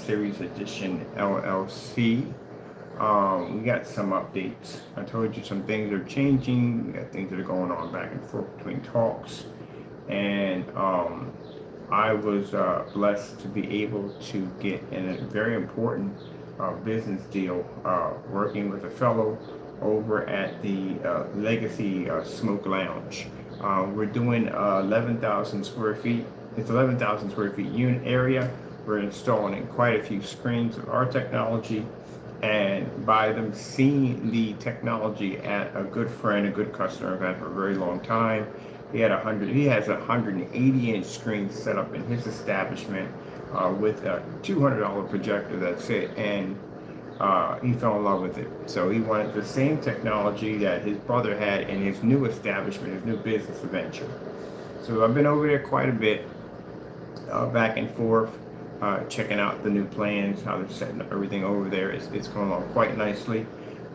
Series Edition LLC. We got some updates. I told you some things are changing. We got things that are going on back and forth between talks. And I was blessed to be able to get in a very important business deal working with a fellow over at the Legacy Smoke Lounge. We're doing 11,000 square feet. It's 11,000 square feet unit area. We're installing quite a few screens of our technology. And by them seeing the technology at a good friend, a good customer I've had for a very long time, he has a 180-inch screen set up in his establishment with a $200 projector. That's it, and he fell in love with it. So he wanted the same technology that his brother had in his new establishment, his new business venture. So I've been over there quite a bit, back and forth, checking out the new plans, how they're setting up everything over there. It's going along quite nicely,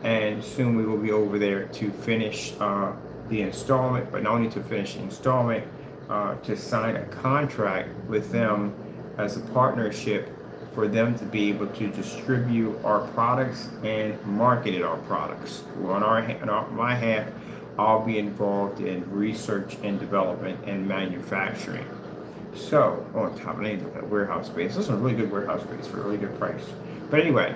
and soon we will be over there to finish the installment, but not only to finish the installment, to sign a contract with them as a partnership for them to be able to distribute our products and market our products. On my half, I'll be involved in research and development and manufacturing. So, on top of that warehouse space, this is a really good warehouse space for a really good price. But anyway,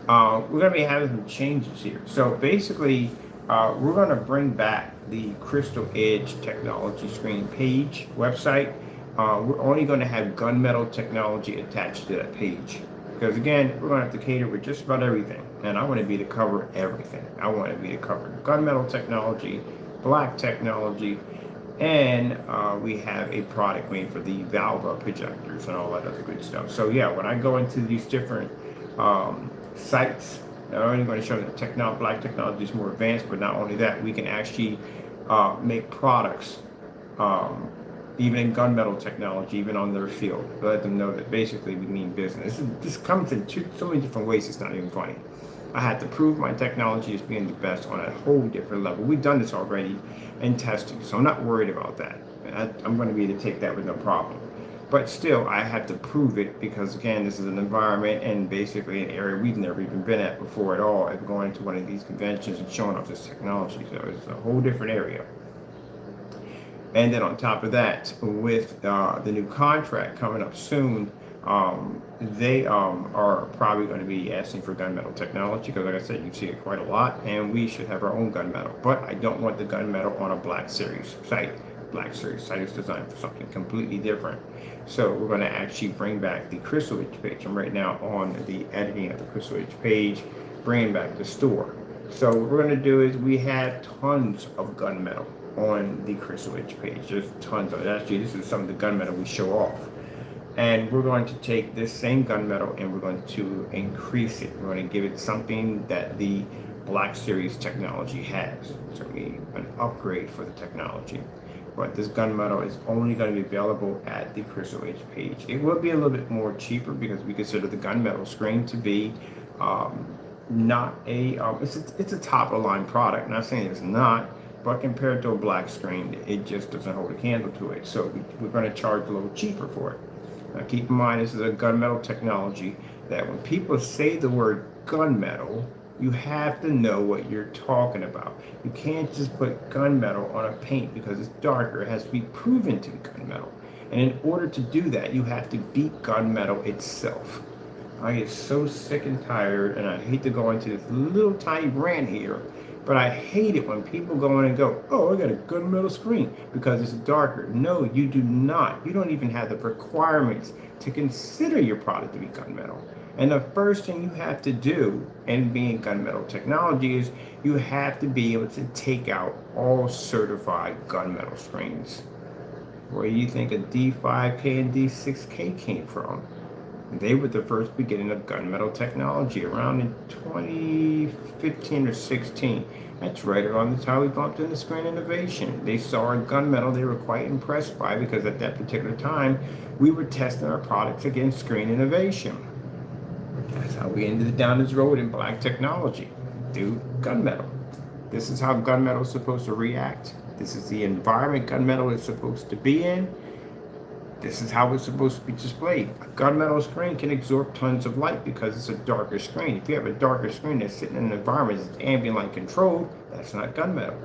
we're going to be having some changes here. So basically, we're going to bring back the Crystal Edge technology screen page website. We're only going to have gunmetal technology attached to that page. Because again, we're going to have to cater with just about everything. And I want to be to cover everything. I want to be to cover gunmetal technology, black technology, and we have a product made for the valve projectors and all that other good stuff. So yeah, when I go into these different sites, not only going to show that black technology is more advanced, but not only that, we can actually make products, even in gunmetal technology, even on their field. Let them know that basically we mean business. This comes in so many different ways, it's not even funny. I had to prove my technology as being the best on a whole different level. We've done this already in testing, so I'm not worried about that. I'm going to be able to take that with no problem. But still, I have to prove it because, again, this is an environment and basically an area we've never even been at before at all, of going to one of these conventions and showing off this technology. So it's a whole different area. And then on top of that, with the new contract coming up soon, they are probably going to be asking for gunmetal technology because, like I said, you see it quite a lot, and we should have our own gunmetal. But I don't want the gunmetal on a Black Series site. Black Series site is designed for something completely different. So we're going to actually bring back the Crystal Edge page. I'm right now on the editing of the Crystal Edge page, bringing back the store. So what we're going to do is we have tons of gunmetal on the Crystal Edge page. There's tons of it. Actually, this is some of the gunmetal we show off. And we're going to take this same gunmetal and we're going to increase it. We're going to give it something that the Black Series technology has. So an upgrade for the technology. But this gunmetal is only going to be available at the Crystal Edge page. It will be a little bit more cheaper because we consider the gunmetal screen to be not a, it's a top of the line product. I'm not saying it's not, but compared to a black screen, it just doesn't hold a candle to it. So we're going to charge a little cheaper for it. Now keep in mind, this is a gunmetal technology that when people say the word gunmetal, you have to know what you're talking about. You can't just put gunmetal on a paint because it's darker. It has to be proven to be gunmetal. And in order to do that, you have to beat gunmetal itself. I get so sick and tired, and I hate to go into this little tiny rant here, but I hate it when people go in and go, oh, I got a gunmetal screen because it's darker. No, you do not. You don't even have the requirements to consider your product to be gunmetal. And the first thing you have to do in being gunmetal technology is you have to be able to take out all certified gunmetal screens. Where do you think a D5K and D6K came from? They were the first beginning of gunmetal technology around in 2015 or 16. That's right around the time we bumped into screen innovation. They saw our gunmetal they were quite impressed by because at that particular time we were testing our products against screen innovation. That's how we ended down this road in black technology, through gunmetal. This is how gunmetal is supposed to react. This is the environment gunmetal is supposed to be in. This is how it's supposed to be displayed. A gunmetal screen can absorb tons of light because it's a darker screen. If you have a darker screen that's sitting in an environment that's ambient light controlled, that's not gunmetal.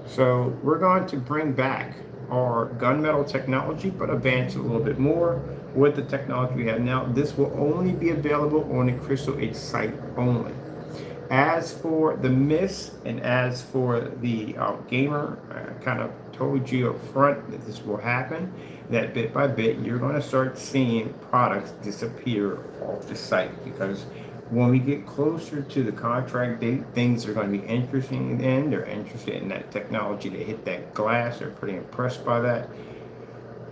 So we're going to bring back our gunmetal technology, but advance it a little bit more with the technology we have now. This will only be available on the Crystal Edge site only. As for the Mist and as for the gamer, I kind of told you up front that this will happen, that bit by bit you're going to start seeing products disappear off the site, because when we get closer to the contract date, things are going to be interesting in. They're interested in that technology. They hit that glass. They're pretty impressed by that.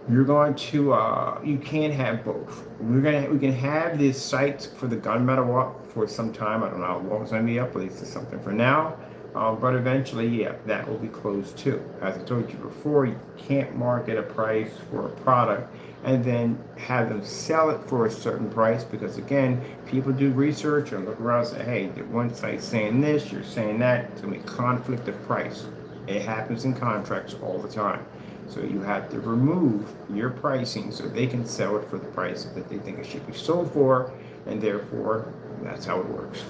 You're going to, you can't have both. We can have this site for the gunmetal up for some time. I don't know how long it's going to be up, at least it's something for now. But eventually, yeah, that will be closed too. As I told you before, you can't market a price for a product and then have them sell it for a certain price, because again, people do research and look around and say, hey, the one site's saying this, you're saying that. It's going to be conflict of price. It happens in contracts all the time. So you have to remove your pricing so they can sell it for the price that they think it should be sold for, and therefore that's how it works.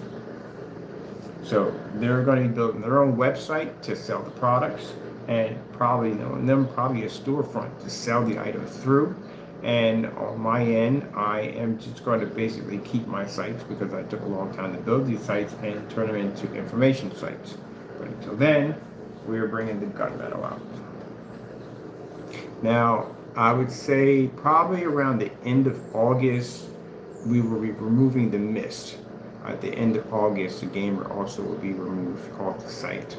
So they're going to be building their own website to sell the products, and probably knowing them, probably a storefront to sell the items through. And on my end, I am just going to basically keep my sites, because I took a long time to build these sites, and turn them into information sites. But until then, we are bringing the gunmetal out. Now, I would say probably around the end of August, we will be removing the Mist. At the end of August, the gamer also will be removed off the site.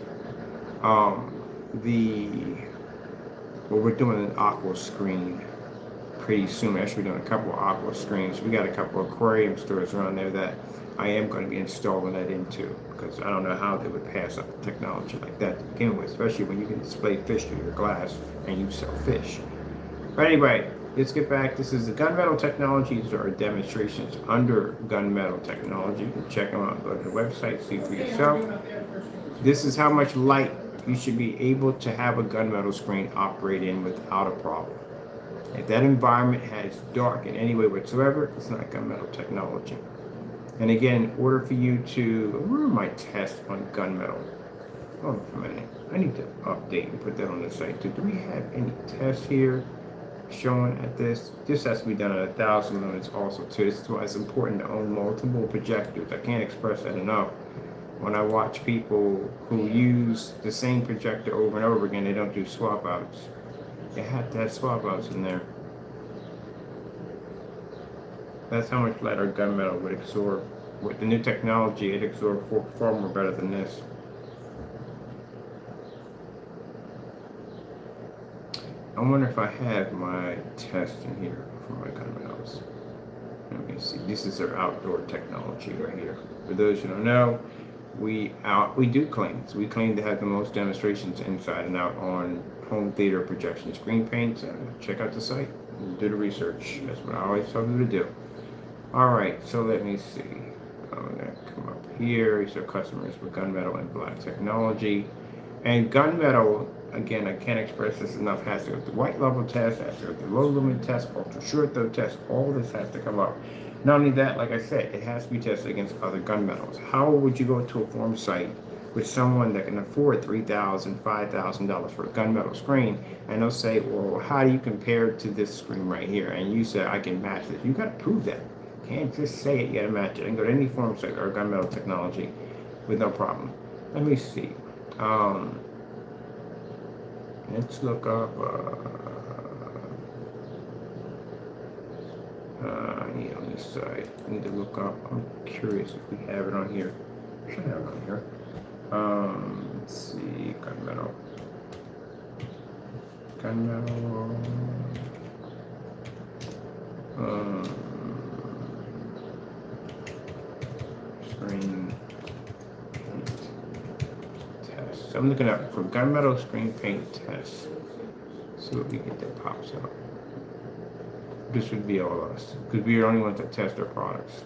We're doing an aqua screen pretty soon. Actually, we're doing a couple of aqua screens. We got a couple of aquarium stores around there that I am going to be installing that into, because I don't know how they would pass up a technology like that to begin with, especially when you can display fish through your glass and you sell fish. But anyway, let's get back. This is the gunmetal technology. These are our demonstrations under gunmetal technology. You can check them out. Go to the website, see for yourself. This is how much light you should be able to have a gunmetal screen operate in without a problem. If that environment has dark in any way whatsoever, it's not gunmetal technology. And again, in order for you to, where are my tests on gunmetal? Hold on for a minute. I need to update and put that on the site too. Do we have any tests here showing at this? This has to be done at 1,000 lumens also too. This is why it's important to own multiple projectors. I can't express that enough. When I watch people who use the same projector over and over again, they don't do swap outs. They have to have swap outs in there. That's how much light our gunmetal would absorb. With the new technology, it absorbs far more better than this. I wonder if I have my test in here for my gunmetals. Let me see. This is our outdoor technology right here. For those who don't know, we do claim. So we claim to have the most demonstrations inside and out on home theater projection screen paints. Check out the site and do the research. That's what I always tell you to do. All right, so let me see. I'm gonna come up here. These are customers with gunmetal and black technology. And gunmetal, again, I can't express this enough, has to go through white level test, has to go through low lumen test, ultra short throw test. All this has to come up. Not only that, like I said, it has to be tested against other gunmetals. How would you go to a forum site with someone that can afford $3,000, $5,000 for a gunmetal screen, and they'll say, well, how do you compare it to this screen right here? And you say, I can match this. You got to prove that. You can't just say it, you got to match it. And go to any forum site or gunmetal technology with no problem. Let me see. Let's look up, on this side. I need to look up. I'm curious if we have it on here. Should have it on here. Let's see, gunmetal. Screen paint test. So I'm looking up for gunmetal screen paint test. See what we get that pops up. This would be all of us, because we are the only ones that test our products.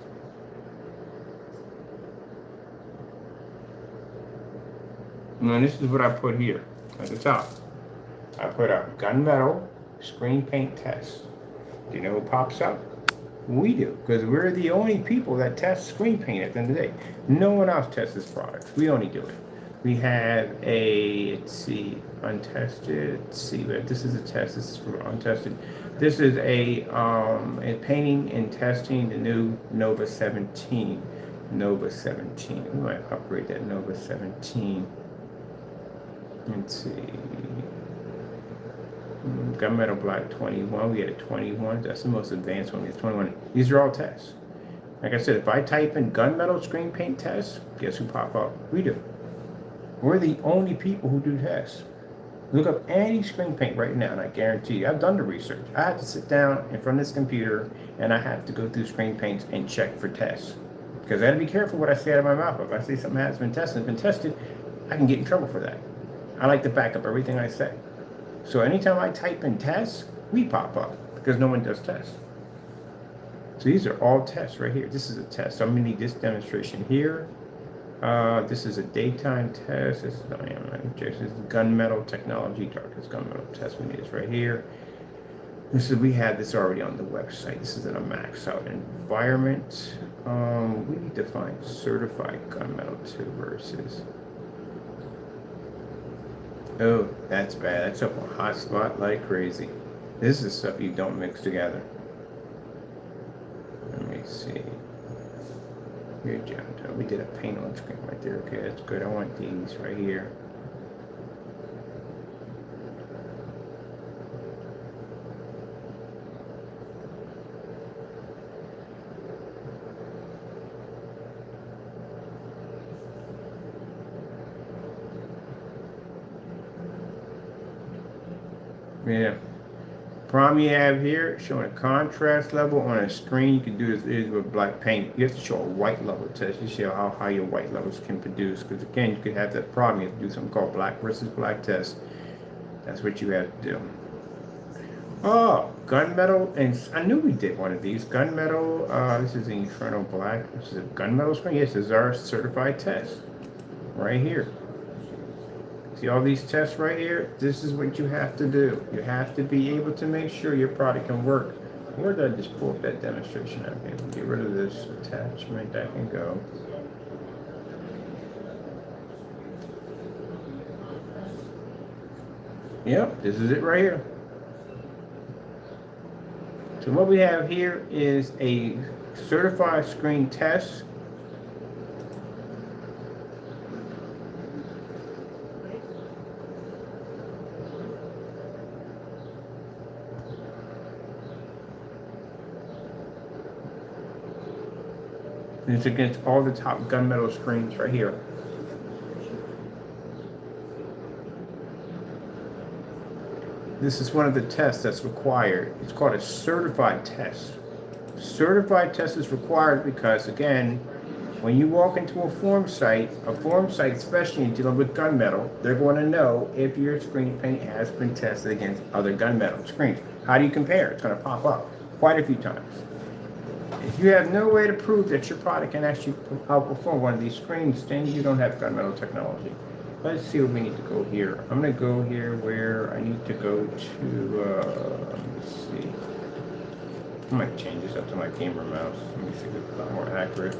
And this is what I put here at the top. I put up gunmetal screen paint test. Do you know who pops up? We do, because we're the only people that test screen paint at the end of the day. No one else tests this product. We only do it. We have a, let's see, untested. Let's see, but this is a test. This is for untested. This is a painting and testing the new Nova 17. Nova 17. We might upgrade that Nova 17. Let's see. Gunmetal Black 21. We had a 21. That's the most advanced one. We have 21. These are all tests. Like I said, if I type in gunmetal screen paint tests, guess who pop up? We do. We're the only people who do tests. Look up any screen paint right now, and I guarantee you, I've done the research. I have to sit down in front of this computer, and I have to go through screen paints and check for tests. Because I got to be careful what I say out of my mouth. If I say something has been tested, I can get in trouble for that. I like to back up everything I say. So anytime I type in tests, we pop up, because no one does tests. So these are all tests right here. This is a test. So I'm going to need this demonstration here. This is a daytime test. This is gunmetal technology, darkest gunmetal test. We need this right here. We have this already on the website. This is in a max out environment. We need to find certified gunmetal 2 versus. Oh, that's bad. That's up a hot spot like crazy. This is stuff you don't mix together. Let me see. Here, John. We did a paint on screen right there. Okay, that's good. I want these right here. Yeah. Problem you have here, showing a contrast level on a screen. You can do this is with black paint. You have to show a white level test. You see how high your white levels can produce. Because again, you could have that problem. You have to do something called black versus black test. That's what you have to do. Oh, gunmetal, and I knew we did one of these. Gunmetal, this is the Inferno Black. This is a gunmetal screen. Yes, this is our certified test. Right here. See all these tests right here? This is what you have to do. You have to be able to make sure your product can work. Where did I just pull up that demonstration? I can get rid of this attachment. That can go. Yep, this is it right here. So what we have here is a certified screen test. And it's against all the top gunmetal screens right here. This is one of the tests that's required. It's called a certified test. Certified test is required because, again, when you walk into a form site, especially dealing with gunmetal, they're going to know if your screen paint has been tested against other gunmetal screens. How do you compare? It's going to pop up quite a few times. If you have no way to prove that your product can actually outperform one of these screens, then you don't have gunmetal technology. Let's see what we need to go here. I'm going to go here where I need to go to, let's see. I might change this up to my camera mouse. Let me see if it's a lot more accurate.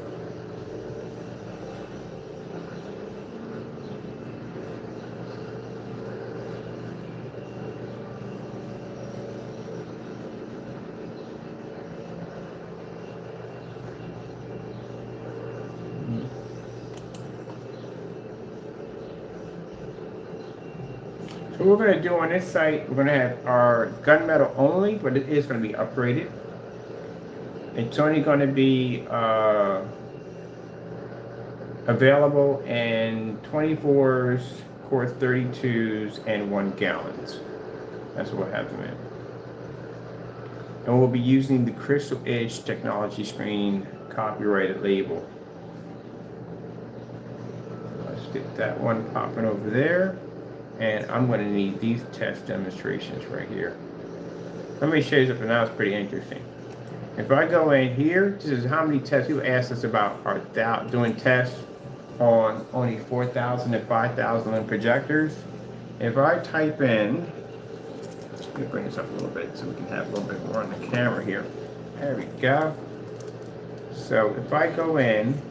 So what we're going to do on this site, we're going to have our gunmetal only, but it is going to be upgraded. It's only going to be available in 24s, core 32s, and 1 gallons. That's what we'll have them in. And we'll be using the Crystal Edge technology screen copyrighted label. Let's get that one popping over there. And I'm going to need these test demonstrations right here. Let me show you something else pretty interesting. If I go in here, this is how many tests you asked us about are doing tests on only 4,000 and 5,000 projectors. If I type in Let me bring this up a little bit so we can have a little bit more on the camera here. There we go. So if I go in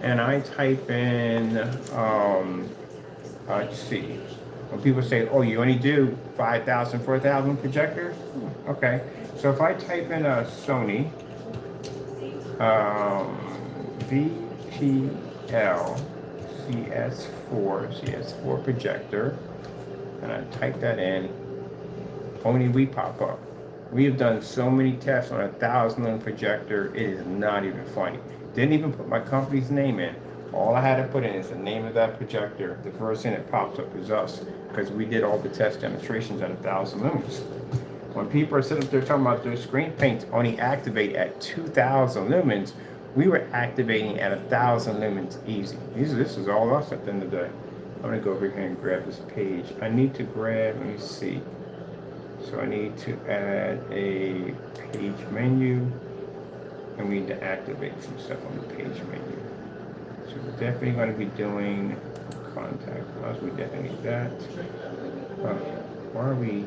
and I type in, let's see, when people say, oh, you only do 5,000, 4,000 projectors? Okay, so if I type in a Sony VPL CS4 projector, and I type that in, only we pop up. We have done so many tests on a 1,000 lumen projector, it is not even funny. Didn't even put my company's name in. All I had to put in is the name of that projector. The first thing that pops up is us, because we did all the test demonstrations at 1,000 lumens. When people are sitting up there talking about their screen paints only activate at 2,000 lumens, we were activating at 1,000 lumens easy. This is all us at the end of the day. I'm gonna go over here and grab this page. I need to grab, let me see. So I need to add a page menu, and we need to activate some stuff on the page menu. So we're definitely going to be doing contact us. We definitely need that. Why are we?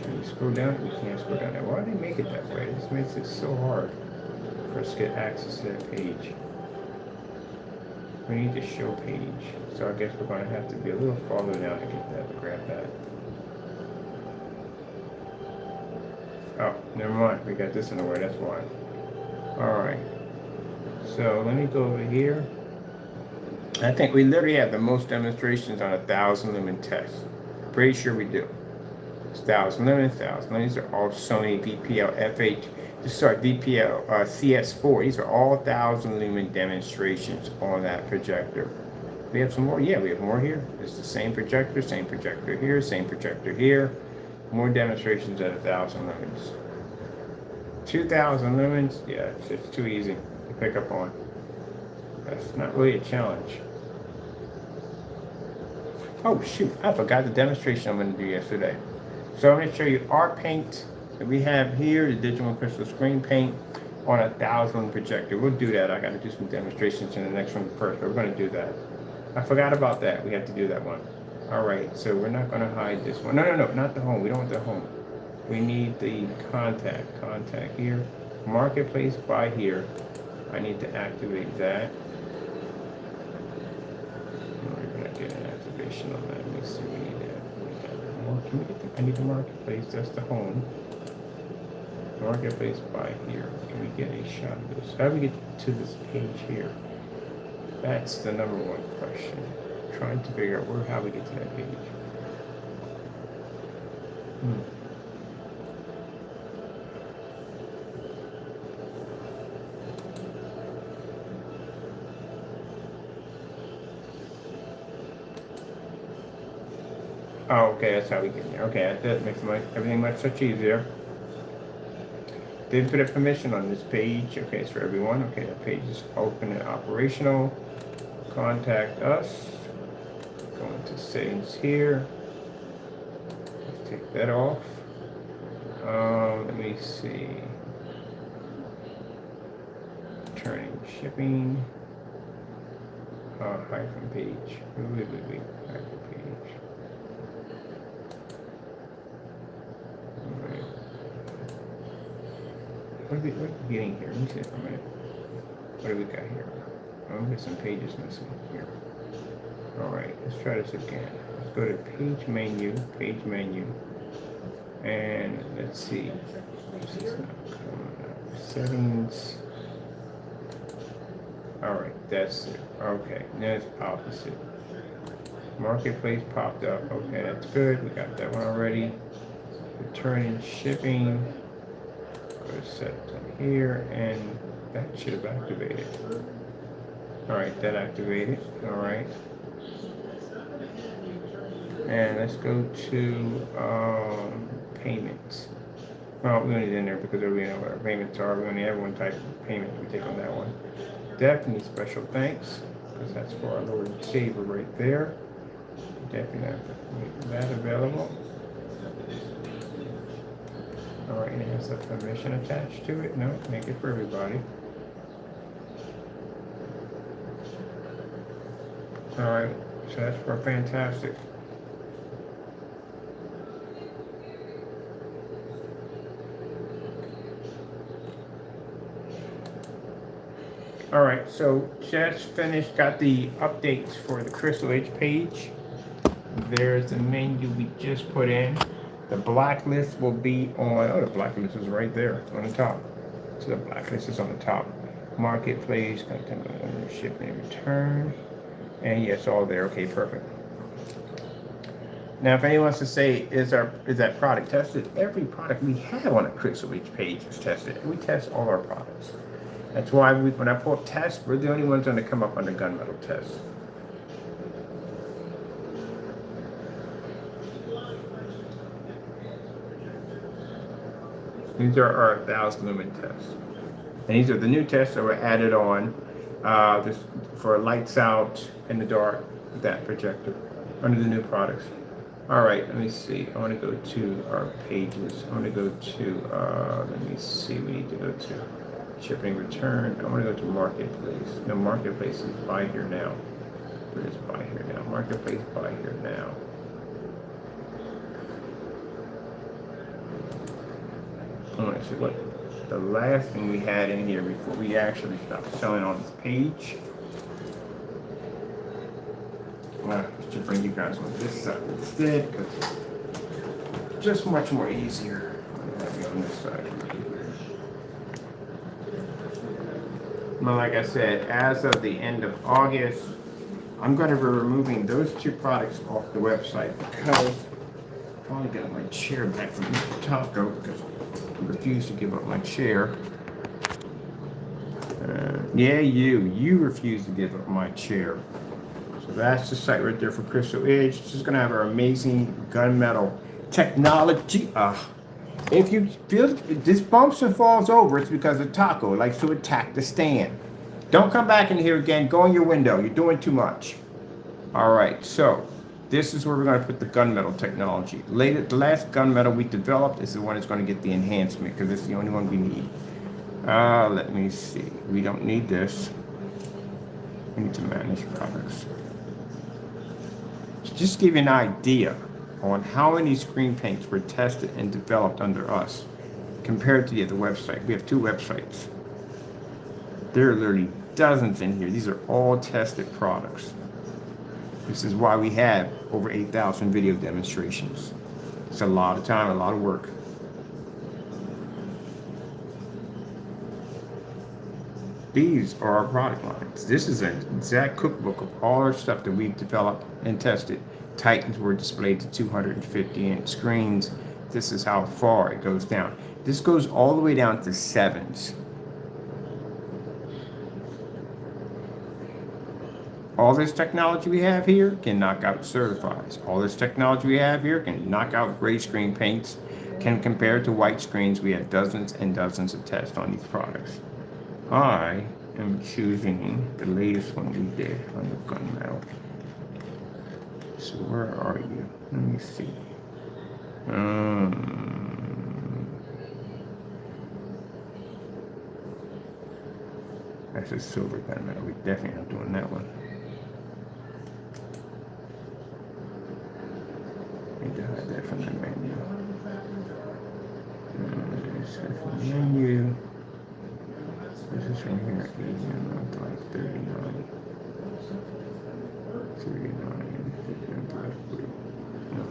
Can we scroll down? We can't scroll down there. Why do they make it that way? This makes it so hard for us to get access to that page. We need to show page. So I guess we're going to have to be a little farther down to get that, to grab that. Oh, never mind. We got this in the way. That's why. All right. So let me go over here. I think we literally have the most demonstrations on 1,000 lumen tests. Pretty sure we do. It's 1,000 lumen, 1,000 lumens. These are all Sony VPL FH. VPL CS4. These are all 1,000 lumen demonstrations on that projector. We have some more. Yeah, we have more here. It's the same projector here, same projector here. More demonstrations at 1,000 lumens. 2,000 lumens. Yeah, it's too easy to pick up on. That's not really a challenge. Oh shoot, I forgot the demonstration I'm going to do yesterday. So I'm going to show you our paint that we have here, the digital and crystal screen paint on 1,000 projector. We'll do that. I got to do some demonstrations in the next one first, but we're going to do that. I forgot about that. We have to do that one. All right, so we're not going to hide this one. No, not the home. We don't want the home. We need the contact here. Marketplace by here. I need to activate that. We're going to get an activation on that. Let me see. We need that. Can we get the, I need the marketplace. That's the home. Marketplace by here. Can we get a shot of this? How do we get to this page here? That's the number one question. Trying to figure out how we get to that page. Oh, okay, that's how we get there. Okay, that makes everything much easier. Didn't put a permission on this page. Okay, it's for everyone. Okay, that page is open and operational. Contact us. Go into settings here. Let's take that off. Let me see. Returning shipping. Hyphen page. Hyphen page. Alright. What are we getting here? Let me see it for a minute. What do we got here? Oh, we got some pages missing here. Alright, let's try this again. Let's go to page menu, and let's see. This is not coming up. Settings. Alright, that's it. Okay, now it's opposite. Marketplace popped up. Okay, that's good. We got that one already. Returning shipping. Go to set here, and that should have activated. Alright, that activated. Alright. And let's go to payments. Well, we don't need it in there because we know what our payments are. We only have one type of payment we take on that one. Definitely special thanks, because that's for our Lord and Savior right there. Definitely have to make that available. Alright, and it has a permission attached to it. No, make it for everybody. Alright, so that's for fantastic. All right, so just finished, got the updates for the Crystal Edge page. There's the menu we just put in. The blacklist will be on, oh, the blacklist is right there on the top. So the blacklist is on the top. Marketplace, content, shipping and return. And yes, all there. Okay, perfect. Now, if anyone wants to say, is that product tested? Every product we have on a Crystal Edge page is tested. We test all our products. That's why when I pull up tests, we're the only ones going to come up under gunmetal tests. These are our 1,000 lumen tests. And these are the new tests that were added on this for lights out in the dark, that projector, under the new products. All right, let me see. I want to go to our pages. I want to go to, let me see, we need to go to shipping return. I want to go to marketplace. No, marketplace is buy here now. Where is buy here now? Marketplace, buy here now. I want to see what the last thing we had in here before we actually stopped selling on this page. Well, I should bring you guys on this side instead because it's just much more easier. I'm gonna have you on this side. Well, like I said, as of the end of August, I'm going to be removing those two products off the website because I finally got my chair back from Mr. Taco because I refused to give up my chair. Yeah, you refused to give up my chair. So that's the site right there for Crystal Edge. This is going to have our amazing gunmetal technology. If you feel this bumps and falls over, it's because the Taco likes to attack the stand. Don't come back in here again. Go in your window. You're doing too much. All right, so this is where we're going to put the gunmetal technology. The last gunmetal we developed is the one that's going to get the enhancement because it's the only one we need. Let me see. We don't need this. We need to manage products. So just give you an idea on how many screen paints were tested and developed under us compared to the other website. We have two websites. There are literally dozens in here. These are all tested products. This is why we have over 8,000 video demonstrations. It's a lot of time, a lot of work. These are our product lines. This is an exact cookbook of all our stuff that we've developed and tested. Titans were displayed to 250-inch screens. This is how far it goes down. This goes all the way down to 7s. All this technology we have here can knock out certifies. All this technology we have here can knock out gray screen paints. Can compare to white screens. We have dozens and dozens of tests on these products. I am choosing the latest one we did on the gunmetal. So where are you? Let me see. That's a silver gunmetal. We're definitely not doing that one. Need to hide that from the menu. Menu. This is from here, 89, like 39. 39, no.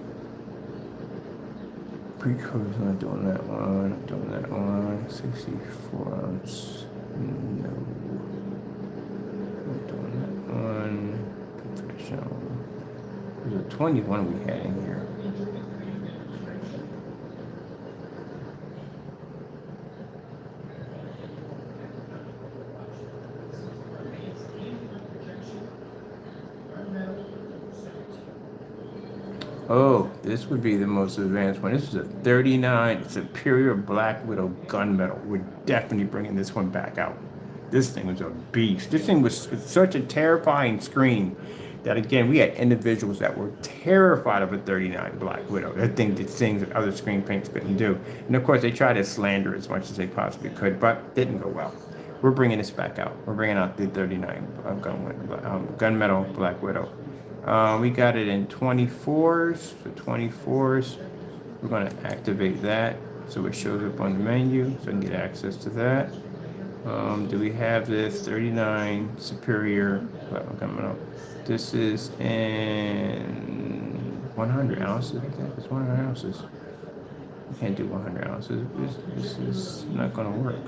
Pre-code's not doing that one, not doing that one. 64 ounce, no. Not doing that one. Professional. There's a 21 we had in here. Oh, this would be the most advanced one. This is a 39 Superior Black Widow gunmetal. We're definitely bringing this one back out. This thing was a beast. This thing was such a terrifying screen that, again, we had individuals that were terrified of a 39 Black Widow. That thing did things that other screen paints couldn't do. And of course, they tried to slander as much as they possibly could, but didn't go well. We're bringing this back out. We're bringing out the 39 gunmetal Black Widow. We got it in 24s. So 24s, we're going to activate that so it shows up on the menu so I can get access to that. Do we have this 39 superior platinum gunmetal? This is in 100 ounces. I think it's 100 ounces. We can't do 100 ounces. This is not going to work.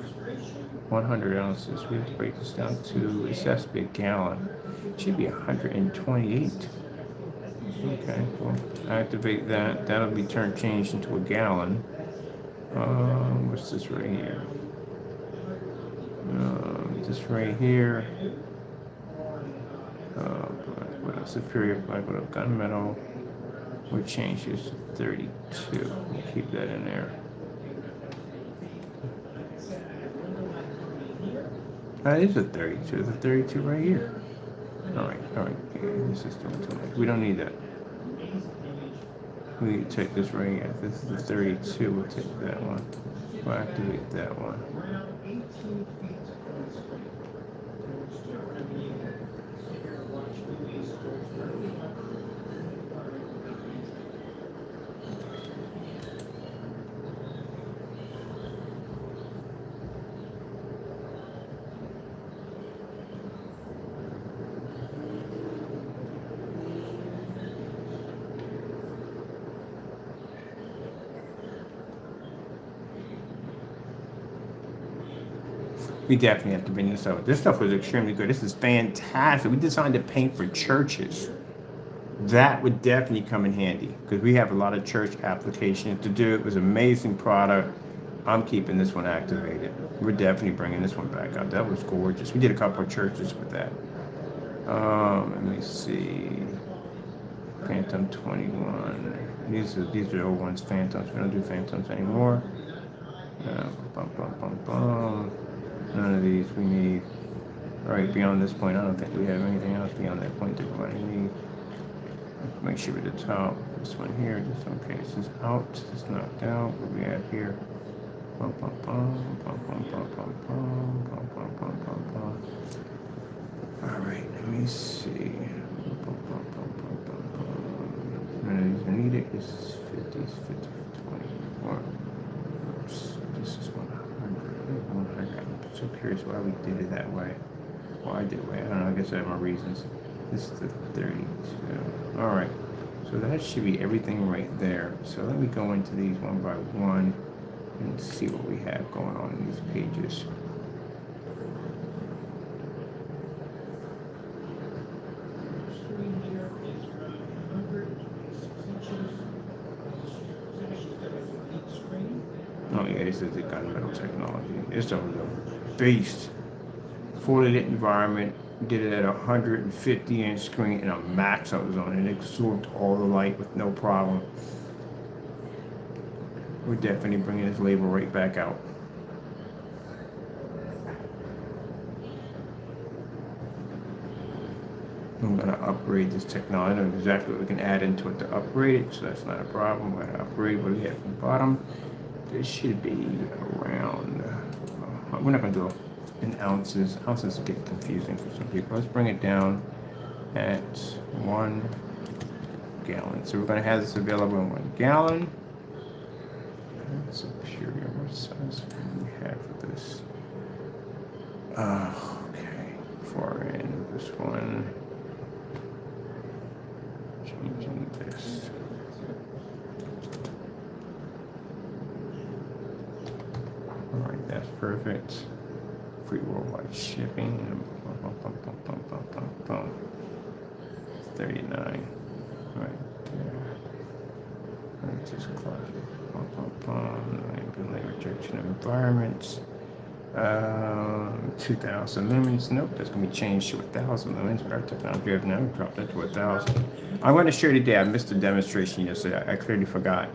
100 ounces. We have to break this down to, it has to be a gallon. It should be 128. Okay, well, activate that. That'll be changed into a gallon. What's this right here? This right here. What a superior black with a gunmetal. We'll change this to 32. We'll keep that in there. That is a 32. There's a 32 right here. All right. This is too much. We don't need that. We need to take this right here. This is the 32. We'll take that one. We'll activate that one. We definitely have to bring this up. This stuff was extremely good. This is fantastic. We designed to paint for churches. That would definitely come in handy because we have a lot of church applications to do. It was an amazing product. I'm keeping this one activated. We're definitely bringing this one back out. That was gorgeous. We did a couple of churches with that. Let me see. Phantom 21. These are old ones, Phantoms. We don't do Phantoms anymore. None of these we need. All right, beyond this point, I don't think we have anything else beyond that point that we might need. Make sure at the top, this one here, just okay, this is out, this is knocked out. What do we have here? All right, let me see. None of these are needed. This is 50, 21. Oops, this is 100. I'm so curious why we did it that way. Why I did it that way. I don't know. I guess I have my reasons. This is the 32. All right. So that should be everything right there. So let me go into these one by one and see what we have going on in these pages. Oh yeah, this is the gunmetal technology. This was a beast. Fully lit environment. Did it at a 150-inch screen and a max I was on, and it absorbed all the light with no problem. We're definitely bringing this label right back out. I'm going to upgrade this technology. I know exactly what we can add into it to upgrade it, so that's not a problem. We're going to upgrade what we have at the bottom. This should be around, we're not going to do in ounces. Ounces get confusing for some people. Let's bring it down at 1 gallon. So we're going to have this available in 1 gallon. Superior, what size do we have for this? Okay, far in this one. Changing this. All right, that's perfect. Free worldwide shipping. 39. Right there. Let's just close it. Rejection of environments. 2,000 lumens. Nope, that's going to be changed to 1,000 lumens. But our technology has now dropped that to 1,000. I'm going to share today. I missed the demonstration yesterday. I clearly forgot.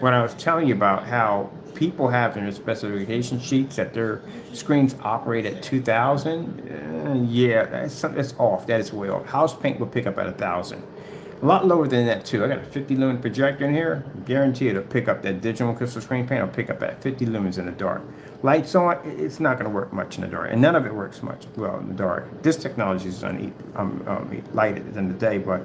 When I was telling you about how people have in their specification sheets that their screens operate at 2,000, yeah, that's off. That is way off. House paint will pick up at 1,000. A lot lower than that too. I got a 50 lumen projector in here. Guarantee it'll pick up that digital crystal screen paint. It'll pick up at 50 lumens in the dark. Lights on, it's not going to work much in the dark, and none of it works much well in the dark. This technology is lighted in the day, but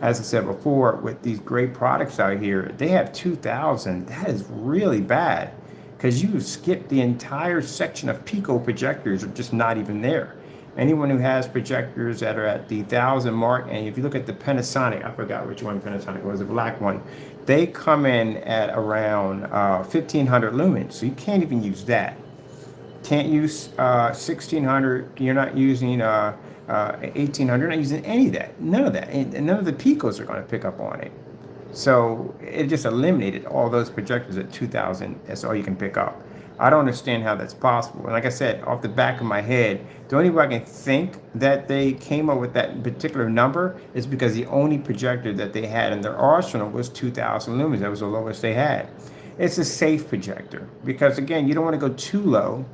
as I said before, with these great products out here, they have 2,000. That is really bad. because you skip the entire section of pico projectors are just not even there. Anyone who has projectors that are at the 1,000 mark, and if you look at the Panasonic, I forgot which one Panasonic was, the black one, they come in at around 1,500 lumens, so you can't even use that. Can't use 1,600. You're not using 1,800. You're not using any of that. None of that. And none of the picos are going to pick up on it. So it just eliminated all those projectors at 2,000. That's all you can pick up. I don't understand how that's possible. And like I said, off the back of my head, the only way I can think that they came up with that particular number is because the only projector that they had in their arsenal was 2,000 lumens. That was the lowest they had. It's a safe projector because, again, you don't want to go too low.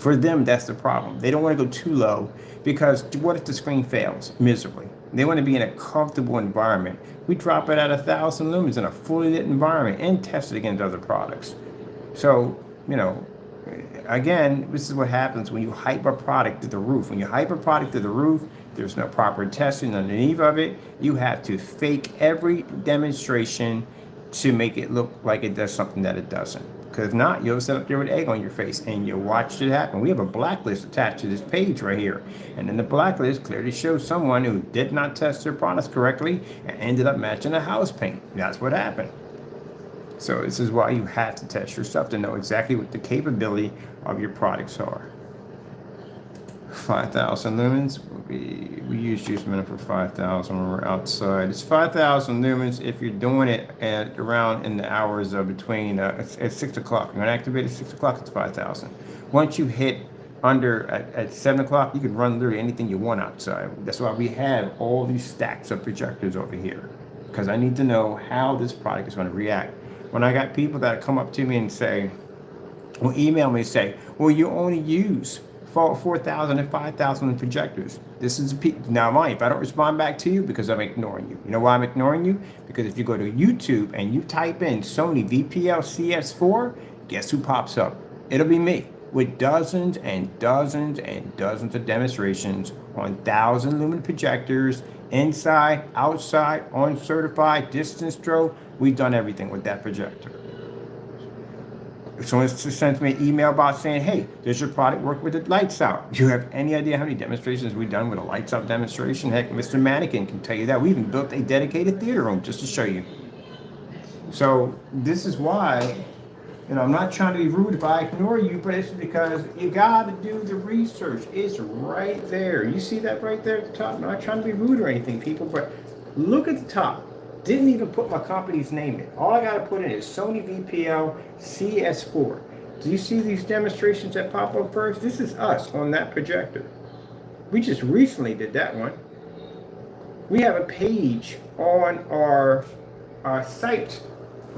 For them, that's the problem. They don't want to go too low because what if the screen fails miserably? They want to be in a comfortable environment. We drop it at 1,000 lumens in a fully lit environment and test it against other products. So, you know, again, this is what happens when you hype a product to the roof. When you hype a product to the roof, there's no proper testing underneath of it. You have to fake every demonstration to make it look like it does something that it doesn't. Because if not, you'll sit up there with egg on your face and you'll watch it happen. We have a blacklist attached to this page right here. And then the blacklist clearly shows someone who did not test their products correctly and ended up matching a house paint. That's what happened. So this is why you have to test your stuff to know exactly what the capability of your products are. 5,000 lumens. We use juice minute for 5,000 when we're outside. It's 5,000 lumens if you're doing it at around in the hours of between at 6 o'clock. You're going to activate at 6 o'clock, it's 5,000. Once you hit under at 7 o'clock, you can run literally anything you want outside. That's why we have all these stacks of projectors over here, because I need to know how this product is going to react. When I got people that come up to me and say, will email me and say, well, you only use 4,000 and 5,000 projectors. This is now mind if I don't respond back to you because I'm ignoring you. You know why I'm ignoring you? Because if you go to YouTube and you type in Sony VPL CS4, guess who pops up? It'll be me with dozens and dozens and dozens of demonstrations on 1,000 lumen projectors, inside, outside, on certified, distance strobe. We've done everything with that projector. If someone sends me an email about saying, hey, does your product work with the lights out? Do you have any idea how many demonstrations we've done with a lights out demonstration? Heck, Mr. Mannequin can tell you that. We even built a dedicated theater room just to show you. So this is why, you know, I'm not trying to be rude if I ignore you, but it's because you got to do the research. It's right there. You see that right there at the top? I'm not trying to be rude or anything, people, but look at the top. Didn't even put my company's name in. All I got to put in is Sony VPL CS4. Do you see these demonstrations that pop up first? This is us on that projector. We just recently did that one. We have a page on our site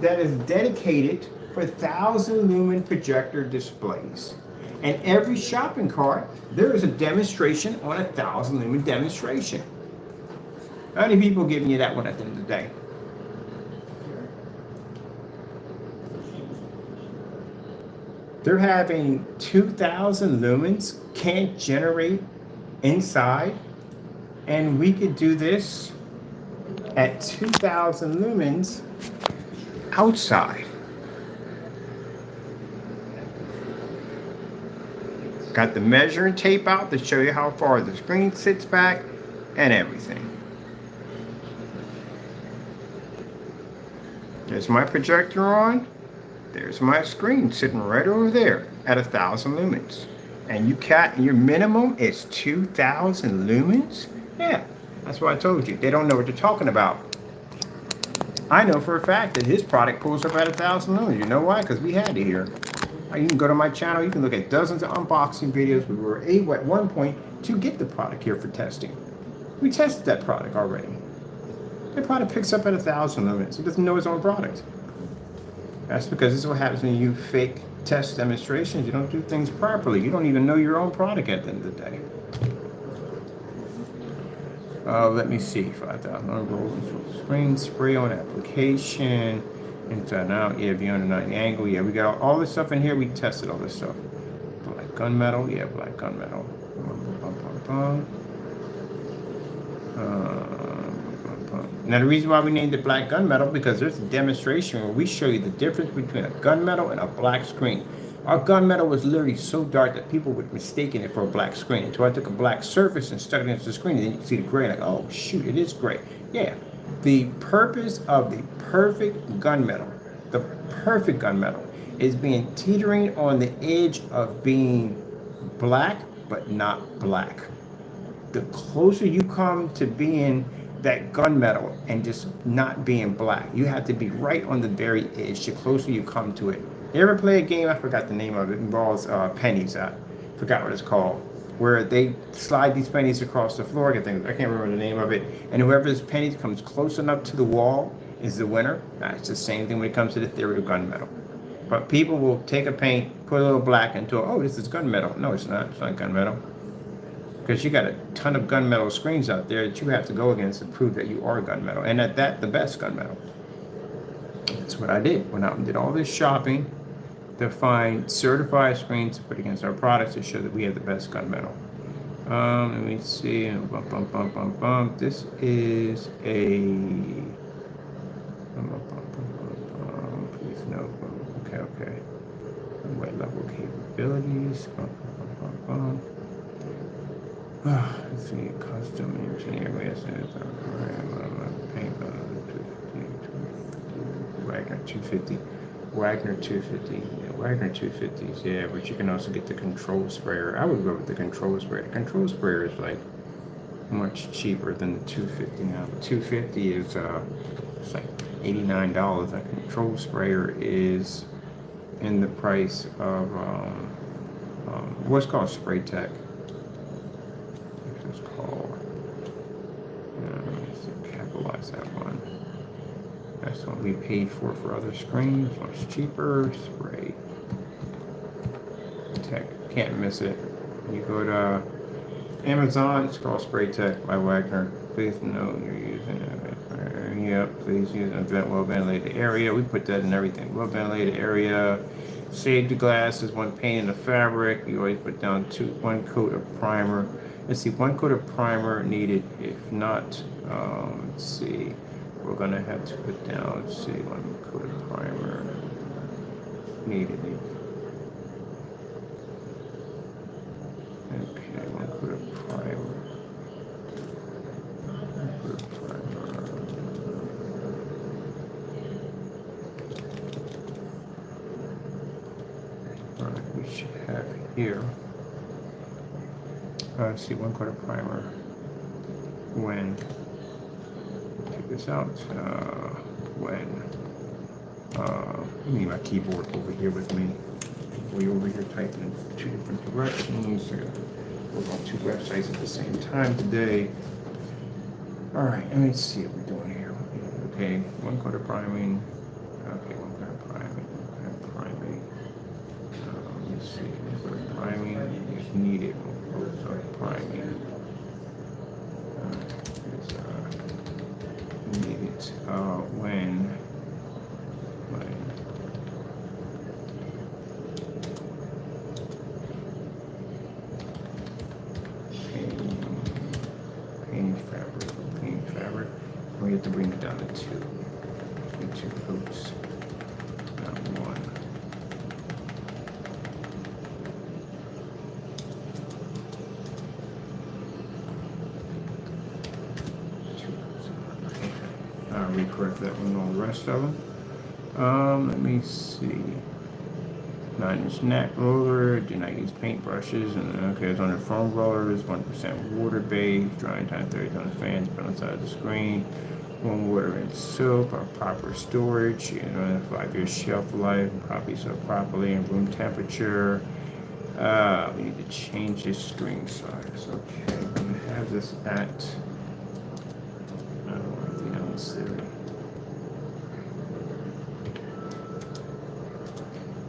that is dedicated for 1,000 lumen projector displays. And every shopping cart, there is a demonstration on 1,000 lumen demonstration. How many people giving you that one at the end of the day? They're having 2,000 lumens, can't generate inside, and we could do this at 2,000 lumens outside. Got the measuring tape out to show you how far the screen sits back and everything. There's my projector on. There's my screen sitting right over there at 1,000 lumens. And your minimum is 2,000 lumens? Yeah, that's what I told you. They don't know what they're talking about. I know for a fact that his product pulls up at 1,000 lumens. You know why? Because we had it here. You can go to my channel. You can look at dozens of unboxing videos. We were able at one point to get the product here for testing. We tested that product already. The product picks up at 1,000 lumens. He doesn't know his own product. That's because this is what happens when you fake test demonstrations. You don't do things properly. You don't even know your own product at the end of the day. Let me see. 5,000 screen spray on application. Inside and out. Yeah, beyond the 90 angle. Yeah, we got all this stuff in here. We tested all this stuff. Black gunmetal. Yeah, black gunmetal. Now the reason why we named it black gunmetal, because there's a demonstration where we show you the difference between a gunmetal and a black screen. Our gunmetal was literally so dark that people would mistake it for a black screen. Until I took a black surface and stuck it against the screen, and then you can see the gray, like, oh shoot, it is gray. Yeah, the purpose of the perfect gunmetal, is being teetering on the edge of being black, but not black. The closer you come to being that gunmetal and just not being black, you have to be right on the very edge. The closer you come to it. You ever play a game? I forgot the name of it. It involves pennies. I forgot what it's called. Where they slide these pennies across the floor. I can't remember the name of it. And whoever's penny comes close enough to the wall is the winner. It's the same thing when it comes to the theory of gunmetal. But people will take a paint, put a little black into it. Oh, this is gunmetal. No, it's not. It's not gunmetal. Because you got a ton of gunmetal screens out there that you have to go against to prove that you are gunmetal. And at that, the best gunmetal. That's what I did. Went out and did all this shopping to find certified screens to put against our products to show that we have the best gunmetal. Let me see. This is a... Please no. Okay. White level capabilities. Let's see, custom engineer, paint, Wagner 250. Wagner 250s, yeah, but you can also get the control sprayer. I would go with the control sprayer. The control sprayer is like much cheaper than the 250 now. The 250 is it's like $89. That control sprayer is in the price of what's called Spray Tech. It's called. Let's capitalize that one. That's what we paid for other screens. Much cheaper. Spray Tech. Can't miss it. You go to Amazon. It's called Spray Tech by Wagner. Please note you're using it. Yep. Please use a well-ventilated area. We put that in everything. Well-ventilated area. Save the glasses when painting the fabric. You always put down one coat of primer. Let's see, one coat of primer needed. If not, let's see, we're gonna have to put down, let's see, one coat of primer needed. Okay, one coat of primer. All right, we should have here. Let's see, one coat of primer. When, take this out, when, I need my keyboard over here with me. We're over here typing in two different directions. We're on two websites at the same time today. All right, let me see what we're doing here. Okay, one coat of priming. Okay, one coat of priming, let's see, one coat of priming is needed. Priming is needed when painting fabric. We have to bring it down to two coats, not one. Correct that one, all the rest of them. Let me see. 9-inch nap roller. Do not use paint brushes. And okay, it's on the foam rollers. 1% water based. Drying time 30 on the fans, put on the side of the screen. Warm water and soap. Proper storage. 5-year shelf life. Properly sealed properly in room temperature. We need to change this screen size. Okay, I'm gonna have this at.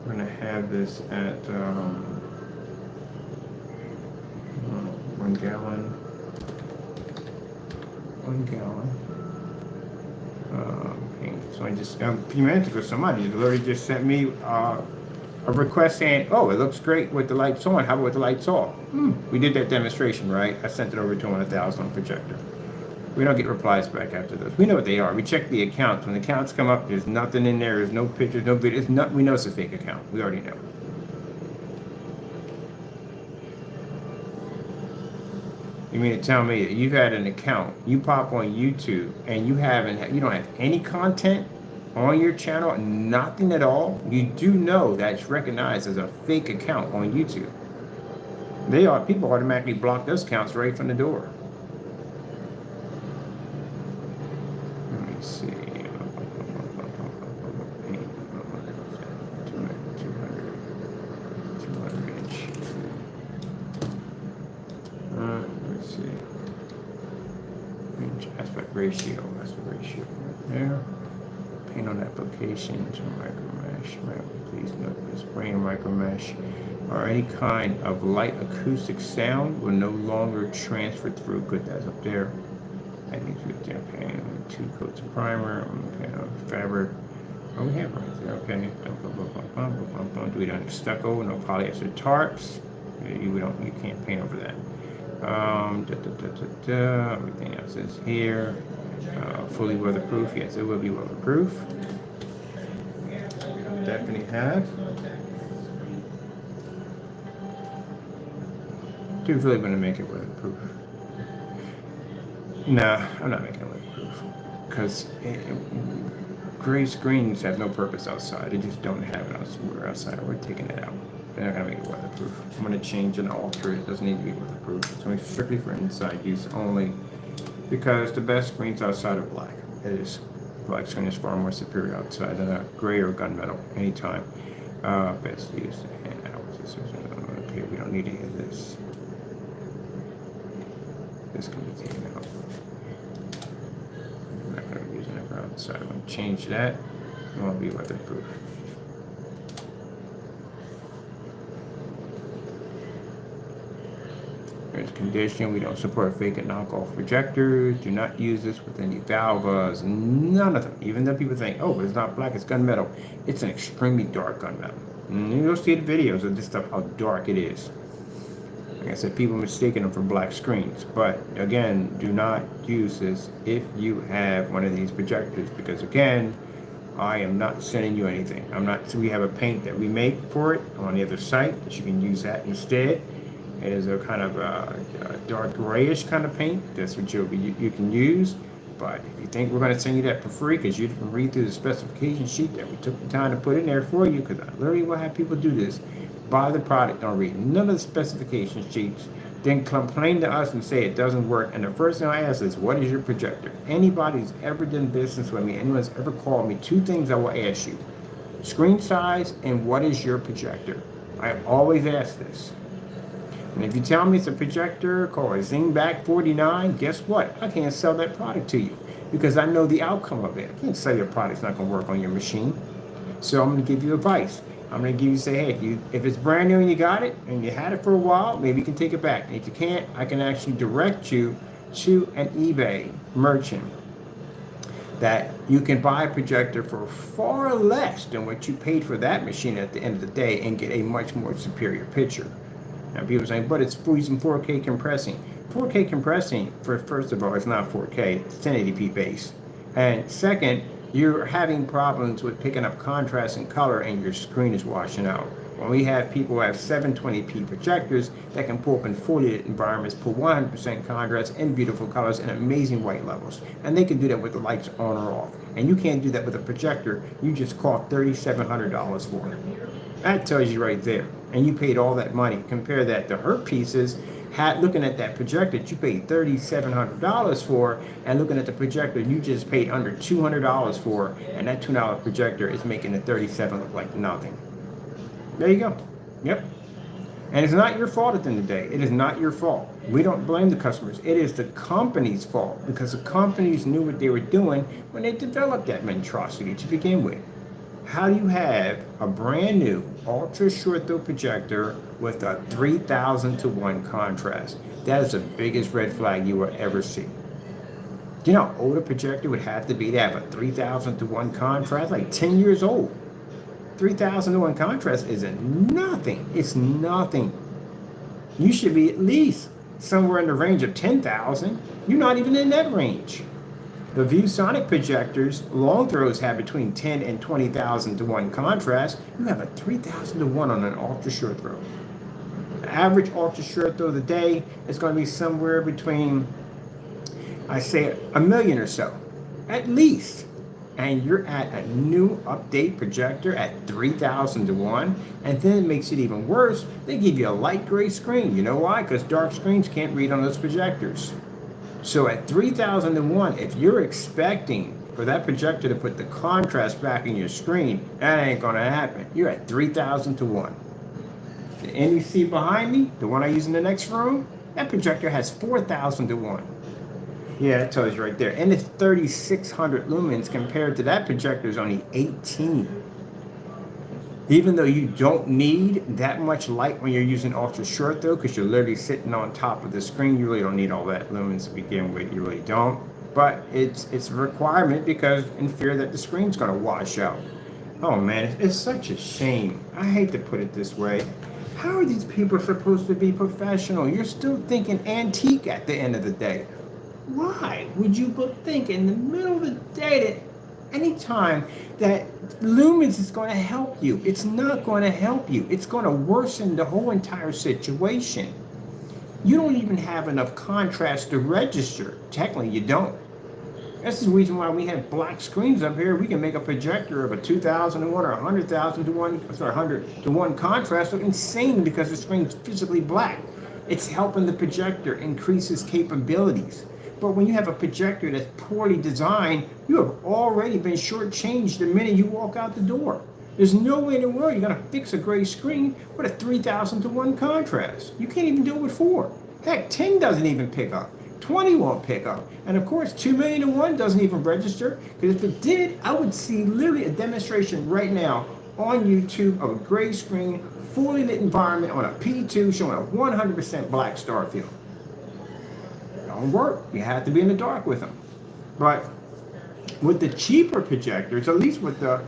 We're going to have this at 1 gallon. 1 gallon. Paint. So I just, a few minutes ago, somebody literally just sent me a request saying, oh, it looks great with the lights on. How about with the lights off? We did that demonstration, right? I sent it over to him on a 1,000 projector. We don't get replies back after those. We know what they are. We check the accounts. When the accounts come up, there's nothing in there. There's no pictures, no videos. We know it's a fake account. We already know. You mean to tell me that you've had an account, you pop on YouTube, and you don't have any content on your channel, nothing at all? You do know that's recognized as a fake account on YouTube. People automatically block those accounts right from the door. Let me see. 200 inch. Let's see. Inch aspect ratio right there. Paint on application to micro mesh. Please note this frame micro mesh or any kind of light acoustic sound will no longer transfer through. Good, that's up there. I need to get okay. 2 coats of primer. Okay, fabric. Oh, we have right there. Okay. Do we don't stucco? No polyester tarps. You can't paint over that. Everything else is here. Fully weatherproof. Yes, it will be weatherproof. Definitely have. Dude's really going to make it weatherproof. Nah, I'm not making it weatherproof because gray screens have no purpose outside. They just don't have it outside. We're taking it out. They're not going to make it weatherproof. I'm going to change and alter it. It doesn't need to be weatherproof. It's only strictly for inside use only because the best screens outside are black. It is. Black screen is far more superior outside than a gray or gunmetal anytime. Best use and hours. Okay, we don't need any of this. This can be taken out. I'm not going to use it ever outside. I'm going to change that. It won't be weatherproof. There's condition. We don't support fake and knockoff projectors. Do not use this with any valves. None of them. Even though people think, oh, but it's not black, it's gunmetal. It's an extremely dark gunmetal. And you'll see the videos of this stuff, how dark it is. Like I said, people mistaking them for black screens. But again, do not use this if you have one of these projectors, because again, I am not sending you anything. So we have a paint that we make for it on the other site that you can use that instead. It is a kind of a dark grayish kind of paint. That's what you can use. But if you think we're going to send you that for free because you didn't read through the specification sheet that we took the time to put in there for you, because I literally will have people do this, buy the product, don't read none of the specification sheets, then complain to us and say it doesn't work. And the first thing I ask is, what is your projector? Anybody's ever done business with me, anyone's ever called me, 2 things I will ask you: screen size and what is your projector? I always ask this. And if you tell me it's a projector called a Zingback 49, guess what? I can't sell that product to you because I know the outcome of it. I can't sell your product's not going to work on your machine. So I'm going to give you advice. I'm going to give you, say, hey, if it's brand new and you got it and you had it for a while, maybe you can take it back. And if you can't, I can actually direct you to an eBay merchant that you can buy a projector for far less than what you paid for that machine at the end of the day and get a much more superior picture. Now people are saying, but it's using 4K compressing. 4K compressing, first of all, it's not 4K, it's 1080p base. And second, you're having problems with picking up contrast and color and your screen is washing out. When we have people who have 720p projectors that can pull up in 40 environments, pull 100% contrast and beautiful colors and amazing white levels. And they can do that with the lights on or off. And you can't do that with a projector you just caught $3,700 for. That tells you right there. And you paid all that money. Compare that to her pieces, looking at that projector that you paid $3,700 for, and looking at the projector you just paid under $200 for, and that $2 projector is making the $37 look like nothing. There you go. Yep. And it's not your fault at the end of the day. It is not your fault. We don't blame the customers. It is the company's fault, because the companies knew what they were doing when they developed that monstrosity to begin with. How do you have a brand new ultra short throw projector with a 3,000 to 1 contrast? That is the biggest red flag you will ever see. Do you know how old a projector would have to be to have a 3,000 to 1 contrast? Like 10 years old. 3,000 to 1 contrast is nothing. It's nothing. You should be at least somewhere in the range of 10,000, you're not even in that range. The ViewSonic projectors, long throws have between 10 and 20,000 to 1 contrast. You have a 3,000 to 1 on an ultra short throw. The average ultra short throw of the day is going to be somewhere between, I say, a million or so, at least. And you're at a new update projector at 3,000 to 1. And then it makes it even worse. They give you a light gray screen. You know why? Because dark screens can't read on those projectors. So at 3,000 to 1, if you're expecting for that projector to put the contrast back in your screen, that ain't going to happen. You're at 3,000 to 1. The NEC behind me, the one I use in the next room, that projector has 4,000 to 1. Yeah, it tells you right there. And it's 3,600 lumens compared to that projector is only 18. Even though you don't need that much light when you're using ultra short though, because you're literally sitting on top of the screen, you really don't need all that lumens to begin with. You really don't. But it's a requirement because in fear that the screen's going to wash out. Oh man, it's such a shame. I hate to put it this way. How are these people supposed to be professional? You're still thinking antique at the end of the day. Why would you think in the middle of the day that anytime that lumens is going to help you? It's not going to help you. It's going to worsen the whole entire situation. You don't even have enough contrast to register. Technically, you don't. That's the reason why we have black screens up here. We can make a projector of a 2,000 to 1 or 100,000 to 1, sorry, 100 to 1 contrast. Look insane because the screen's physically black. It's helping the projector increase its capabilities. But when you have a projector that's poorly designed, you have already been shortchanged the minute you walk out the door. There's no way in the world you're going to fix a gray screen with a 3,000 to 1 contrast. You can't even do it with 4. Heck, 10 doesn't even pick up. 20 won't pick up. And of course, 2 million to 1 doesn't even register. Because if it did, I would see literally a demonstration right now on YouTube of a gray screen, fully lit environment on a P2 showing a 100% black star field. Don't work. You have to be in the dark with them. But with the cheaper projectors, at least with the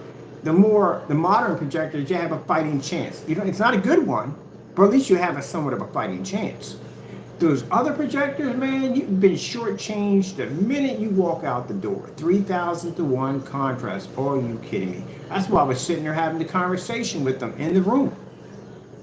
modern projectors, you have a fighting chance. You know, it's not a good one, but at least you have a somewhat of a fighting chance. Those other projectors, man, you've been shortchanged the minute you walk out the door. 3,000 to 1 contrast. Oh, are you kidding me? That's why I was sitting there having the conversation with them in the room.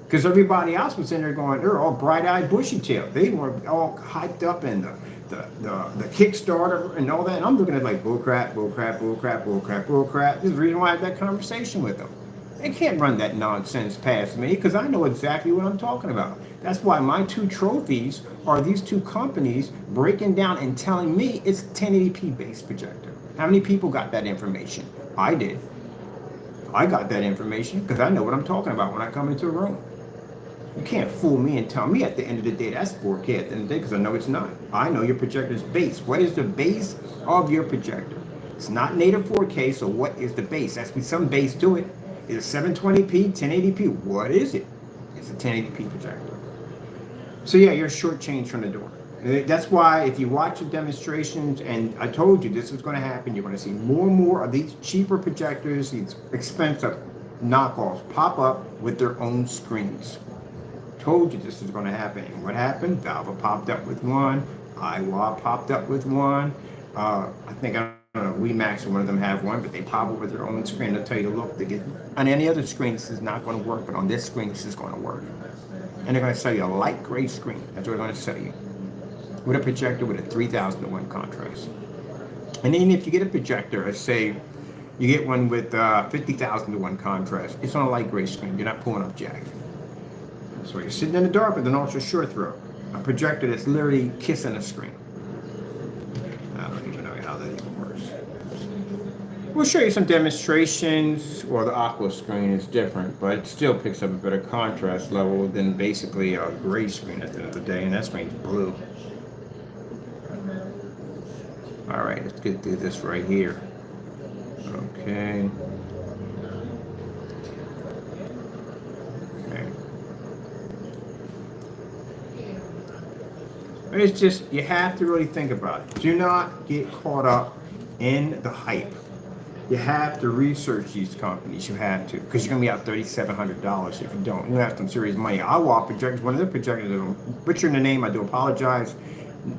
Because everybody else was in there going, they're all bright-eyed, bushy-tailed. They were all hyped up in the Kickstarter and all that. And I'm looking at like, bullcrap, bullcrap, bullcrap, bullcrap, bullcrap. This is the reason why I had that conversation with them. They can't run that nonsense past me because I know exactly what I'm talking about. That's why my 2 trophies are these 2 companies breaking down and telling me it's a 1080p based projector. How many people got that information? I did. I got that information because I know what I'm talking about when I come into a room. You can't fool me and tell me at the end of the day that's 4K at the end of the day because I know it's not. I know your projector's base. What is the base of your projector? It's not native 4K, so what is the base? That's with some base to it. Is it 720p, 1080p? What is it? It's a 1080p projector. So yeah, you're shortchanged from the door. That's why if you watch the demonstrations, and I told you this was going to happen, you're going to see more and more of these cheaper projectors, these expensive knockoffs pop up with their own screens. Told you this was going to happen. And what happened? Valve popped up with one. Iowa popped up with one. I think, I don't know, WeMax or one of them have one, but they pop up with their own screen. They'll tell you to look. They get, on any other screen, this is not going to work, but on this screen, this is going to work. And they're going to sell you a light gray screen. That's what they're going to sell you. With a projector with a 3,000 to 1 contrast. And then if you get a projector, let's say you get one with 50,000 to 1 contrast, it's on a light gray screen. You're not pulling up jack. So you're sitting in the dark with an ultra short throw, a projector that's literally kissing a screen. I don't even know how that even works. We'll show you some demonstrations. Well, the aqua screen is different, but it still picks up a better contrast level than basically a gray screen at the end of the day, and that screen's blue. All right, let's get through this right here. Okay. It's just, you have to really think about it. Do not get caught up in the hype. You have to research these companies. You have to, because you're gonna be out $3,700 if you don't. You have some serious money. Our projectors, one of the projectors, I'm butchering the name. I do apologize.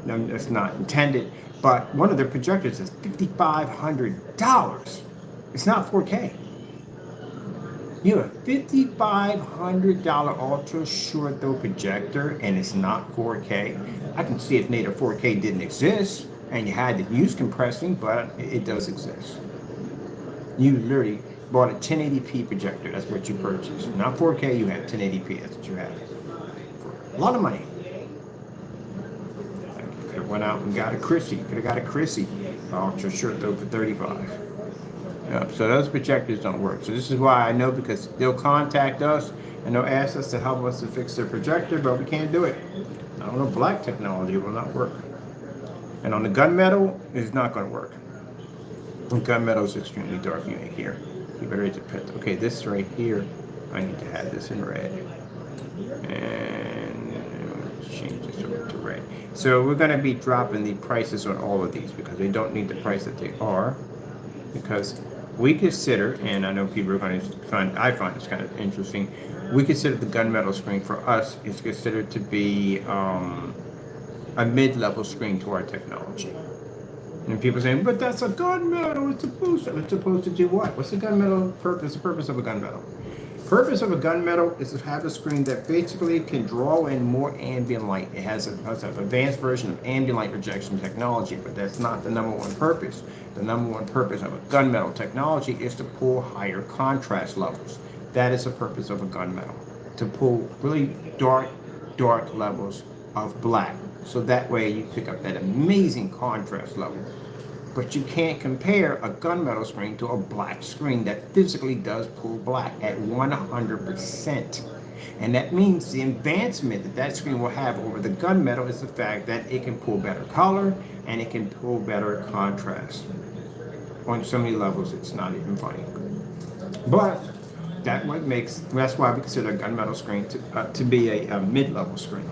No, that's not intended. But one of their projectors is $5,500. It's not 4K. You have a $5,500 ultra short throw projector, and it's not 4K. I can see if native 4K didn't exist, and you had to use compressing, but it does exist. You literally bought a 1080p projector. That's what you purchased. Not 4K, you had 1080p. That's what you had. For a lot of money. Could have went out and got a Chrissy. Could have got a Chrissy. Ultra short throw for 35. Yep, so those projectors don't work. So this is why I know, because they'll contact us and they'll ask us to help us to fix their projector, but we can't do it. I don't know, black technology will not work. And on the gunmetal, it's not going to work. Gunmetal is extremely dark unit here. You better hit the pit. Okay, this right here, I need to have this in red. And change this over to red. So we're going to be dropping the prices on all of these because they don't need the price that they are. Because we consider, and I know people are going to find, I find this kind of interesting, we consider the gunmetal screen for us is considered to be a mid-level screen to our technology. And people saying, but that's a gunmetal. It's supposed to do what? What's the gunmetal purpose? The purpose of a gunmetal. Purpose of a gunmetal is to have a screen that basically can draw in more ambient light. It has an advanced version of ambient light projection technology, but that's not the number one purpose. The number one purpose of a gunmetal technology is to pull higher contrast levels. That is the purpose of a gunmetal, to pull really dark levels of black. So that way you pick up that amazing contrast level. But you can't compare a gunmetal screen to a black screen that physically does pull black at 100%. And that means the advancement that that screen will have over the gunmetal is the fact that it can pull better color and it can pull better contrast. On so many levels, it's not even funny. But that's why we consider a gunmetal screen to be a mid-level screen.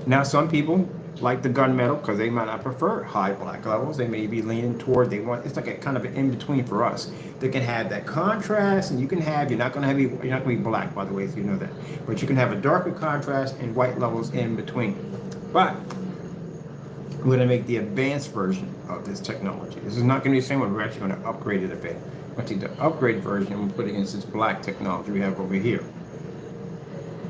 Now, some people like the gunmetal because they might not prefer high black levels. They may be leaning toward, it's like a kind of an in-between for us. They can have that contrast, and you can have, you're not going to be black, by the way, if you know that. But you can have a darker contrast and white levels in between. But we're going to make the advanced version of this technology. This is not going to be the same one. We're actually going to upgrade it a bit. We'll take the upgrade version and we'll put it against this black technology we have over here.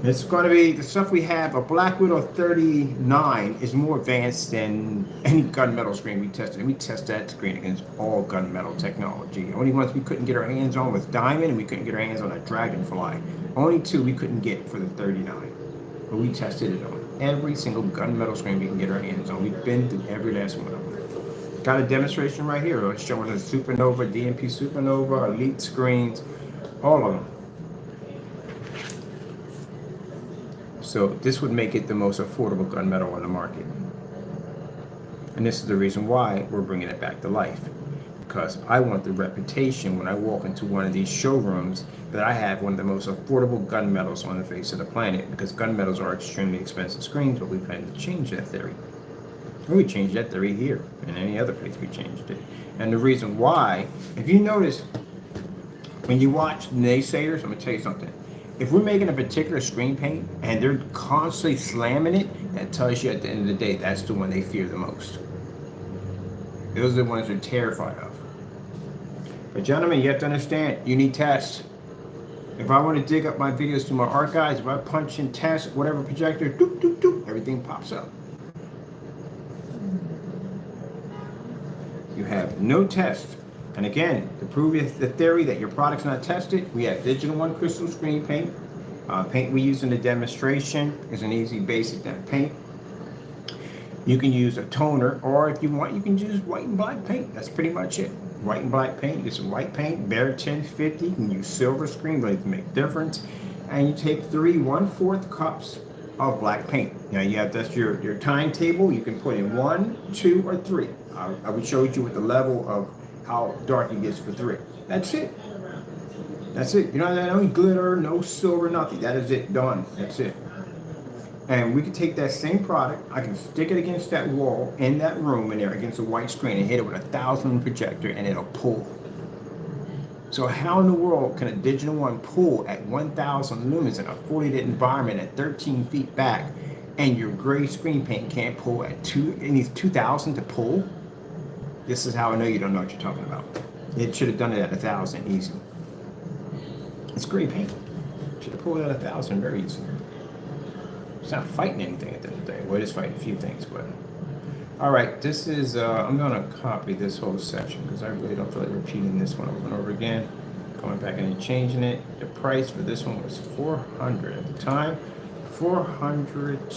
It's going to be the stuff we have. A Black Widow 39 is more advanced than any gunmetal screen we tested. And we test that screen against all gunmetal technology. The only ones we couldn't get our hands on was Diamond, and we couldn't get our hands on a Dragonfly. Only two we couldn't get for the 39. But we tested it on every single gunmetal screen we can get our hands on. We've been through every last one of them. Got a demonstration right here. It's showing us Supernova, DMP Supernova, Elite screens, all of them. So this would make it the most affordable gunmetal on the market. And this is the reason why we're bringing it back to life. Because I want the reputation when I walk into one of these showrooms that I have one of the most affordable gunmetals on the face of the planet. Because gunmetals are extremely expensive screens, but we plan to change that theory. And we changed that theory here, and any other place we changed it. And the reason why, if you notice, when you watch naysayers, I'm going to tell you something. If we're making a particular screen paint and they're constantly slamming it, that tells you at the end of the day, that's the one they fear the most. Those are the ones they're terrified of. But gentlemen, you have to understand, you need tests. If I want to dig up my videos to my archives, if I punch in test, whatever projector, doop, doop, doop, everything pops up. You have no test. And again, to prove the theory that your product's not tested, we have Digital One Crystal Screen Paint. Paint we use in the demonstration is an easy basic paint. You can use a toner, or if you want, you can use white and black paint. That's pretty much it. White and black paint, get some white paint, Bear 1050, you can use silver screen, really to make a difference. And you take 3 1/4 cups of black paint. Now you have, that's your timetable. You can put in 1, 2, or 3. I would show you with the level of how dark it gets for 3. That's it. That's it. You know, no glitter, no silver, nothing. That is it. Done. That's it. And we could take that same product, I can stick it against that wall in that room in there against a white screen and hit it with a 1,000 projector and it'll pull. So how in the world can a digital one pull at 1,000 lumens in a 40-lit environment at 13 feet back, and your gray screen paint can't pull at it needs 2,000 to pull? This is how I know you don't know what you're talking about. It should have done it at 1,000 easy. It's gray paint. Should have pulled it at 1,000 very easy. It's not fighting anything at the end of the day. Well, it is fighting a few things, but. All right, this is, I'm gonna copy this whole section because I really don't feel like repeating this one over and over again. Going back in and changing it. The price for this one was 400 at the time. 400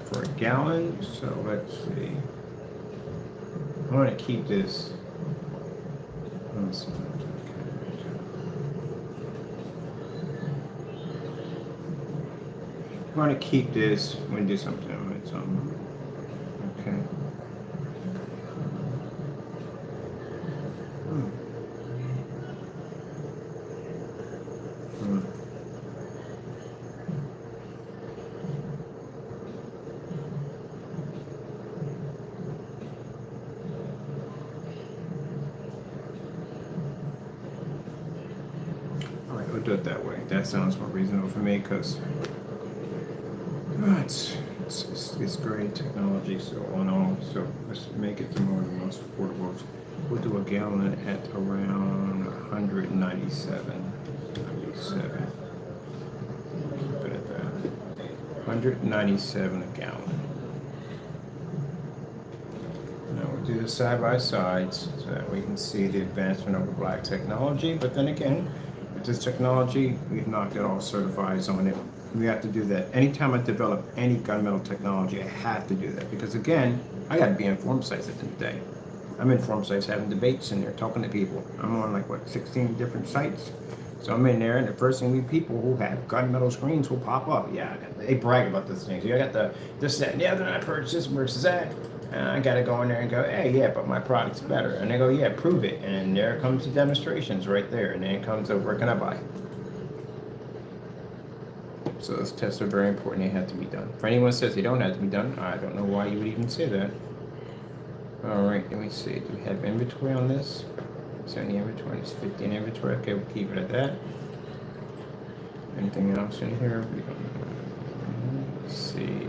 for a gallon. So let's see. I want to keep this. Let's see. I want to keep this. I'm going to do something. Okay. All right, we'll do it that way. That sounds more reasonable for me because it's great technology. So on all, so let's make it more the most affordable. We'll do a gallon at around 197. 97. Keep it at that. 197 a gallon. Now we'll do the side by sides so that we can see the advancement of the black technology. But then again, with this technology, we've knocked it all certifies on it. We have to do that. Anytime I develop any gunmetal technology, I have to do that because again, I got to be in forum sites at the end of the day. I'm in forum sites having debates in there, talking to people. I'm on like what, 16 different sites. So I'm in there, and the first thing we people who have gunmetal screens will pop up. Yeah, they brag about those things. I got the this, that, and the other. And I purchased versus that. And I got to go in there and go, hey, yeah, but my product's better. And they go, yeah, prove it. And there comes the demonstrations right there. And then it comes over, where can I buy? So those tests are very important. They have to be done. For anyone who says they don't have to be done, I don't know why you would even say that. All right, let me see. Do we have inventory on this? Is there any inventory? It's 50 in inventory. Okay, we'll keep it at that. Anything else in here? We don't. Let's see.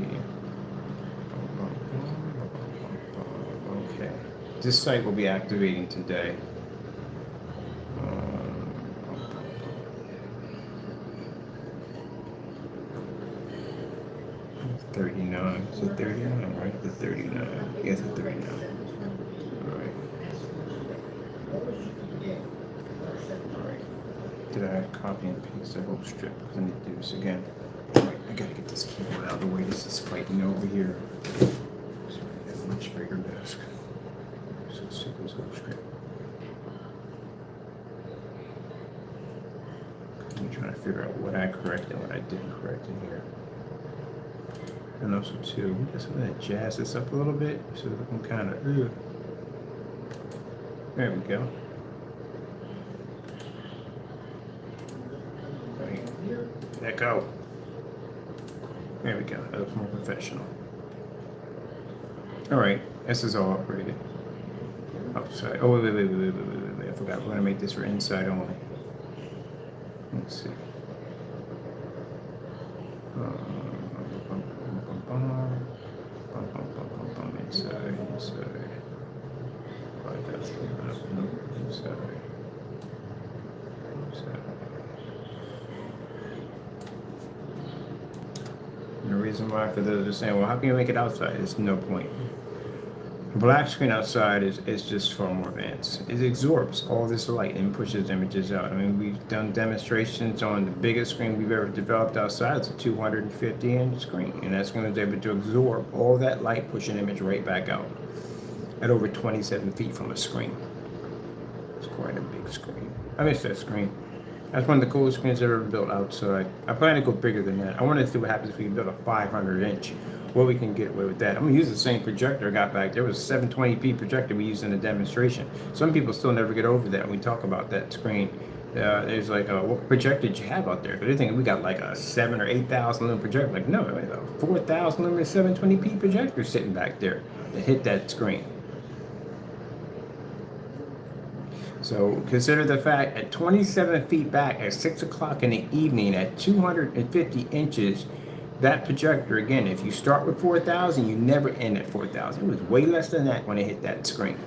Okay. This site will be activating today. 39. Is it 39? Right? The 39. Yes, it's 39. All right. All right. Did I copy and paste the whole strip? Because I need to do this again. All right. I gotta get this keyboard out of the way. This is fighting over here. So I have a much bigger desk. So let's take this whole strip. I'm trying to figure out what I corrected and what I didn't correct in here. And also too, we just want to jazz this up a little bit so we can kind of, there we go. Right. Let go. There we go. That looks more professional. All right, this is all upgraded. Outside. Oh wait. I forgot. We're gonna make this for inside only. Let's see. Inside. Right, that's inside. And the reason why, for those who are saying, well, how can you make it outside? There's no point. Black screen outside is just far more advanced. It absorbs all this light and pushes images out. I mean, we've done demonstrations on the biggest screen we've ever developed outside. It's a 250-inch screen, and that's going to be able to absorb all that light, push an image right back out at over 27 feet from a screen. It's quite a big screen. I miss that screen. That's one of the coolest screens I've ever built outside. I plan to go bigger than that. I want to see what happens if we build a 500-inch. What we can get away with that. I'm gonna use the same projector I got back. There was a 720p projector we used in the demonstration. Some people still never get over that when we talk about that screen. there's like, what projector did you have out there? Because they're thinking we got like a 7 or 8,000 lumen projector. Like, no, it's a 4,000 lumen 720p projector sitting back there to hit that screen. So consider the fact at 27 feet back at 6 o'clock in the evening at 250 inches, that projector, again, if you start with 4,000, you never end at 4,000. It was way less than that when it hit that screen.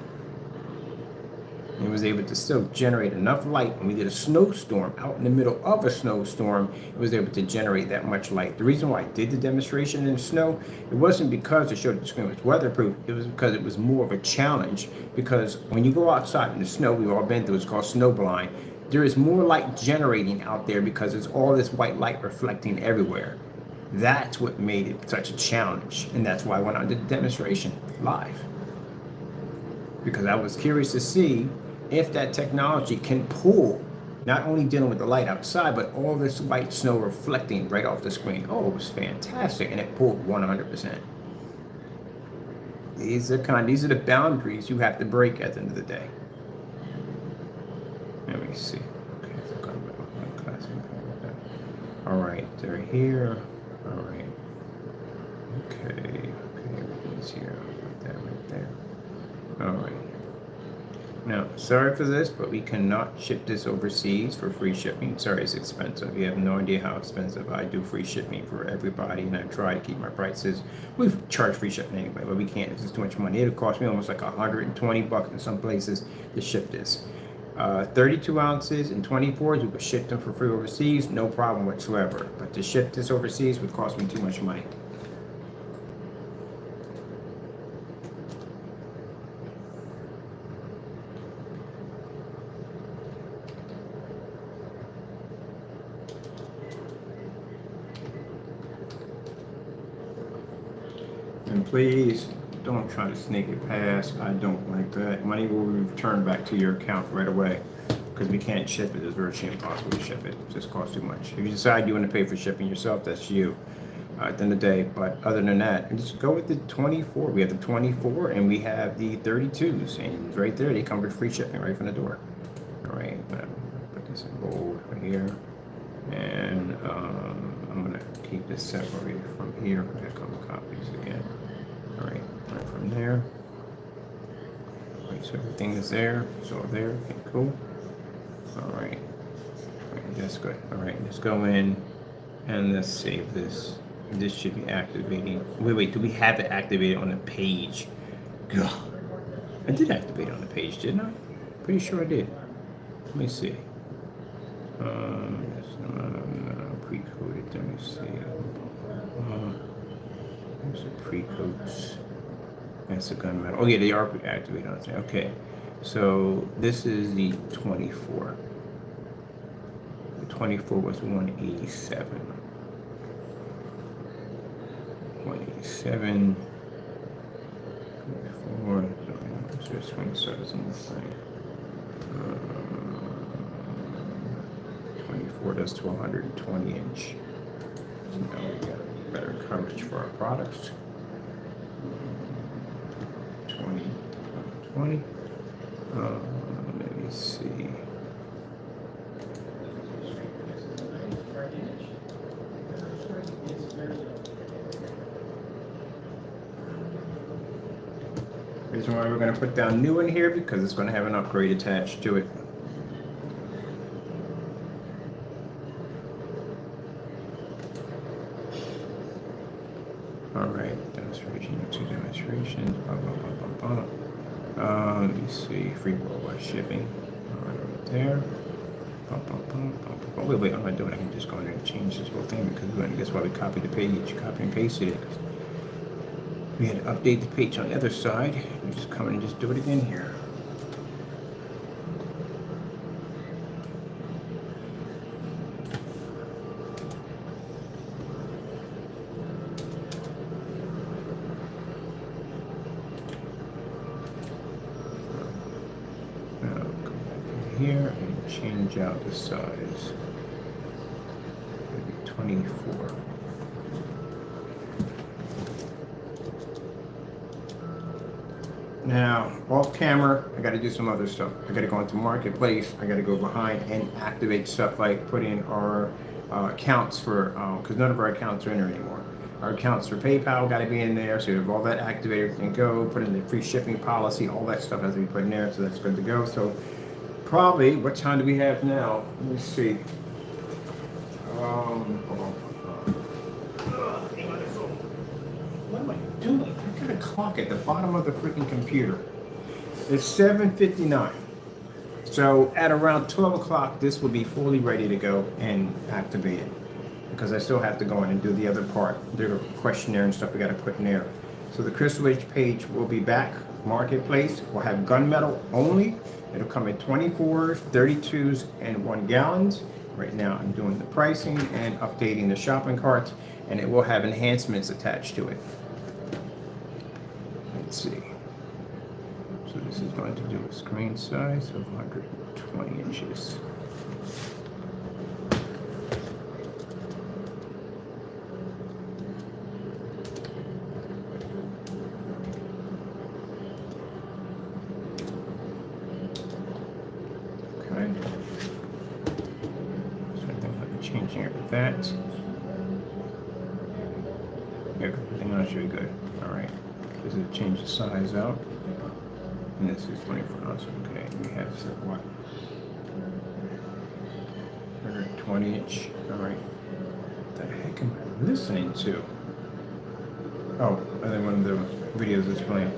It was able to still generate enough light. When we did a snowstorm out in the middle of a snowstorm, it was able to generate that much light. The reason why I did the demonstration in the snow, it wasn't because it showed the screen was weatherproof. It was because it was more of a challenge. Because when you go outside in the snow, we've all been through, it's called snow blind. There is more light generating out there because it's all this white light reflecting everywhere. That's what made it such a challenge. And that's why I went on to the demonstration live. Because I was curious to see if that technology can pull, not only dealing with the light outside, but all this white snow reflecting right off the screen. Oh, it was fantastic, and it pulled 100%. These are the boundaries you have to break at the end of the day. Let me see. Okay, all right, they're here. All right. Okay, everything's here. Put that right there. All right. Now, sorry for this, but we cannot ship this overseas for free shipping. Sorry, it's expensive. You have no idea how expensive. I do free shipping for everybody, and I try to keep my prices. We charge free shipping anyway, but we can't. It's just too much money. It'll cost me almost like $120 in some places to ship this. 32 ounces and 24s, we could ship them for free overseas, no problem whatsoever. But to ship this overseas would cost me too much money. And please don't try to sneak it past. I don't like that. Money will be returned back to your account right away because we can't ship it. It's virtually impossible to ship it. It just costs too much. If you decide you want to pay for shipping yourself, that's you at the end of the day. But other than that, just go with the 24. We have the 24 and we have the 32s. And right there, they come with free shipping right from the door. All right, put this in bold right here. And I'm going to keep this separated from here. I got a couple copies again. All right, right from there. All right, so everything is there. It's all there. Okay, cool. All right. All right, that's good. All right, let's go in and let's save this. This should be activating. Wait, do we have it activated on the page? God, I did activate it on the page, didn't I? Pretty sure I did. Let me see. Pre-coded. Let me see. There's the pre-codes. That's the gunmetal. Oh yeah, they are activated on it. Okay, so this is the 24. The 24 was 187. 187. 24. So this swing size on this thing. 24 does to 120 inch. So now we got better coverage for our products. 20. Let me see. Reason why we're going to put down new in here because it's going to have an upgrade attached to it. All right, demonstration, two demonstrations, blah, blah, blah, blah, blah. Let me see, free worldwide shipping. All right, there. Wait, I'm not doing it. I can just go in there and change this whole thing because that's why we copied the page, copy and pasted it. We had to update the page on the other side. We just come in and just do it again here. Here and change out the size. Maybe 24. Now, off camera, I got to do some other stuff. I got to go into Marketplace. I got to go behind and activate stuff like put in our accounts for, because none of our accounts are in there anymore. Our accounts for PayPal got to be in there, so you have all that activated and go. Put in the free shipping policy, all that stuff has to be put in there, so that's good to go. So probably, what time do we have now? Let me see. Hold on. What am I doing? I got a clock at the bottom of the freaking computer. It's 7:59. So at around 12 o'clock, this will be fully ready to go and activated. Because I still have to go in and do the other part. There's a questionnaire and stuff we got to put in there. So the Crystal Edge page will be back. Marketplace will have gunmetal only. It'll come in 24s, 32s, and 1 gallons. Right now I'm doing the pricing and updating the shopping carts, and it will have enhancements attached to it. Let's see. So this is going to do a screen size of 120 inches. Okay. So I think I'll be changing it with that. Yeah, everything else should be good. All right. This is change the size out. And this is 24 ounces. Okay, we have what? 120 inch. All right. What the heck am I listening to? Oh, I think one of the videos is playing.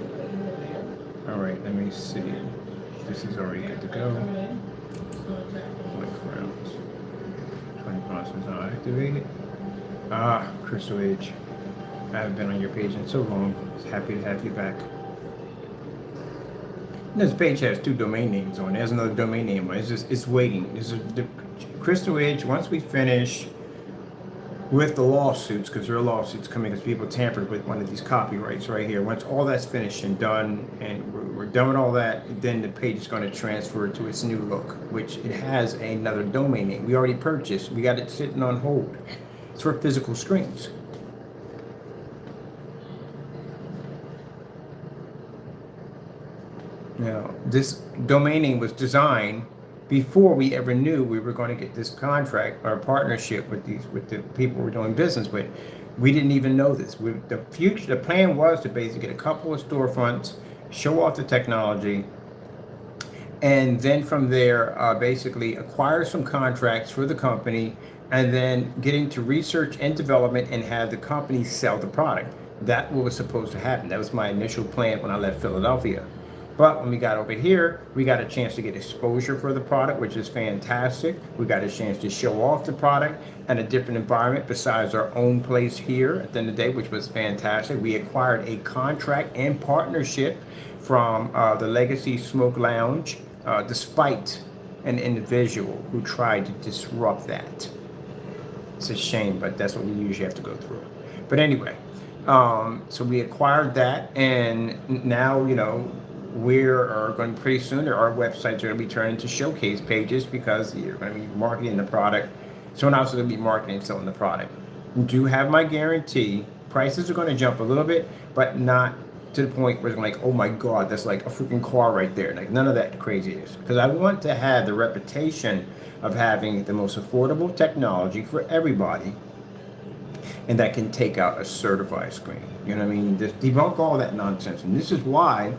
All right, let me see. This is already good to go. 24 ounce. 20 ounces now activated. Ah, Crystal Edge. I haven't been on your page in so long. Just happy to have you back. This page has 2 domain names on it. There's another domain name. It's waiting. This is the Crystal Edge. Once we finish with the lawsuits, because there are lawsuits coming because people tampered with one of these copyrights right here. Once all that's finished and done, and we're done with all that, then the page is going to transfer to its new look, which it has another domain name. We already purchased. We got it sitting on hold. It's for physical screens. Now, this domain name was designed before we ever knew we were going to get this contract or partnership with the people we're doing business with. We didn't even know this. The plan was to basically get a couple of storefronts, show off the technology, and then from there, basically acquire some contracts for the company, and then get into research and development and have the company sell the product. That was supposed to happen. That was my initial plan when I left Philadelphia. But when we got over here, we got a chance to get exposure for the product, which is fantastic. We got a chance to show off the product in a different environment besides our own place here at the end of the day, which was fantastic. We acquired a contract and partnership from the Legacy Smoke Lounge, despite an individual who tried to disrupt that. It's a shame, but that's what we usually have to go through. But anyway, so we acquired that, and now, you know, we're going pretty soon. Our websites are going to be turned into showcase pages because you're going to be marketing the product. Someone else is going to be marketing and selling the product. You do have my guarantee. Prices are going to jump a little bit, but not to the point where it's like, oh my God, that's like a freaking car right there. Like none of that craziness. Because I want to have the reputation of having the most affordable technology for everybody, and that can take out a certified screen. You know what I mean? Just debunk all that nonsense. And this is why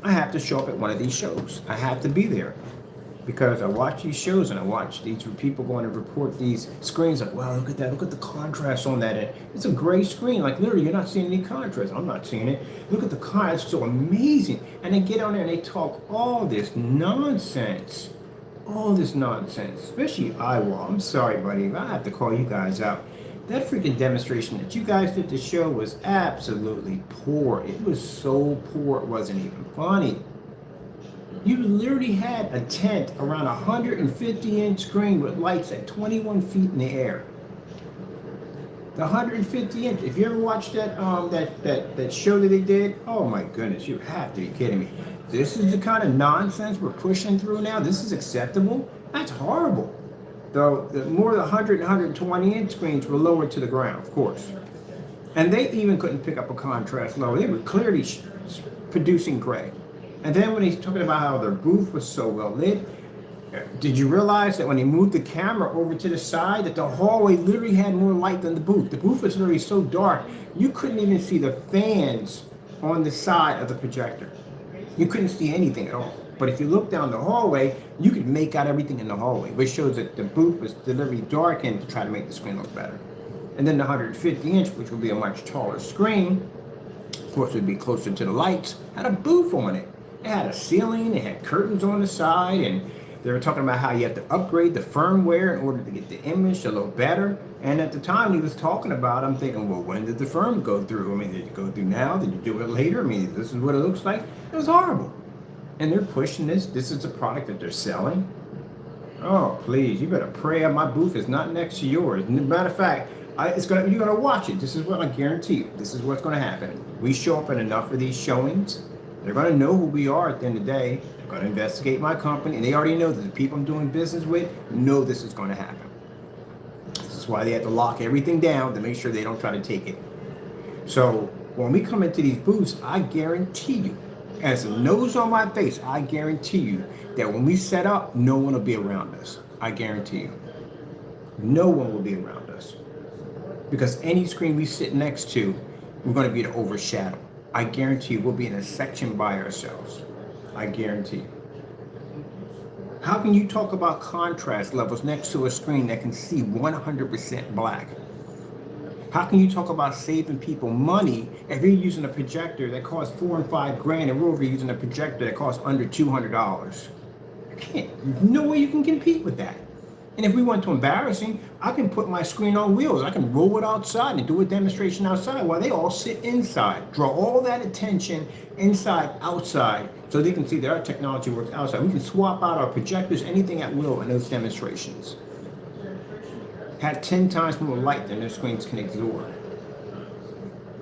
I have to show up at one of these shows. I have to be there because I watch these shows and I watch these people going to report these screens like, wow, look at that. Look at the contrast on that. It's a gray screen. Like literally, you're not seeing any contrast. I'm not seeing it. Look at the contrast. It's so amazing. And they get on there and they talk all this nonsense. All this nonsense, especially Iowa. I'm sorry, buddy. I have to call you guys out. That freaking demonstration that you guys did the show was absolutely poor. It was so poor it wasn't even funny. You literally had a tent around a 150-inch screen with lights at 21 feet in the air. The 150 inch. If you ever watched that that show that they did, oh my goodness, you have to be kidding me. This is the kind of nonsense we're pushing through now. This is acceptable? That's horrible. Though the more the 100 and 120 inch screens were lowered to the ground, of course. And they even couldn't pick up a contrast low. They were clearly producing gray. And then when he's talking about how their booth was so well lit, did you realize that when they moved the camera over to the side, that the hallway literally had more light than the booth? The booth was literally so dark, you couldn't even see the fans on the side of the projector. You couldn't see anything at all. But if you look down the hallway, you could make out everything in the hallway, which shows that the booth was deliberately darkened to try to make the screen look better. And then the 150-inch, which would be a much taller screen, of course, would be closer to the lights, had a booth on it. It had a ceiling, it had curtains on the side, and they were talking about how you have to upgrade the firmware in order to get the image to look better. And at the time he was talking about, I'm thinking, well, when did the firm go through? I mean, did you go through now? Did you do it later? I mean, this is what it looks like. It was horrible. And they're pushing this. This is a product that they're selling. Oh, please, you better pray my booth is not next to yours. Matter of fact, you're gonna watch it. This is what I guarantee you. This is what's gonna happen. We show up in enough of these showings. They're gonna know who we are at the end of the day. They're gonna investigate my company, and they already know that the people I'm doing business with know this is gonna happen. This is why they have to lock everything down to make sure they don't try to take it. So when we come into these booths, I guarantee you, as a nose on my face, I guarantee you that when we set up, no one will be around us. I guarantee you. No one will be around us. Because any screen we sit next to, we're going to be to overshadow. I guarantee you we'll be in a section by ourselves. I guarantee you. How can you talk about contrast levels next to a screen that can see 100% black? How can you talk about saving people money if you're using a projector that costs $4 and $5 grand and we're over using a projector that costs under $200? You can't. No way you can compete with that. And if we want to embarrassing, I can put my screen on wheels. I can roll it outside and do a demonstration outside while they all sit inside. Draw all that attention inside, outside, so they can see that our technology works outside. We can swap out our projectors, anything at will in those demonstrations. Had 10 times more light than their screens can absorb.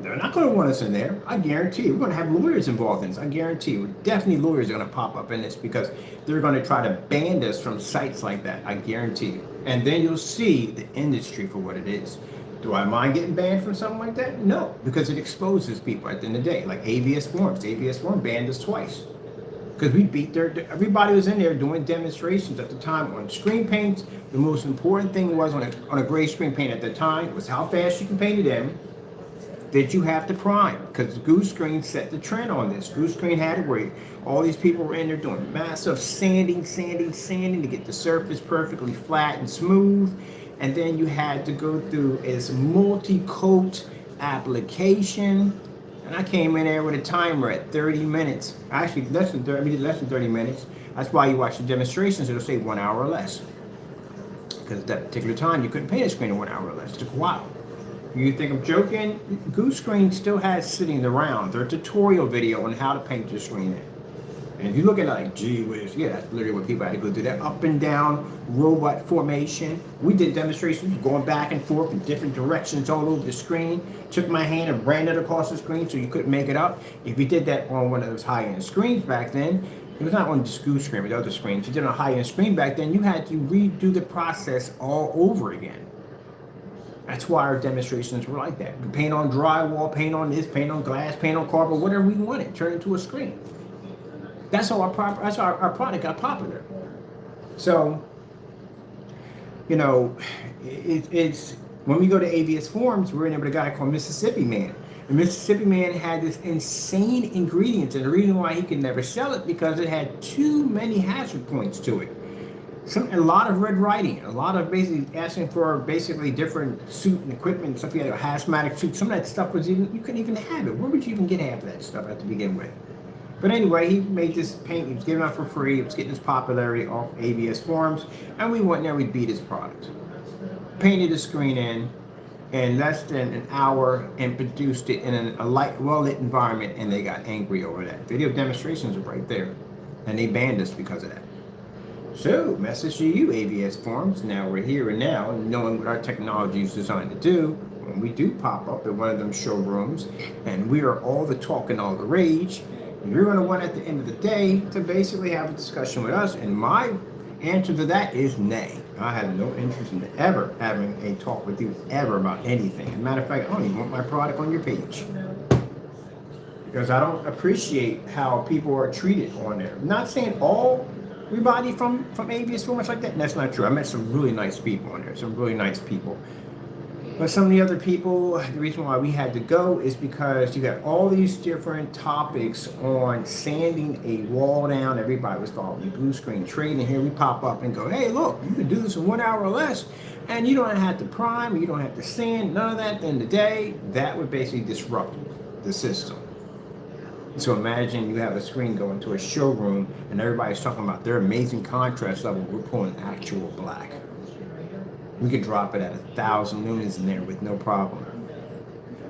They're not going to want us in there. I guarantee you. We're going to have lawyers involved in this. I guarantee you. Definitely lawyers are going to pop up in this because they're going to try to ban us from sites like that. I guarantee you. And then you'll see the industry for what it is. Do I mind getting banned from something like that? No, because it exposes people at the end of the day. Like AVS Forms. AVS Forms banned us twice. Because we beat everybody was in there doing demonstrations at the time on screen paints. The most important thing was on a gray screen paint at the time was how fast you can paint it in. That you have to prime, because Goose Screen set the trend on this. Goose Screen had it where all these people were in there doing massive sanding to get the surface perfectly flat and smooth. And then you had to go through this multi-coat application. And I came in there with a timer at 30 minutes. Actually, less than 30 minutes. That's why you watch the demonstrations, it'll say 1 hour or less. Because at that particular time, you couldn't paint a screen in 1 hour or less. It took a while. You think I'm joking? Goose Screen still has sitting around their tutorial video on how to paint your screen in. And if you look at it like, gee whiz, yeah, that's literally what people had to go through. That up and down robot formation. We did demonstrations going back and forth in different directions all over the screen. Took my hand and ran it across the screen so you couldn't make it up. If you did that on one of those high-end screens back then, it was not on just Goose Screen, but other screens. You did on a high-end screen back then, you had to redo the process all over again. That's why our demonstrations were like that. Paint on drywall, paint on this, paint on glass, paint on cardboard, whatever we wanted, turn it into a screen. That's how our product got popular. So, you know, it's when we go to AVS Forms, we're in there with a guy called Mississippi Man. And Mississippi Man had this insane ingredients, and the reason why he could never sell it because it had too many hazard points to it. A lot of red writing, a lot of basically asking for basically different suit and equipment, stuff. You had a hazmatic suit. Some of that stuff was you couldn't even have it. Where would you even get half of that stuff at to begin with? But anyway, he made this paint. He was giving out for free. It was getting his popularity off AVS Forms, and we went there. We beat his product, painted the screen in less than an hour, and produced it in a light, well-lit environment. And they got angry over that. Video demonstrations are right there, and they banned us because of that. So, message to you, AVS Forms. Now we're here and now, knowing what our technology is designed to do. When we do pop up at one of them showrooms, and we are all the talk and all the rage, you're going to want at the end of the day to basically have a discussion with us. And my answer to that is nay. I have no interest in ever having a talk with you ever about anything. As a matter of fact, I don't even want my product on your page. because I don't appreciate how people are treated on there. I'm not saying everybody from AV is so much like that. And that's not true. I met some really nice people on there, some really nice people. But some of the other people, the reason why we had to go is because you got all these different topics on sanding a wall down. Everybody was following blue screen trading. And here we pop up and go, hey, look, you can do this in 1 hour or less. And you don't have to prime, you don't have to sand, none of that. At the end of the day, that would basically disrupt the system. So imagine you have a screen going to a showroom and everybody's talking about their amazing contrast level. We're pulling actual black. We could drop it at 1,000 lumens in there with no problem.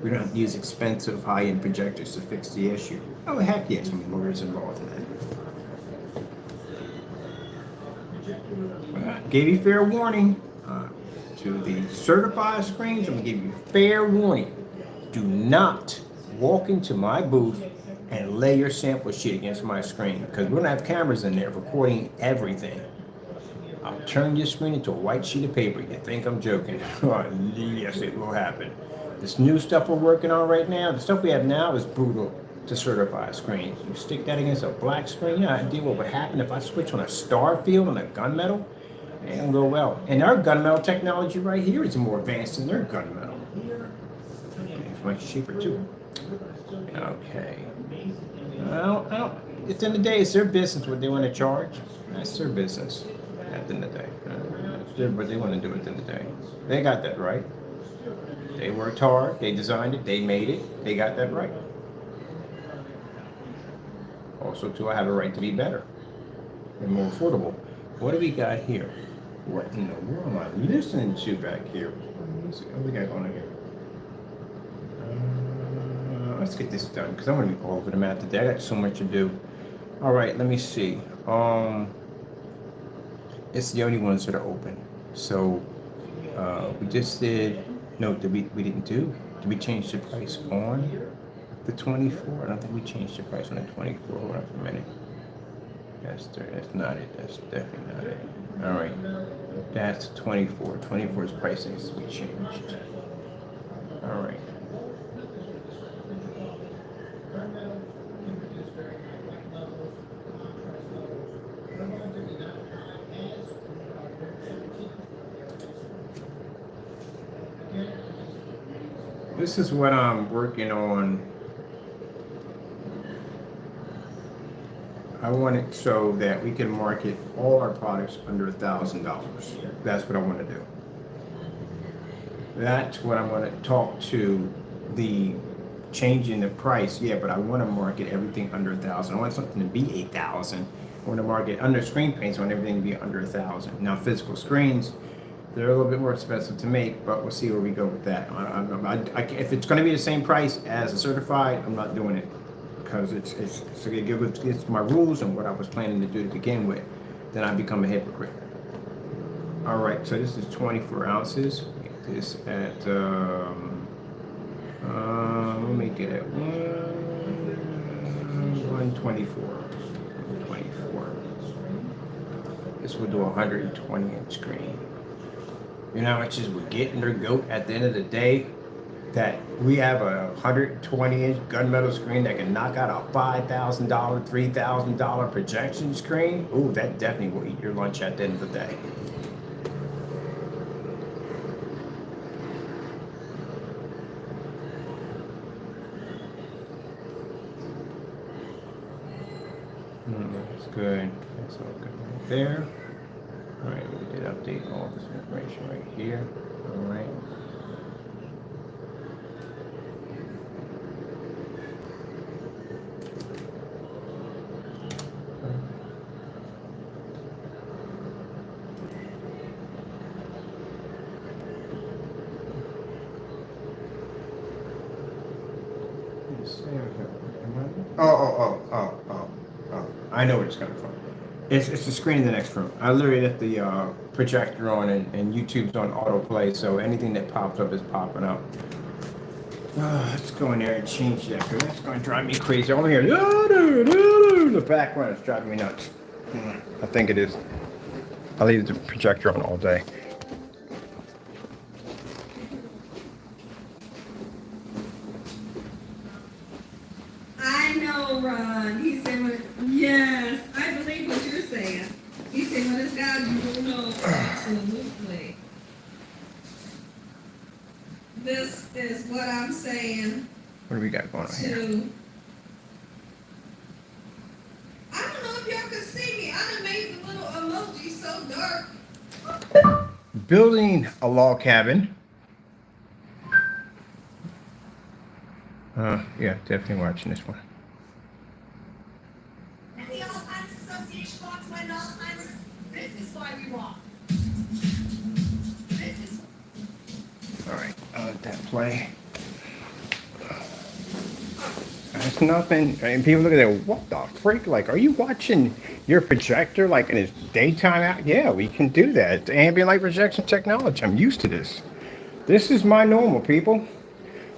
We don't have to use expensive high-end projectors to fix the issue. Oh, heck yes, I mean, lawyers involved in that. Gave you fair warning to the certified screens. I'm going to give you fair warning. Do not walk into my booth and lay your sample sheet against my screen, because we're going to have cameras in there recording everything. I'll turn your screen into a white sheet of paper. You think I'm joking? Yes, it will happen. This new stuff we're working on right now, the stuff we have now is brutal to certify screens. You stick that against a black screen, you know, I deal with what would happen if I switch on a star field on a gunmetal. It don't go well. And our gunmetal technology right here is more advanced than their gunmetal. It's much cheaper too. Okay. I don't, at the end of the day, it's their business what they want to charge. That's their business. At the end of the day, what they want to do at the end of the day. They got that right. They worked hard, they designed it, they made it, they got that right. Also, too, I have a right to be better and more affordable. What do we got here? What in the world am I listening to back here? What do we got going on here? Let's get this done because I'm going to be all over the map today. I got so much to do. All right, let me see. It's the only ones that are open. So we just did, no, we didn't do? Did we change the price on the 24? I don't think we changed the price on the 24. Hold on for a minute. That's not it. That's definitely not it. All right. That's 24. 24's price needs to be changed. All right. This is what I'm working on. I want it so that we can market all our products under $1,000. That's what I want to do. That's what I want to talk to the changing the price. Yeah, but I want to market everything under 1,000. I want something to be 8,000. I want to market under screen paints. I want everything to be under 1,000. Now physical screens, they're a little bit more expensive to make, but we'll see where we go with that. If it's going to be the same price as a certified, I'm not doing it because it's against my rules and what I was planning to do to begin with. Then I become a hypocrite. All right, so this is 24 ounces. Get this at we'll make it at 124. 124. This will do a 120-inch screen. You know how much is we're getting their goat at the end of the day? That we have a 120-inch gunmetal screen that can knock out a $5,000, $3,000 projection screen. Ooh, that definitely will eat your lunch at the end of the day. That's good. That's all good right there. All right, we did update all this information right here. All right. Oh. I know where it's coming from. It's the screen in the next room. I literally left the projector on and YouTube's on autoplay, so anything that pops up is popping up. Let's go in there and change that because that's going to drive me crazy. All here, the background is driving me nuts. I think it is. I'll leave the projector on all day. I know, Ron. He said, yes, I believe what you're saying. He said, when it's God, you will know. Absolutely. This is what I'm saying. What do we got going on here? I don't know if y'all can see me. I done made the little emoji so dark. Building a log cabin. Yeah, definitely watching this one. And the Alzheimer's Association walks away to Alzheimer's. This is why we walk. This is. All right, I'll let that play. That's nothing. And people look at it, what the freak? Like, are you watching your projector like in its daytime out? Yeah, we can do that. It's ambient light projection technology. I'm used to this. This is my normal, people.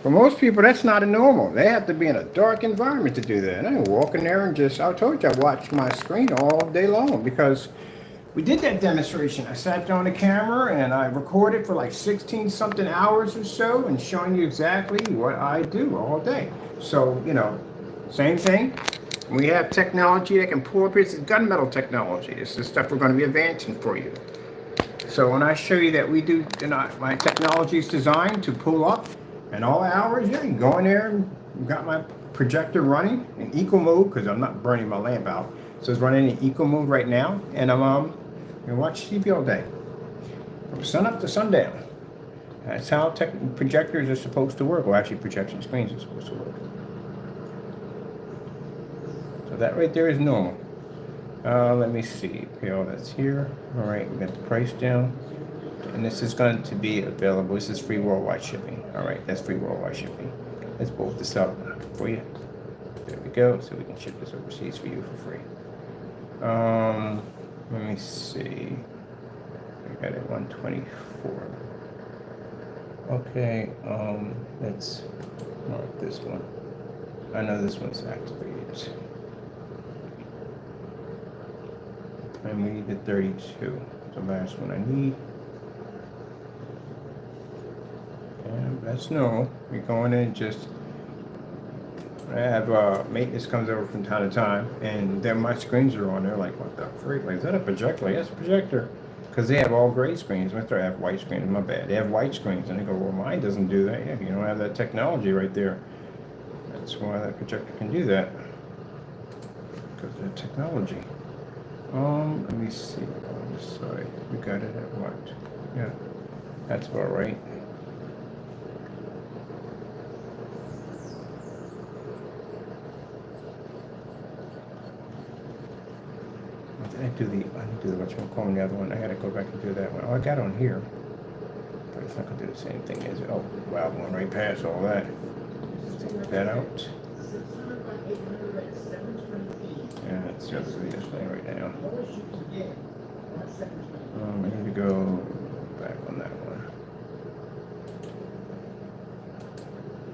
For most people, that's not a normal. They have to be in a dark environment to do that. And I can walk in there and just, I told you, I watched my screen all day long because we did that demonstration. I sat down the camera and I recorded for like 16 something hours or so and showing you exactly what I do all day. So, you know, same thing. We have technology that can pull up. This is gunmetal technology. This is stuff we're going to be advancing for you. So when I show you that we do, you know, my technology is designed to pull up in all hours, yeah, you can go in there and got my projector running in eco mode because I'm not burning my lamp out. So it's running in eco mode right now, and I'm gonna watch TV all day from sun up to sundown. That's how projectors are supposed to work. Well, actually, projection screens are supposed to work. So that right there is normal. Let me see. Okay, all that's here. All right, we got the price down. And this is going to be available. This is free worldwide shipping. All right, that's free worldwide shipping. Let's bolt this up for you. There we go. So we can ship this overseas for you for free. Let me see. We got it 124. Okay, let's mark this one. I know this one's activated. And we need the 32. The last one I need. And that's normal. We're going in just. I have maintenance comes over from time to time, and then my screens are on there. Like, what the freak? Like, is that a projector? Like, that's a projector. Because they have all gray screens. I have white screens. My bad. They have white screens, and they go, well, mine doesn't do that. Yeah, you don't have that technology right there. That's why that projector can do that. Because of the technology. Let me see on this side. We got it at what? Yeah, that's about right. I need to do the whatchamacallit, the other one. I gotta go back and do that one. Oh, I got on here. But it's not gonna do the same thing as it. Oh, wow, going right past all that. Take that out. Yeah, that's the other display right now. I need to go back on that one.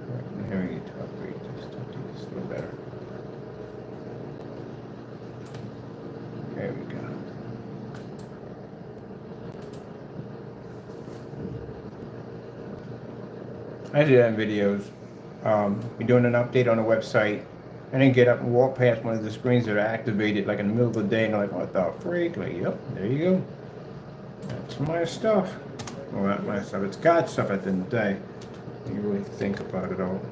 Right, here we need to upgrade this. I'll do this a little better. There we go. I did that in videos. We're doing an update on the website. I didn't get up and walk past one of the screens that are activated like in the middle of the day, and I'm like, what the freak? Like, yep, there you go. That's my stuff. Well, not my stuff. It's God's stuff at the end of the day. You really think about it all.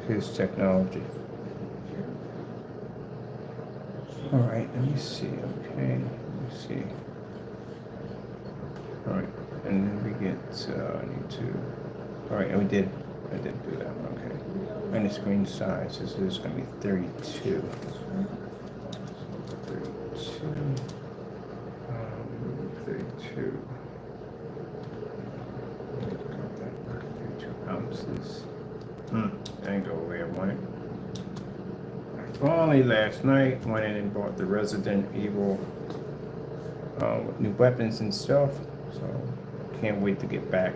His technology. All right, let me see. Okay, let me see. All right, and then we get. I need to. All right, and I did do that one. Okay. And the screen size is going to be 32. 32. 32 ounces. That ain't go away. I want it. I finally last night went in and bought the Resident Evil with new weapons and stuff. So can't wait to get back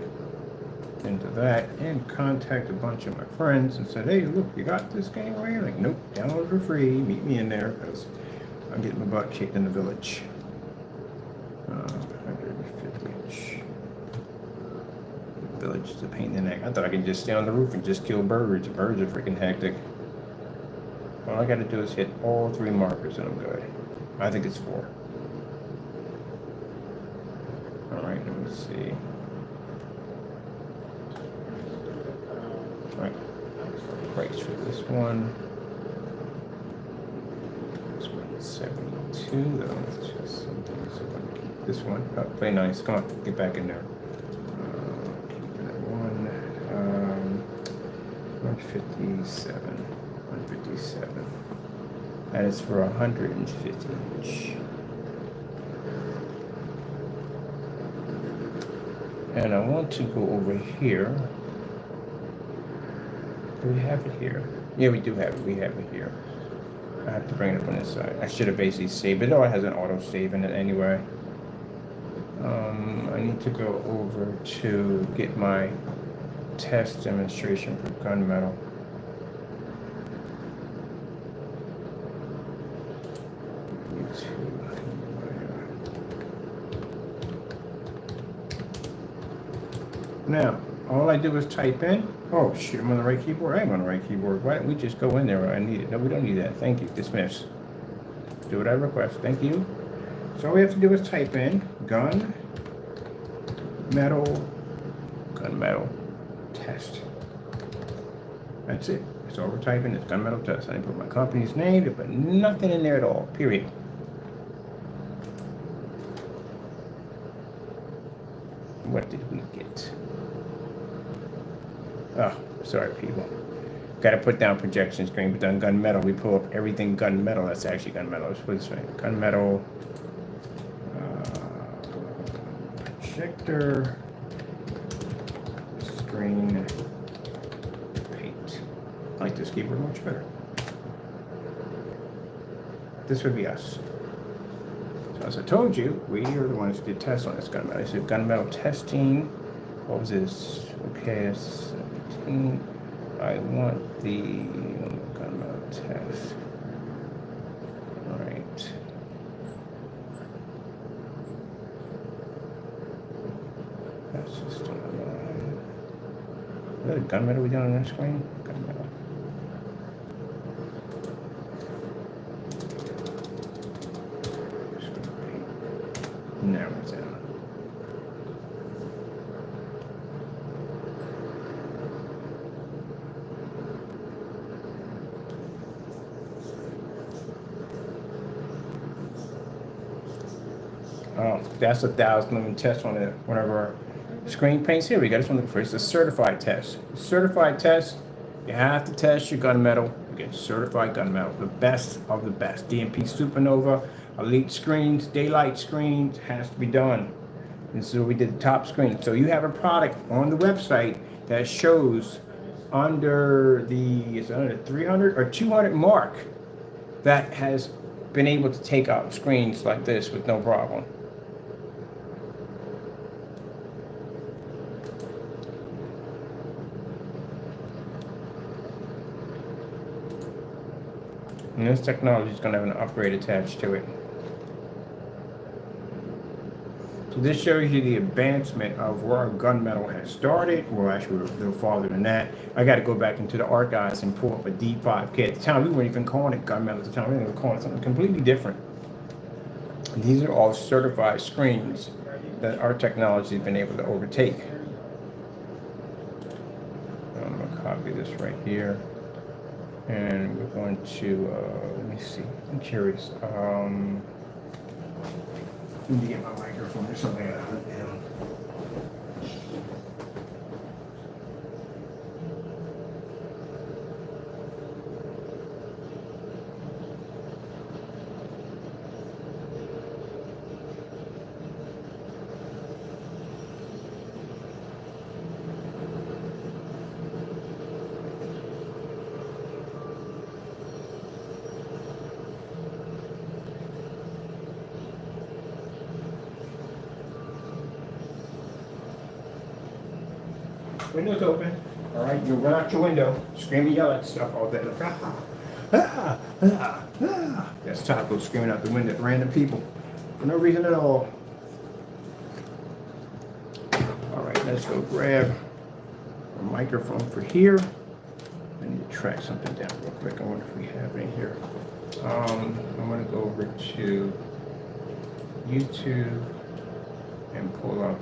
into that and contact a bunch of my friends and said, hey, look, you got this game right here? Like, nope, download for free, meet me in there because I'm getting my butt kicked in the village. 150 inch. Village is a pain in the neck. I thought I could just stay on the roof and just kill birds. Birds are freaking hectic. All I gotta do is hit all 3 markers and I'm good. I think it's 4. Alright, let me see. Alright, price for this one. This one's 72 though. It's just something. So I'm gonna keep this one. Oh, play nice. Come on, get back in there. Keep that one. 157. 157. That is for 150 each. And I want to go over here. Do we have it here? Yeah, we do have it. We have it here. I have to bring it up on this side. I should have basically saved it. Oh, it has an auto save in it anyway. I need to go over to get my test demonstration for gunmetal. Now, all I do is type in. Oh, shoot, I'm on the right keyboard. I am on the right keyboard. Why don't we just go in there where I need it? No, we don't need that. Thank you. Dismiss. Do what I request. Thank you. So all we have to do is type in gunmetal test. That's it. That's all we're typing is gunmetal test. I didn't put my company's name. I put nothing in there at all. Period. What did we get? Oh, sorry, people. Got to put down projection screen, but then gunmetal. We pull up everything gunmetal. That's actually gunmetal. Let's put it this way. Gunmetal projector screen paint. I like this keyboard much better. This would be us. So as I told you, we are the ones who did tests on this gunmetal. I said gunmetal testing. What was this? Okay, 17. I want the gunmetal test. All right. That's just is that a gunmetal we got on our screen? Gunmetal. Now it's out. Oh, that's 1,000. Let me test on it. One of our screen paints. Here we go. This one first. It's a certified test. Certified test. You have to test your gunmetal. You get certified gunmetal. The best of the best. DMP Supernova, Elite screens, daylight screens has to be done. And so we did the top screen. So you have a product on the website that shows under the 300 or 200 mark that has been able to take out screens like this with no problem. And this technology is going to have an upgrade attached to it. So this shows you the advancement of where our gunmetal has started. Well, actually, we're a little farther than that. I got to go back into the archives and pull up a D5K. At the time, we weren't even calling it gunmetal. At the time, we were calling it something completely different. And these are all certified screens that our technology has been able to overtake. I'm going to copy this right here. And we're going to, let me see, I'm curious. Let me get my microphone or something I put down. Window's open. All right, you'll run out your window, scream and yell at stuff all day. Like, That's Taco screaming out the window at random people for no reason at all. All right, let's go grab a microphone for here. I need to track something down real quick. I wonder if we have it in here. I'm going to go over to YouTube and pull up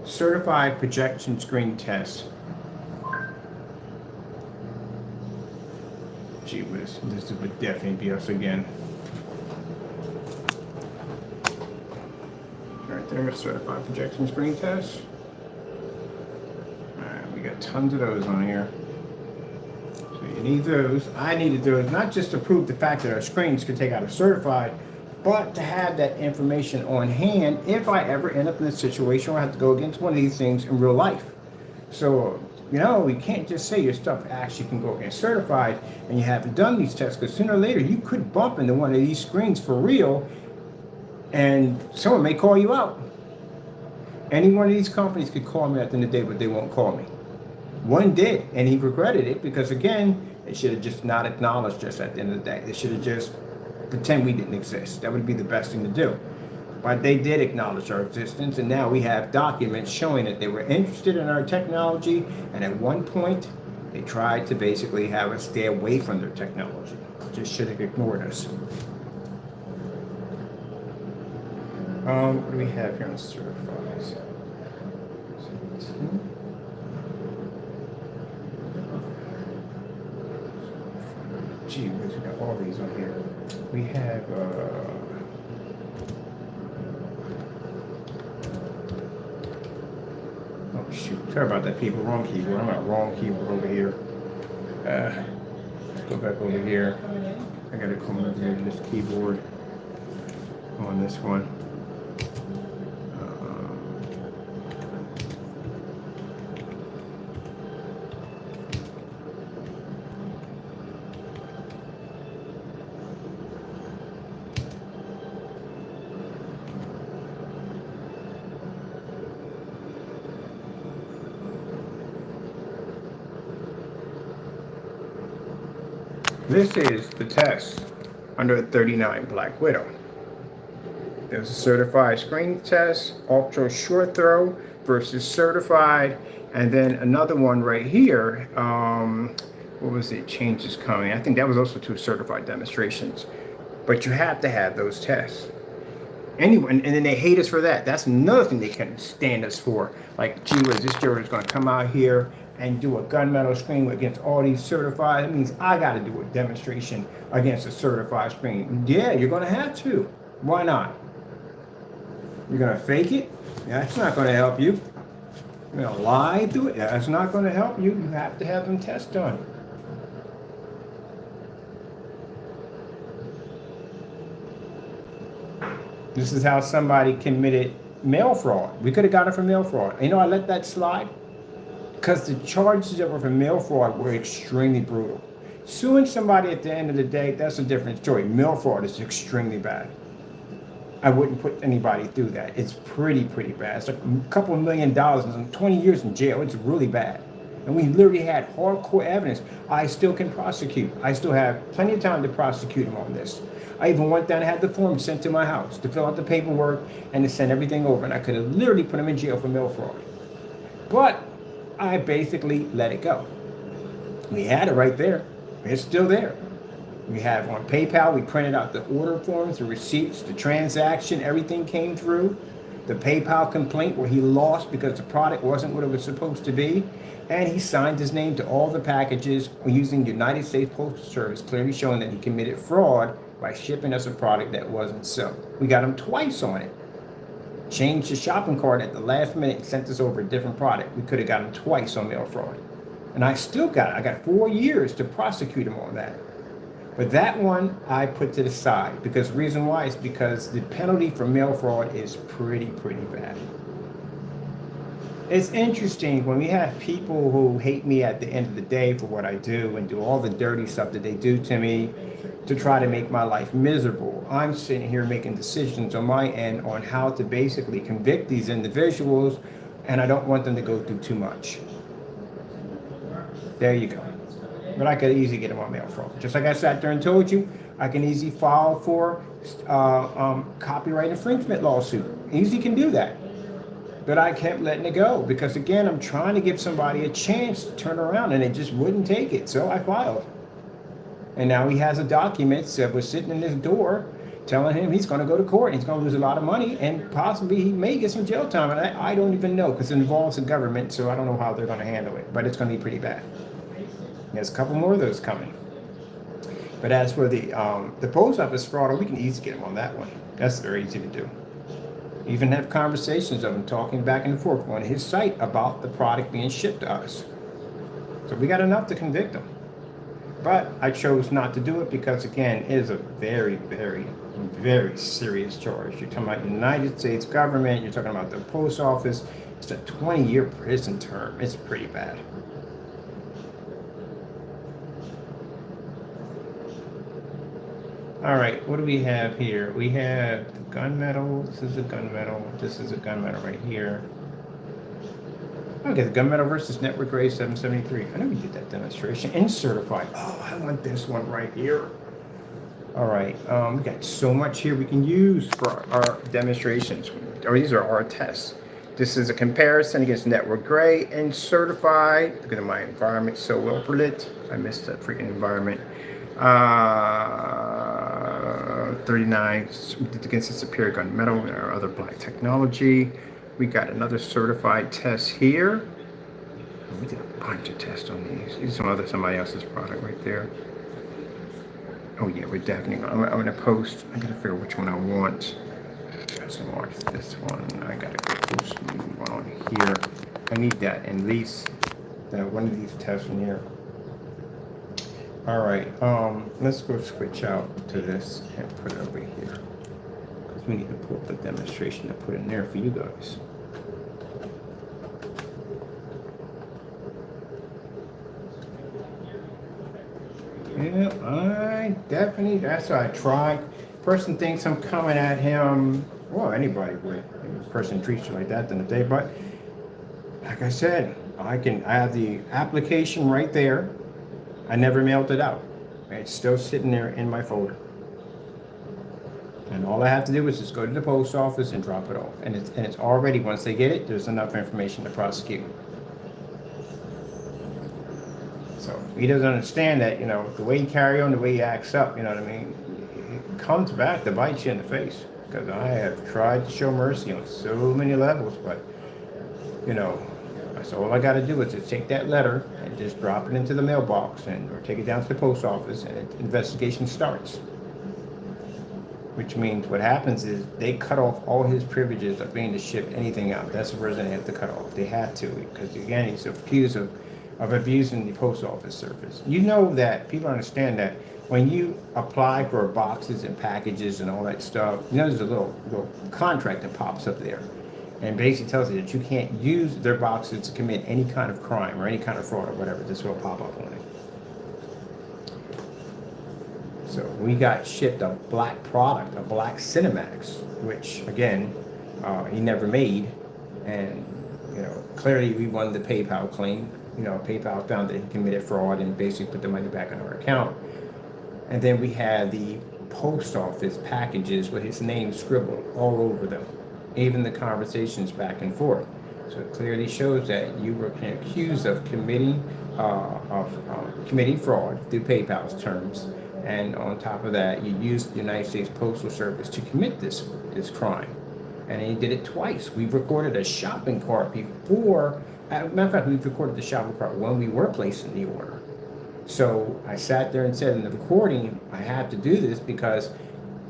certified projection screen test. Gee whiz, this would definitely be us again. Right there, certified projection screen test. Alright, we got tons of those on here. So you need those. I needed those not just to prove the fact that our screens could take out a certified, but to have that information on hand if I ever end up in a situation where I have to go against one of these things in real life. So, you know, you can't just say your stuff actually can go against certified and you haven't done these tests, because sooner or later you could bump into one of these screens for real and someone may call you out. Any one of these companies could call me at the end of the day, but they won't call me. One did, and he regretted it because, again, they should have just not acknowledged us at the end of the day. They should have just pretend we didn't exist. That would be the best thing to do. But they did acknowledge our existence, and now we have documents showing that they were interested in our technology, and at one point, they tried to basically have us stay away from their technology. Just should have ignored us. What do we have here on certifies? Gee whiz, we got all these on here. We have oh shoot, sorry about that, people. Wrong keyboard. I'm at wrong keyboard over here. Let's go back over here. I gotta come over here to this keyboard on this one. This is the test under a 39 Black Widow. There's a certified screen test, ultra short throw versus certified, and then another one right here. What was it? Changes coming. I think that was also 2 certified demonstrations. But you have to have those tests. Anyone, and then they hate us for that. That's another thing they can stand us for. Like, gee whiz, this juror is going to come out here and do a gunmetal screen against all these certified. That means I got to do a demonstration against a certified screen. Yeah, you're going to have to. Why not? You're going to fake it? Yeah, that's not going to help you. You're going to lie through it? Yeah, that's not going to help you. You have to have them tests done. This is how somebody committed mail fraud. We could have got it for mail fraud. You know, I let that slide because the charges that were for mail fraud were extremely brutal. Suing somebody at the end of the day, that's a different story. Mail fraud is extremely bad. I wouldn't put anybody through that. It's pretty bad. It's like a couple $1 million and 20 years in jail. It's really bad. And we literally had hardcore evidence. I still can prosecute. I still have plenty of time to prosecute him on this. I even went down and had the form sent to my house to fill out the paperwork and to send everything over. And I could have literally put him in jail for mail fraud. But I basically let it go. We had it right there. It's still there. We have on PayPal, we printed out the order forms, the receipts, the transaction, everything came through. The PayPal complaint where he lost because the product wasn't what it was supposed to be. And he signed his name to all the packages using United States Postal Service, clearly showing that he committed fraud by shipping us a product that wasn't so. We got him twice on it. Changed the shopping cart at the last minute and sent us over a different product. We could have got him twice on mail fraud. And I still got it. I got 4 years to prosecute him on that. But that one I put to the side because the reason why is because the penalty for mail fraud is pretty bad. It's interesting when we have people who hate me at the end of the day for what I do and do all the dirty stuff that they do to me to try to make my life miserable. I'm sitting here making decisions on my end on how to basically convict these individuals, and I don't want them to go through too much. There you go. But I could easily get them on mail fraud. Just like I sat there and told you, I can easily file for copyright infringement lawsuit. Easily can do that. But I kept letting it go because, again, I'm trying to give somebody a chance to turn around, and they just wouldn't take it. So I filed. And now he has a document that was sitting in his door telling him he's going to go to court. He's going to lose a lot of money, and possibly he may get some jail time. And I don't even know because it involves the government, so I don't know how they're going to handle it. But it's going to be pretty bad. There's a couple more of those coming. But as for the post office fraud, we can easily get him on that one. That's very easy to do. Even have conversations of him talking back and forth on his site about the product being shipped to us. So we got enough to convict him. But I chose not to do it because, again, it is a very, very, very serious charge. You're talking about the United States government. You're talking about the post office. It's a 20-year prison term. It's pretty bad. All right, what do we have here? We have the gunmetal. This is a gunmetal. This is a gunmetal right here. Okay, the gunmetal versus network grade 773. I know we did that demonstration and certified. Oh, I want this one right here. All right, we got so much here we can use for our demonstrations. Or these are our tests. This is a comparison against network gray and certified. Look at my environment so well lit. I missed that freaking environment. 39 against the superior gunmetal or other black technology. We got another certified test here. We did a bunch of tests on these. These are somebody else's product right there. Oh yeah, we're definitely. I'm gonna post. I gotta figure which one I want. So watch this one. I gotta post one on here. I need that at least. One of these tests in here. All right, let's go switch out to this and put it over here. Because we need to pull up the demonstration to put in there for you guys. Yeah, I definitely, that's what I tried. Person thinks I'm coming at him, well, anybody would. If a person treats you like that then a day, but like I said, I have the application right there. I never mailed it out. It's still sitting there in my folder. And all I have to do is just go to the post office and drop it off. And it's already, once they get it, there's enough information to prosecute. So he doesn't understand that, the way you carry on, the way he acts up, you know what I mean? It comes back to bite you in the face. Because I have tried to show mercy on so many levels, but, so all I got to do is just take that letter and just drop it into the mailbox or take it down to the post office and investigation starts. Which means what happens is they cut off all his privileges of being to ship anything out. That's the person they have to cut off. They have to because, again, he's accused of abusing the post office service. You know that people understand that when you apply for boxes and packages and all that stuff, there's a little contract that pops up there. And basically tells you that you can't use their boxes to commit any kind of crime or any kind of fraud or whatever. This will pop up on it. So we got shipped a black product, a black Cinemax, which again, he never made. And, clearly we won the PayPal claim. PayPal found that he committed fraud and basically put the money back in our account. And then we had the post office packages with his name scribbled all over them. Even the conversations back and forth. So it clearly shows that you were accused of committing fraud through PayPal's terms. And on top of that, you used the United States Postal Service to commit this crime. And he did it twice. We've recorded a shopping cart before, as a matter of fact, we've recorded the shopping cart when we were placing the order. So I sat there and said in the recording, I had to do this because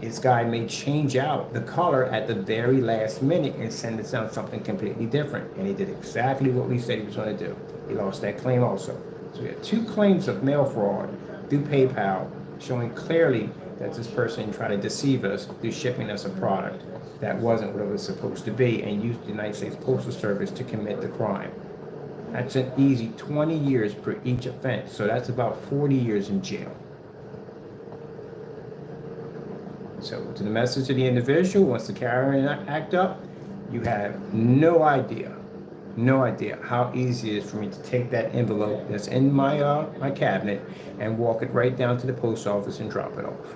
this guy may change out the color at the very last minute and send us out something completely different. And he did exactly what we said he was going to do. He lost that claim also. So we had 2 claims of mail fraud through PayPal, showing clearly that this person tried to deceive us through shipping us a product that wasn't what it was supposed to be and used the United States Postal Service to commit the crime. That's an easy 20 years per each offense. So that's about 40 years in jail. So to the message to the individual, once the carrier act up, you have no idea how easy it is for me to take that envelope that's in my my cabinet and walk it right down to the post office and drop it off.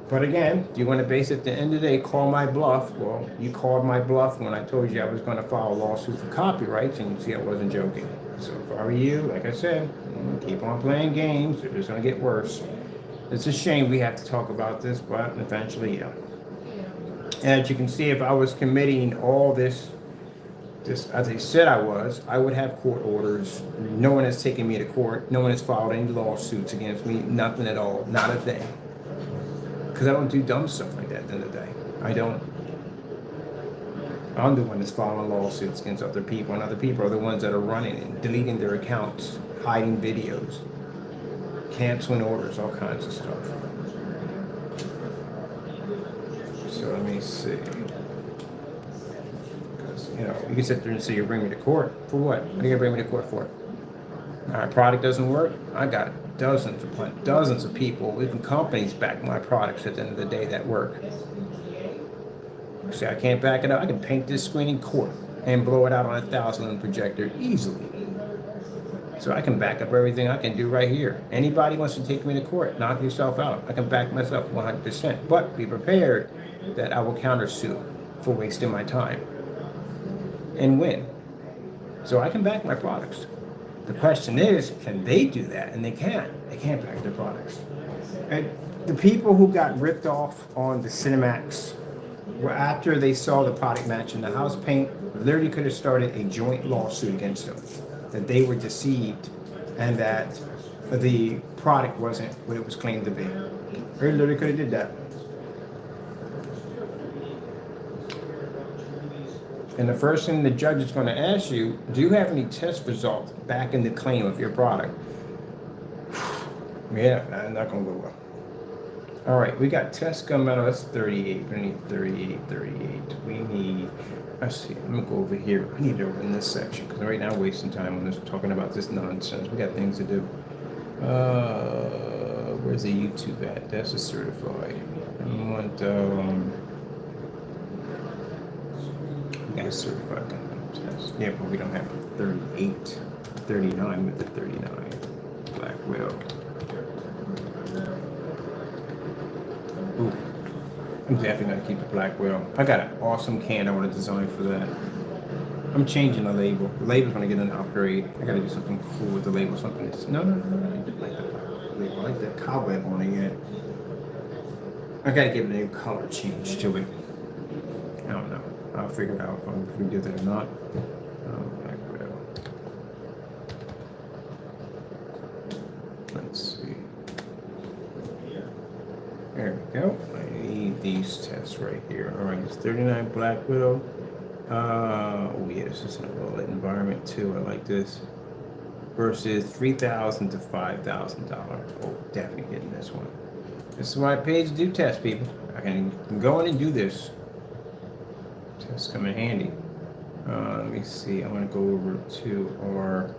But again, do you want to base it at the end of the day, call my bluff? Well, you called my bluff when I told you I was going to file a lawsuit for copyrights, and you see I wasn't joking. So if I were you, like I said, keep on playing games. They're just going to get worse. It's a shame we have to talk about this, but eventually, yeah. As you can see, if I was committing all this as they said I would have court orders. No one has taken me to court. No one has filed any lawsuits against me. Nothing at all. Not a thing. Because I don't do dumb stuff like that at the end of the day. I don't. I'm the one that's filing lawsuits against other people, and other people are the ones that are running and deleting their accounts, hiding videos, canceling orders, all kinds of stuff. So let me see. You know, you can sit there and say you're bringing me to court. For what? What are you gonna bring me to court for? My product doesn't work. I got dozens of people, even companies back my products at the end of the day that work. See, I can't back it up. I can paint this screen in court and blow it out on a 1,000 projector easily. So I can back up everything I can do right here. Anybody wants to take me to court, knock yourself out. I can back myself 100%. But be prepared that I will countersue for wasting my time and win. So I can back my products. The question is, can they do that? And they can't. They can't back their products. And the people who got ripped off on the Cinemax were after they saw the product matching the house paint, literally could have started a joint lawsuit against them. That they were deceived and that the product wasn't what it was claimed to be. They literally could have did that. And the first thing the judge is going to ask you, do you have any test results backing the claim of your product? Yeah, not going to go well. All right, we got test gunmetal, that's 38. We need 38. We need, let's see, I'm going to go over here. I need it over in this section because right now I'm wasting time on this, talking about this nonsense. We got things to do. Where's the YouTube at? That's a certified. I want, we got a certified gunmetal test. Yeah, but we don't have 38, 39 with the 39. Black Widow. Ooh, I'm definitely gonna keep the Black Widow. I got an awesome can I want to design for that. I'm changing the label. The label's gonna get an upgrade. I gotta do something cool with the label. Something that's no. I did like the label. I like that cobweb on it yet. I gotta give it a new color change to it. I don't know. I'll figure it out if we do that or not. Black Widow. Let's see. There we go. I need these tests right here. All right, it's 39 Black Widow. Oh yeah, this is in a well-lit environment too. I like this. Versus $3,000 to $5,000. Oh, definitely getting this one. This is why I paid to do tests, people. I can go in and do this. Tests come in handy. Let me see. I'm gonna go over to our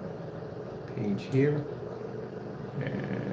page here. And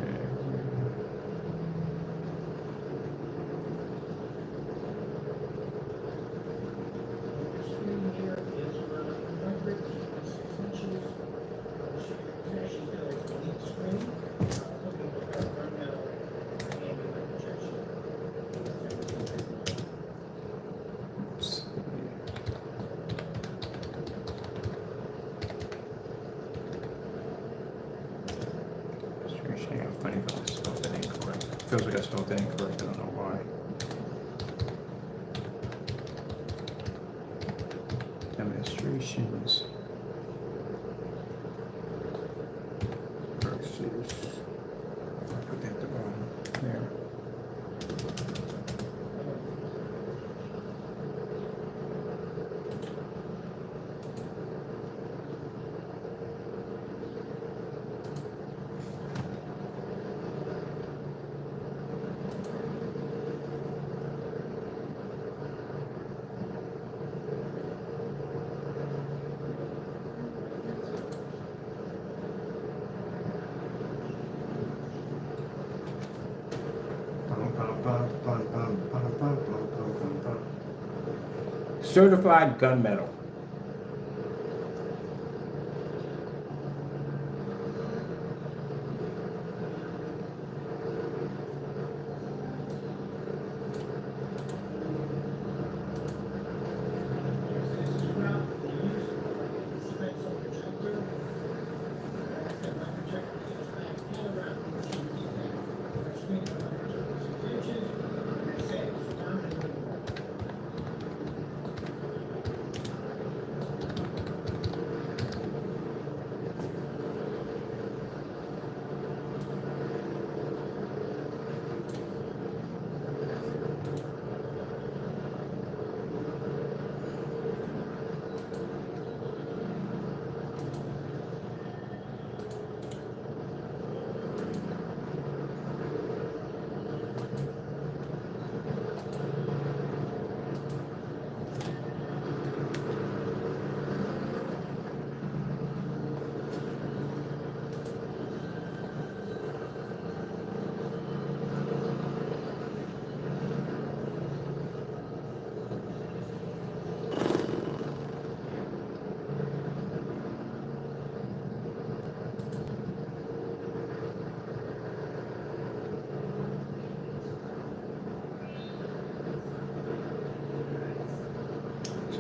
feels like I spelled that incorrect. I don't know why. Demonstrations versus. I'll put that at the bottom there. Certified gunmetal.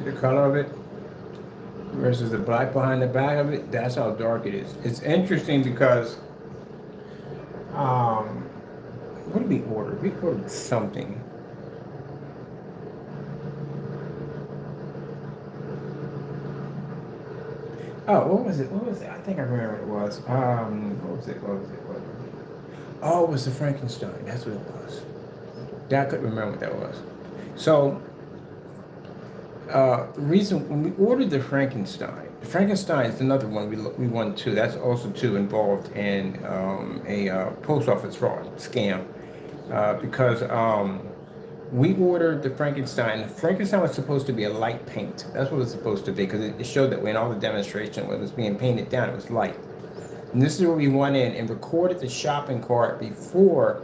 the color of it versus the black behind the back of it, that's how dark it is. It's interesting because what did we order? We ordered something. Oh, what was it? What was it? I think I remember what it was. What was it? What was it? What was it? Oh, it was the Frankenstein. That's what it was. Yeah, I couldn't remember what that was. So, the reason when we ordered the Frankenstein is another one we won too. That's also too involved in a post office fraud scam because we ordered the Frankenstein. The Frankenstein was supposed to be a light paint. That's what it was supposed to be because it showed that when all the demonstration when it was being painted down, it was light. And this is where we went in and recorded the shopping cart before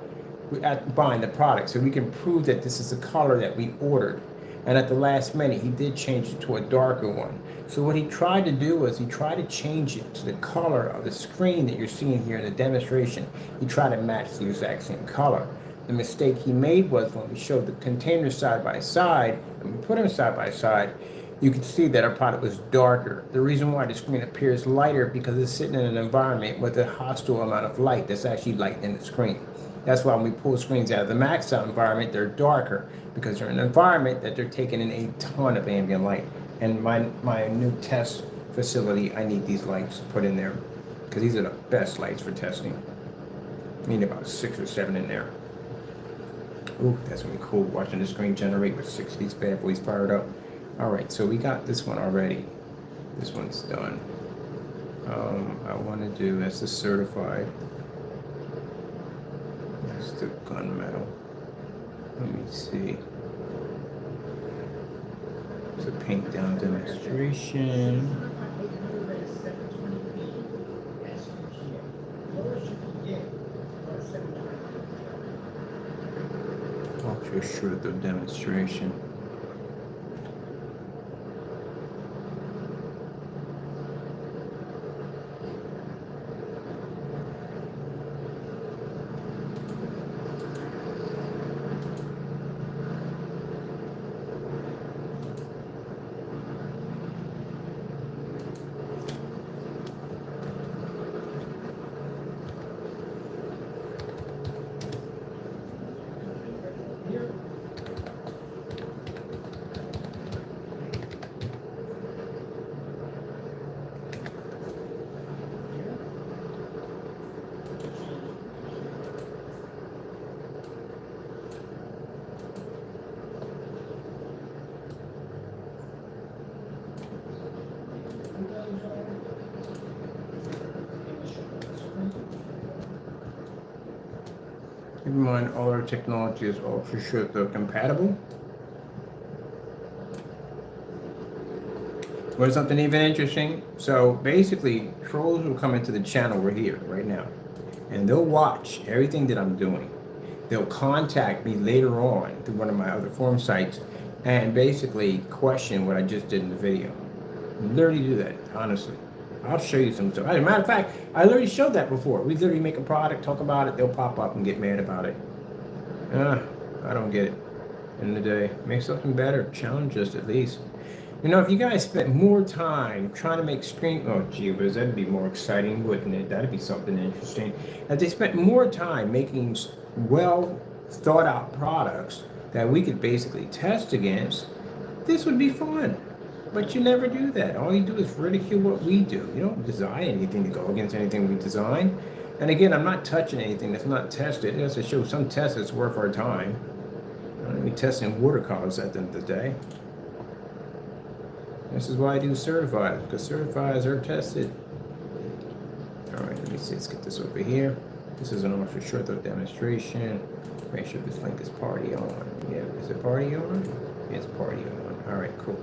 buying the product, so we can prove that this is the color that we ordered. And at the last minute, he did change it to a darker one. So what he tried to do was he tried to change it to the color of the screen that you're seeing here in the demonstration. He tried to match the exact same color. The mistake he made was when we showed the containers side by side, and we put them side by side, you could see that our product was darker. The reason why the screen appears lighter because it's sitting in an environment with a hostile amount of light that's actually light in the screen. That's why when we pull screens out of the max out environment, they're darker because they're in an environment that they're taking in a ton of ambient light. And my new test facility, I need these lights put in there because these are the best lights for testing. I need about 6 or 7 in there. Ooh, that's gonna be cool watching the screen generate with 6 of these bad boys fired up. All right, so we got this one already. This one's done. I want to do, that's the certified. That's the gunmetal. Let me see. It's a paint down demonstration. Ultra short the demonstration. Keep in mind, all our technology is ultra short though compatible. Or something even interesting. So basically, trolls will come into the channel we're here right now, and they'll watch everything that I'm doing. They'll contact me later on through one of my other forum sites and basically question what I just did in the video. Literally do that, honestly. I'll show you some stuff. As a matter of fact, I literally showed that before. We literally make a product, talk about it, they'll pop up and get mad about it. I don't get it. In the day, make something better, challenge us at least. You know, if you guys spent more time trying to make screen, oh gee whiz, that'd be more exciting, wouldn't it? That'd be something interesting. If they spent more time making well thought out products that we could basically test against, this would be fun. But you never do that. All you do is ridicule what we do. You don't design anything to go against anything we design. And again, I'm not touching anything that's not tested. It has to show some test that's worth our time. I'm going to be testing watercolors at the end of the day. This is why I do certified, because certifieds are tested. All right, let me see. Let's get this over here. This is an ultra short throw demonstration. Make sure this link is party on. Yeah, is it party on? Yeah, it's party on. All right, cool.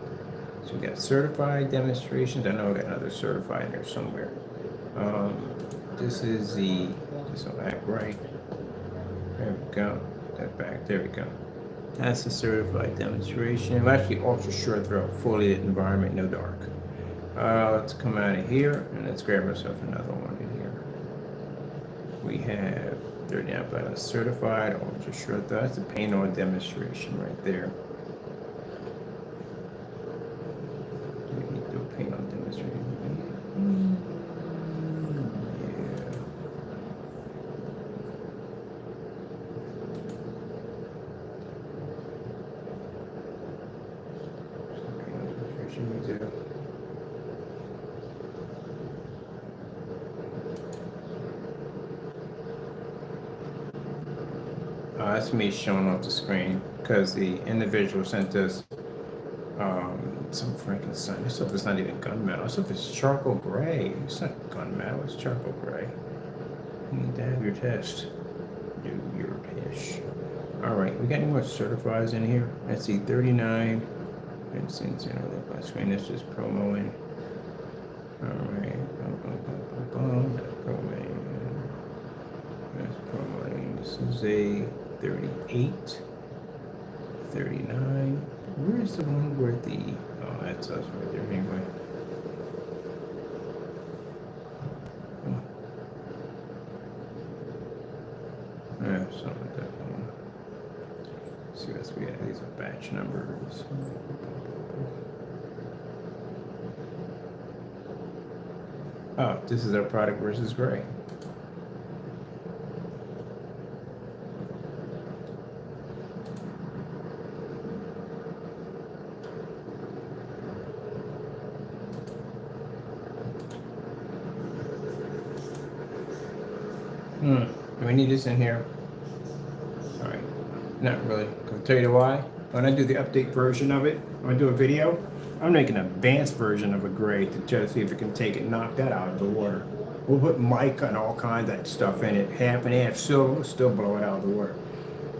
So we got certified demonstrations. I know I got another certified in there somewhere. This is the, this will act right. There we go. That back, there we go. That's the certified demonstration. Well, actually ultra short throw, fully lit environment, no dark. Let's come out of here and let's grab ourselves another one in here. We have 30 amp hours certified, ultra short throw. That's a paint on demonstration right there. That's me showing off the screen because the individual sent us some Frankenstein. This stuff is not even gunmetal. This stuff is charcoal gray. It's not gunmetal, it's charcoal gray. You need to have your test. Do your test. Alright, we got any more certifies in here? Let's see, 39. And since you know that my screen is just promoing. Alright. That's promoting. This is a 38. 39. Where's the one where the that's us right there anyway. Yeah, something like that. Let's see what we have. These are batch numbers. Oh, this is our product versus gray. Do we need this in here? All right, not really. I'll tell you why. When I do the update version of it, when I do a video, I'm making an advanced version of a gray to try to see if it can take it, knock that out of the water. We'll put mica and all kinds of stuff in it, half and half silver, we'll still blow it out of the water.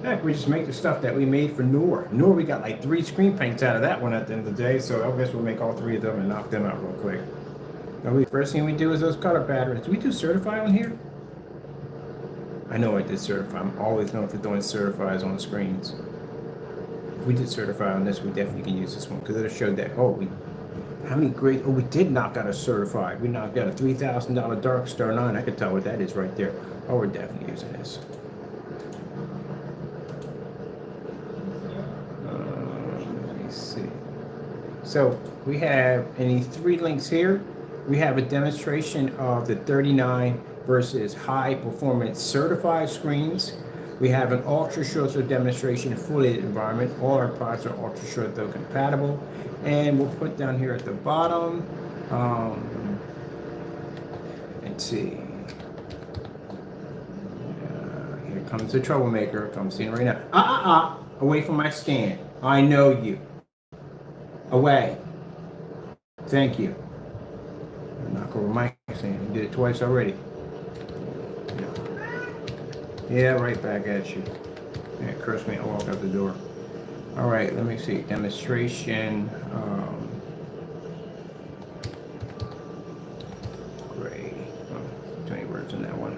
Heck, we just make the stuff that we made for Noor. Noor, we got like 3 screen paints out of that one at the end of the day, so I guess we'll make all 3 of them and knock them out real quick. Now, first thing we do is those color patterns. Do we do certify on here? I know I did certify. I'm always known for doing certifies on screens. If we did certify on this, we definitely can use this one because it'll show that, how many grades? Oh, we did knock out a certified. We knocked out a $3,000 Dark Star 9. I can tell what that is right there. Oh, we're definitely using this. Let me see. So we have any 3 links here. We have a demonstration of the 39 versus high performance certified screens. We have an ultra short throw demonstration fully environment. All our products are ultra short throw compatible. And we'll put down here at the bottom, let's see. Here comes the troublemaker, comes in right now. Away from my scan. I know you. Away. Thank you. Knock over my stand. You did it twice already. Yeah, right back at you. Yeah, curse me, I'll walk out the door. All right, let me see. Demonstration. Gray. Oh, too many words in that one.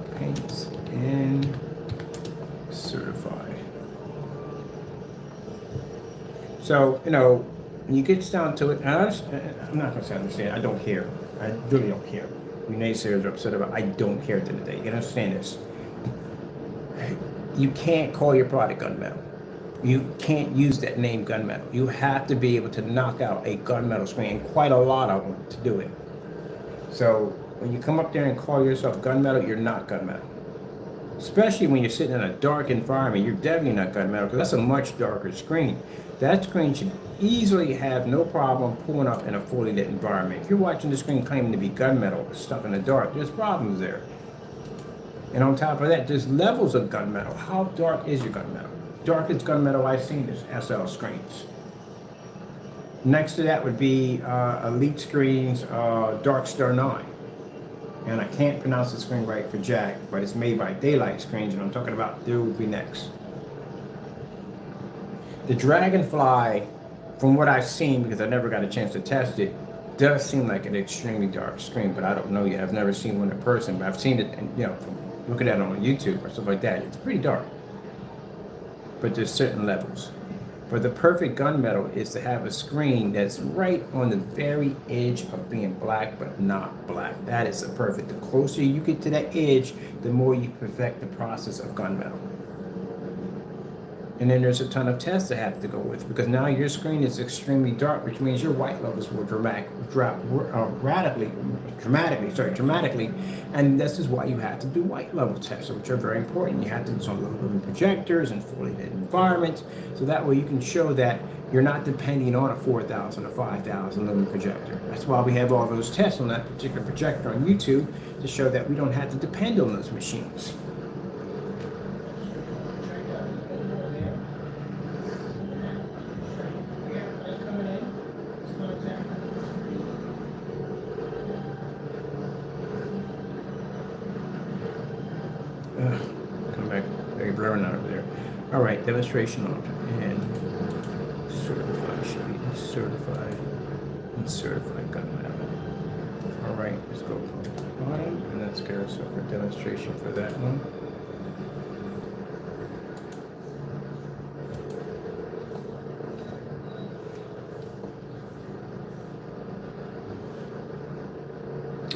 Gray. Paints in. Certify. So, when you get down to it, and I'm not going to say understand, I don't care. I really don't care. You naysayers are upset about it. I don't care to the day. You can understand this. You can't call your product gunmetal. You can't use that name gunmetal. You have to be able to knock out a gunmetal screen, and quite a lot of them to do it. So when you come up there and call yourself gunmetal, you're not gunmetal. Especially when you're sitting in a dark environment, you're definitely not gunmetal because that's a much darker screen. That screen should easily have no problem pulling up in a fully lit environment. If you're watching the screen claiming to be gunmetal, stuck in the dark, there's problems there. And on top of that, there's levels of gunmetal. How dark is your gunmetal? Darkest gunmetal I've seen is SL screens. Next to that would be Elite Screens Dark Star 9. And I can't pronounce the screen right for Jack, but it's made by Daylight Screens, and I'm talking about there would be next. The Dragonfly, from what I've seen, because I never got a chance to test it, does seem like an extremely dark screen, but I don't know yet. I've never seen one in person, but I've seen it, and from looking at it on YouTube or stuff like that. It's pretty dark, but there's certain levels. But the perfect gunmetal is to have a screen that's right on the very edge of being black, but not black. That is the perfect. The closer you get to that edge, the more you perfect the process of gunmetal. And then there's a ton of tests that have to go with it, because now your screen is extremely dark, which means your white levels will dramatically. And this is why you have to do white level tests, which are very important. You have to do some low lumen projectors and fully lit environments, so that way you can show that you're not depending on a 4,000 or 5,000 lumen projector. That's why we have all those tests on that particular projector on YouTube, to show that we don't have to depend on those machines. Come back, very blurring out over there. All right, demonstration on and certify should be certified and certified gunmetal. All right, let's go from the bottom and let's get ourselves a demonstration for that one.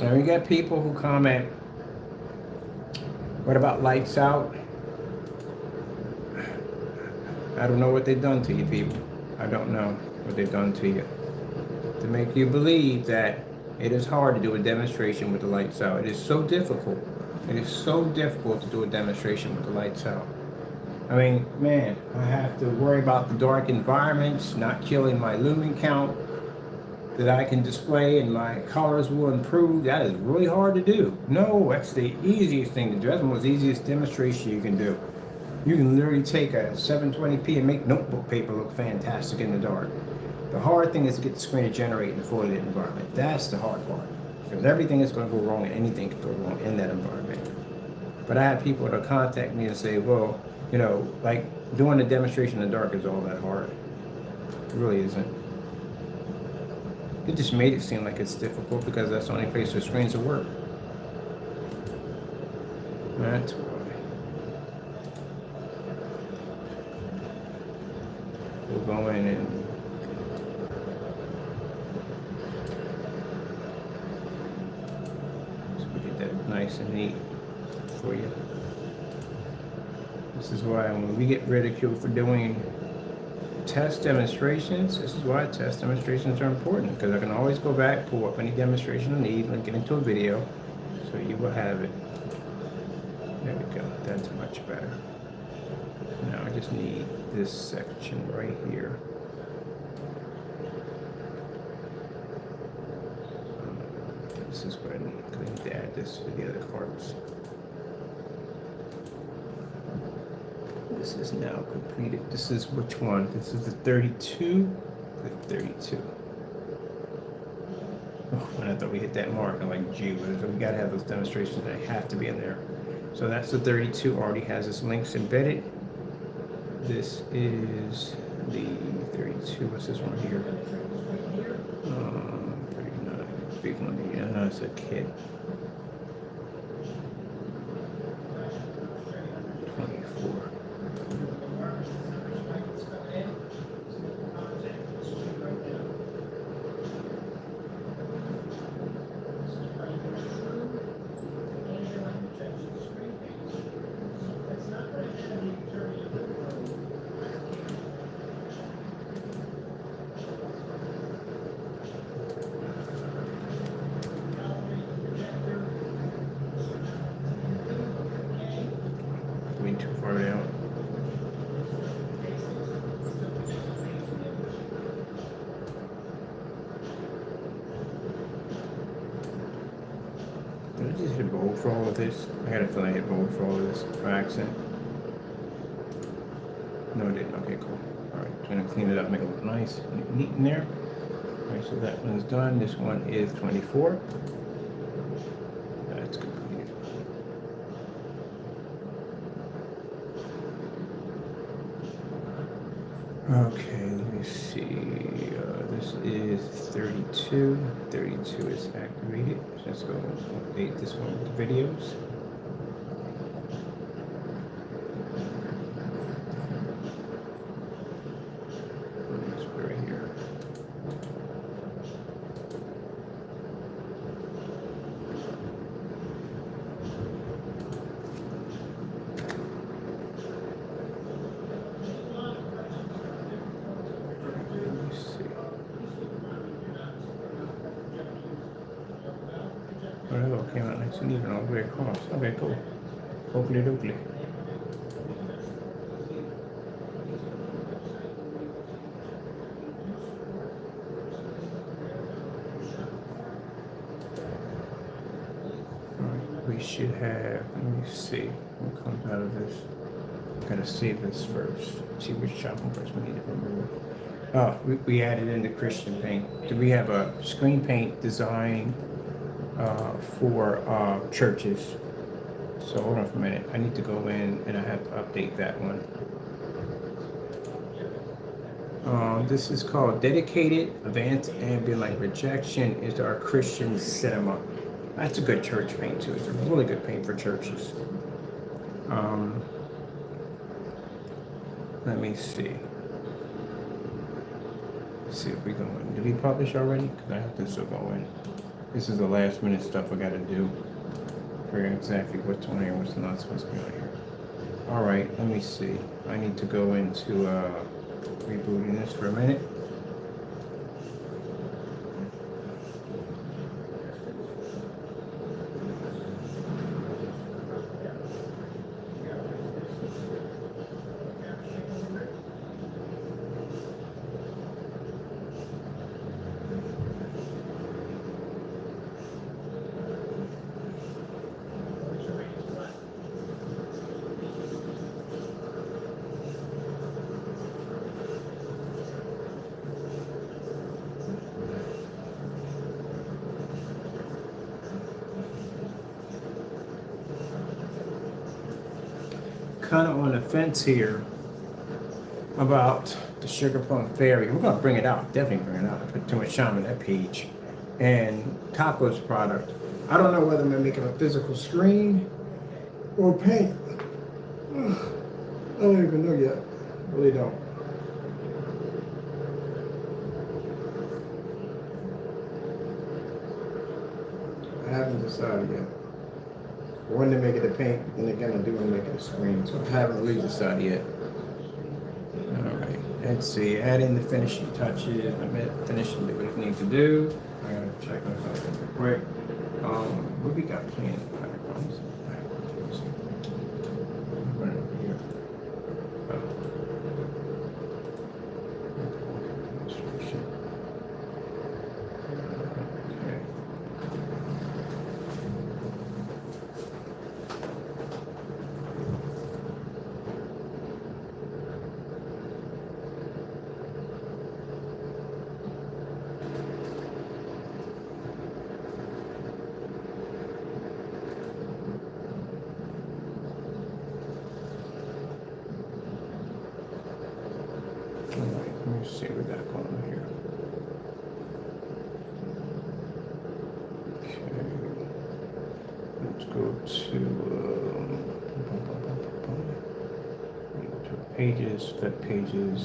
And we got people who comment, what about lights out? I don't know what they've done to you people. I don't know what they've done to you to make you believe that it is hard to do a demonstration with the lights out. It is so difficult. It is so difficult to do a demonstration with the lights out. I mean, man, I have to worry about the dark environments, not killing my lumen count that I can display, and my colors will improve. That is really hard to do. No, that's the easiest thing to do. That's the most easiest demonstration you can do. You can literally take a 720p and make notebook paper look fantastic in the dark. The hard thing is to get the screen to generate in a fully lit environment. That's the hard part, because everything is going to go wrong and anything can go wrong in that environment. But I have people that contact me and say, well, you know, like doing a demonstration in the dark is all that hard. It really isn't. It just made it seem like it's difficult because that's the only place their screens will work. That's why. We'll go in and so we get that nice and neat for you. This is why when we get ridiculed for doing test demonstrations, this is why test demonstrations are important, because I can always go back, pull up any demonstration I need, link it into a video, so you will have it. There we go, that's much better. Now I just need this section right here. This is what I need, because I need to add this to the other parts. This is now completed. This is which one? This is the 32? The 32. Oh, and I thought we hit that mark. I'm like, gee, we gotta have those demonstrations. They have to be in there. So that's the 32. Already has its links embedded. This is the 32. What's this one here? 39. Big one. Yeah, no, it's a kit. 24. Too far down. Did I just hit bold for all of this? I got a feeling I hit bold for all of this by accident. No, I didn't. Okay, cool. Alright, I'm gonna clean it up, make it look nice and neat in there. Alright, so that one's done. This one is 24. That's completed. Okay, let me see. This is 32. 32 is activated. Let's go update this one with the videos. Let's put it right here. came out nice and even all the way across. Okay, cool. Oakley dokley. Alright, we should have, let me see what comes out of this. Gotta save this first. See which chopping first we need to remove. Oh, we added in the Christian paint. Do we have a screen paint design for churches? So hold on for a minute. I need to go in and I have to update that one. This is called Dedicated Advanced Ambient Light Rejection. Is our Christian cinema. That's a good church paint too. It's a really good paint for churches. Let me see. Let's see if we go in. Did we publish already? Because I have to still go in. This is the last minute stuff I got to do. Figure exactly what's on here, what's not supposed to be on here. All right, let me see. I need to go into rebooting this for a minute. Kind of on the fence here about the Sugar Plum Fairy. We're gonna bring it out, definitely bring it out. I put too much time on that page. And Taco's product. I don't know whether I'm gonna make it a physical screen or paint. I don't even know yet. Really don't. I haven't decided yet. I wanted to make it a paint, and again, I do want to make it a screen, so I haven't really decided yet. Alright, let's see, add in the finishing touches, finishing what it needs to do. I gotta check those out real quick. What we got planned? Right over here. Okay. Let me see what we got going on here. Okay. Let's go to pages, web pages,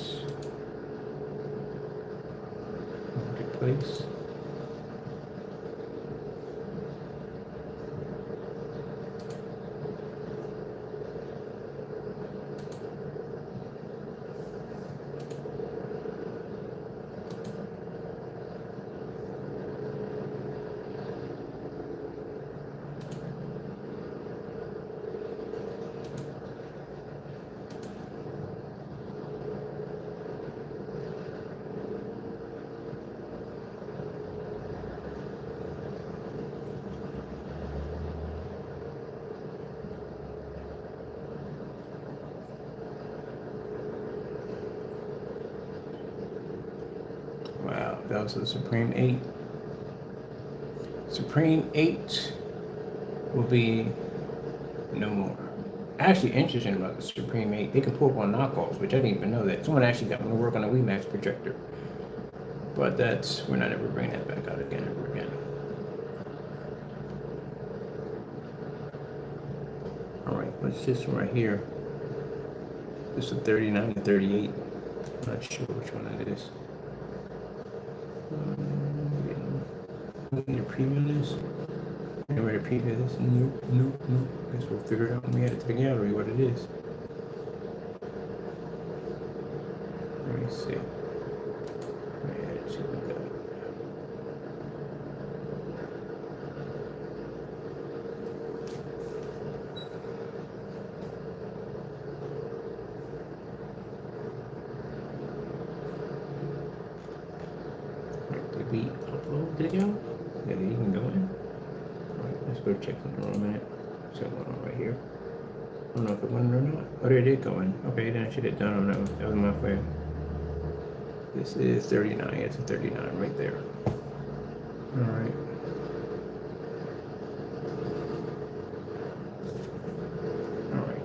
marketplace. Wow, that was the Supreme 8. Supreme 8 will be no more. Actually, interesting about the Supreme 8, they can pull up on knockoffs, which I didn't even know that. Someone actually got me to work on a WeMax projector. But we're not ever bringing that back out again, ever again. All right, let's just right here. This is 39 and 38. I'm not sure which one that is. We need to preview this. You ready to preview this? Nope. Guess we'll figure it out when we add it to the gallery what it is. Let me see. Add it to the gallery. we upload? Did it go? Yeah, you can go in. Alright, let's go check in a minute. What's going on right here? I don't know if it went in or not. Oh, there it did go in. Okay, then I should have done on that was my fault. This is 39. It's a 39 right there. Alright. Alright.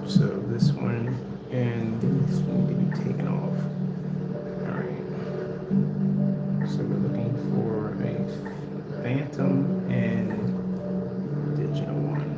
So this one and this one need to be taken off. Alright. So we're looking for a phantom and digital one.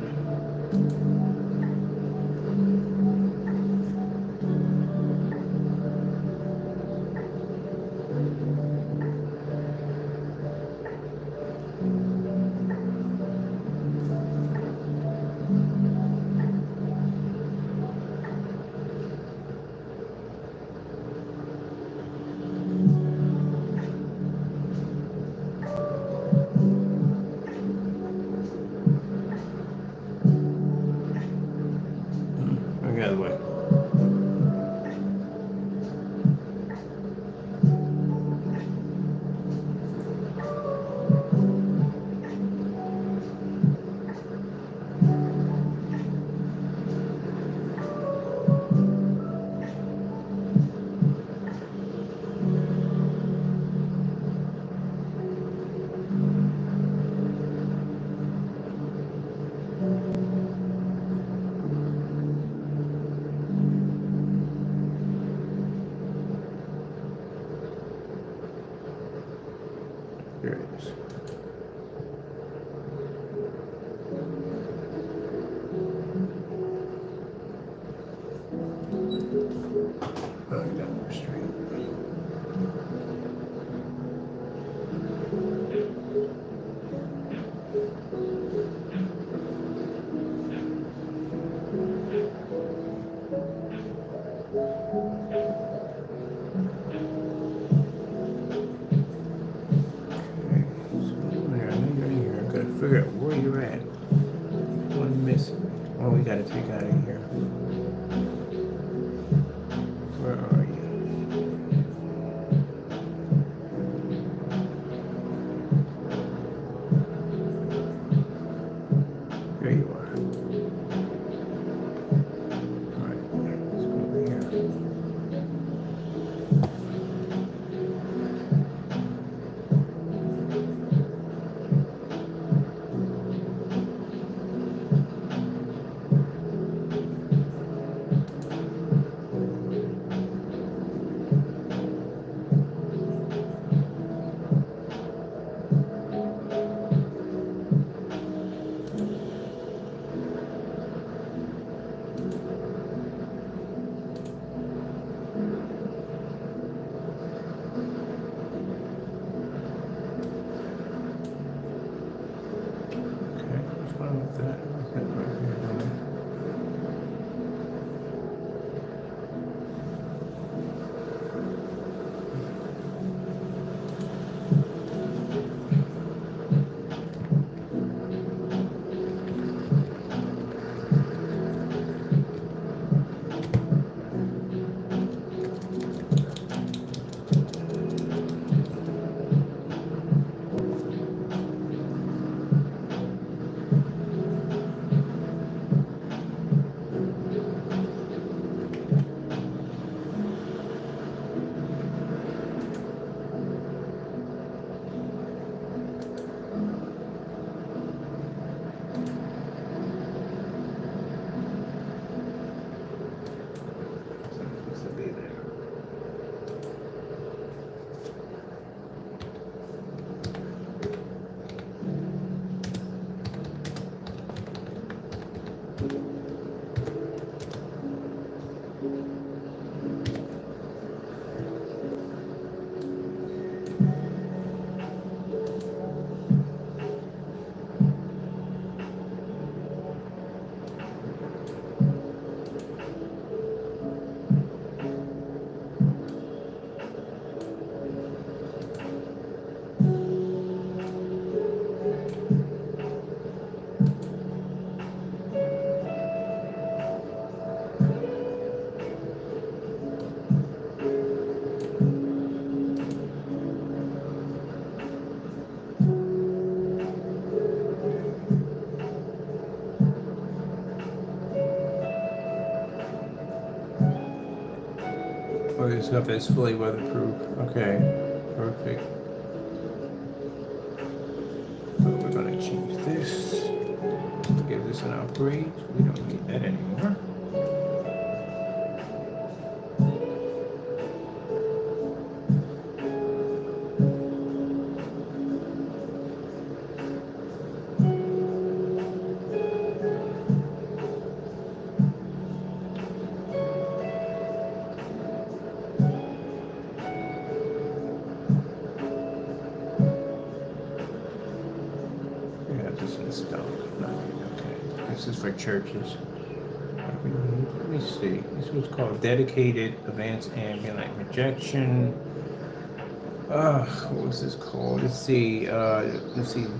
I got the way. There it is. Oh, I got more straight. Figure out where you're at. One missing. Oh, we gotta take out of here. Where are you? There you are. Alright, let's go over here. all this stuff is fully weatherproof. Okay, perfect. So we're gonna change this. Give this an upgrade. We don't need that anymore. We have this in stock. Okay, this is for churches. What do we need? Let me see. This was called dedicated advanced ambient light rejection. What was this called? Let's see.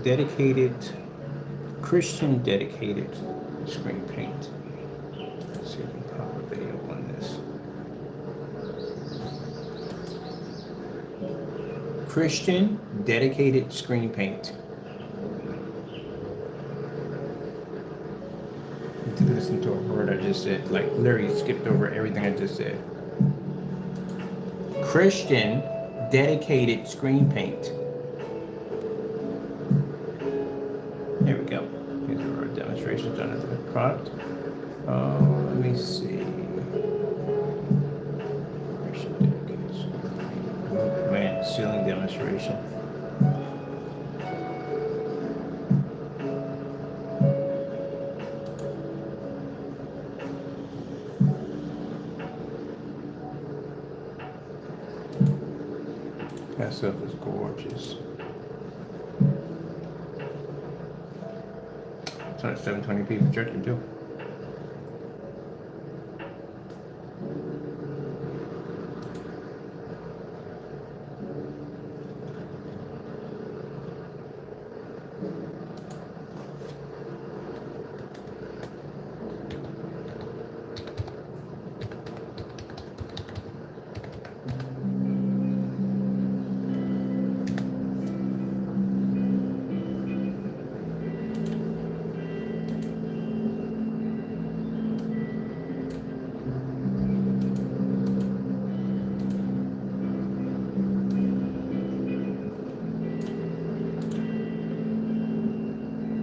Dedicated Christian dedicated screen paint. Let's see if we can pop a video on this. Christian dedicated screen paint. To listen to a word I just said, like literally skipped over everything I just said. Christian dedicated screen paint. There we go. These are our demonstrations on the product. Let me see. Christian dedicated screen paint. Man, ceiling demonstration. That stuff is gorgeous. It's not 720p projector too.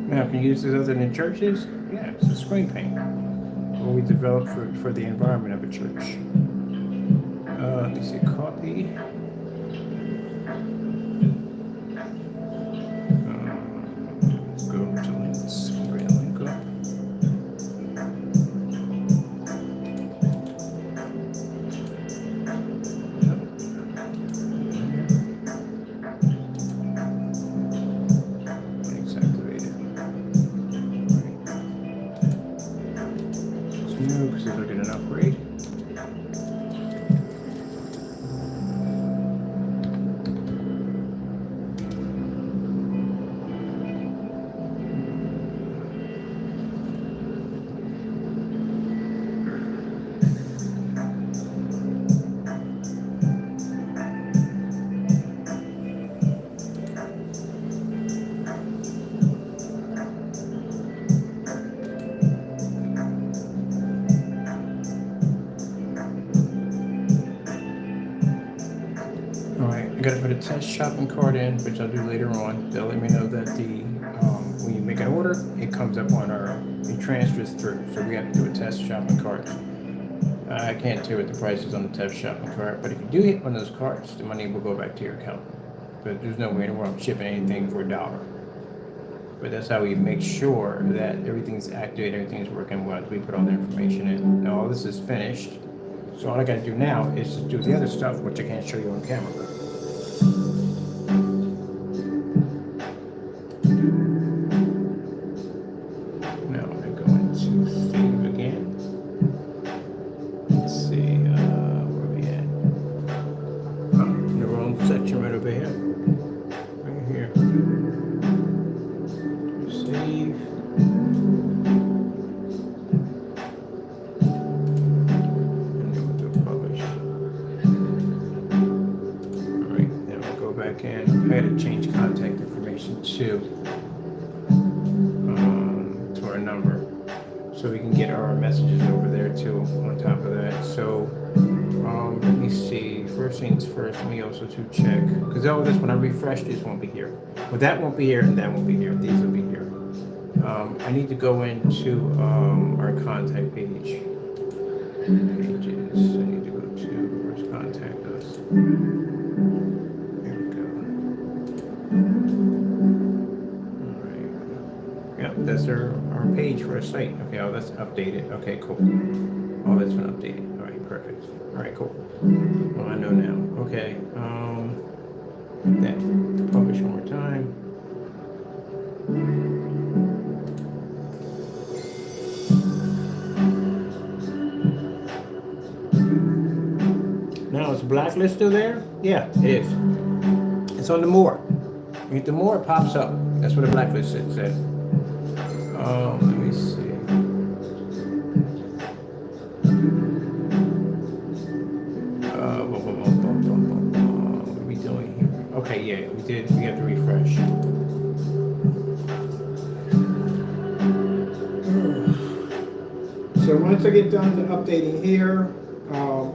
Now, can you use this other than churches? Yeah, it's a screen paint. What we developed for the environment of a church. Let me see, copy. Let's go to links. Bring a link up. Links activated. It's new because they're looking at an upgrade. I gotta put a test shopping cart in, which I'll do later on. They'll let me know that when you make an order, it comes up on it transfers through. So we have to do a test shopping cart. I can't tell you what the price is on the test shopping cart, but if you do hit one of those carts, the money will go back to your account. But there's no way in the world I'm shipping anything for $1. But that's how we make sure that everything's activated, everything's working well. We put all the information in. Now all this is finished. So all I gotta do now is to do the other stuff, which I can't show you on camera. Now I'm going to save again. Let's see, where are we at? In the wrong section right over here. Right here. Save. And then we'll do publish. Alright, then we'll go back in. I had to change contact information too. To our number. So we can get our messages over there too on top of that. So Let me see. First things first, let me also to check. Because this when I refresh, this won't be here. Well, that won't be here and that won't be here. These will be here. I need to go into our contact page. Pages. I need to go to where's contact us. There we go. All right. Yep, that's our page for our site. Okay, oh, that's updated. Okay, cool. Oh, that's been updated. All right, perfect. All right, cool. Well, I know now. Okay. That publish one more time. Now, is blacklist still there? Yeah, it is. It's on the more. You hit the more, it pops up. That's what the blacklist said. Let me see. What are we doing here? Okay, yeah, we did. We have to refresh. So once I get done updating here,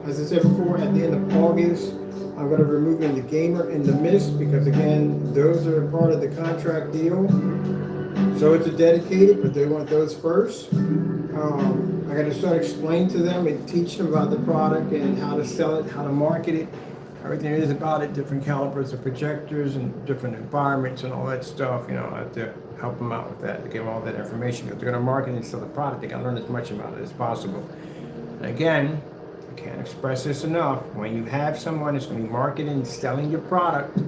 as I said before, at the end of August, I'm going to remove the gamer and the mist because again, those are part of the contract deal. So it's a dedicated, but they want those first. I got to start explaining to them and teach them about the product and how to sell it, how to market it, everything it is about it, different calibers of projectors and different environments and all that stuff. You know, I have to help them out with that, to give them all that information. If they're going to market and sell the product, they got to learn as much about it as possible. And again, I can't express this enough. When you have someone that's going to be marketing and selling your product,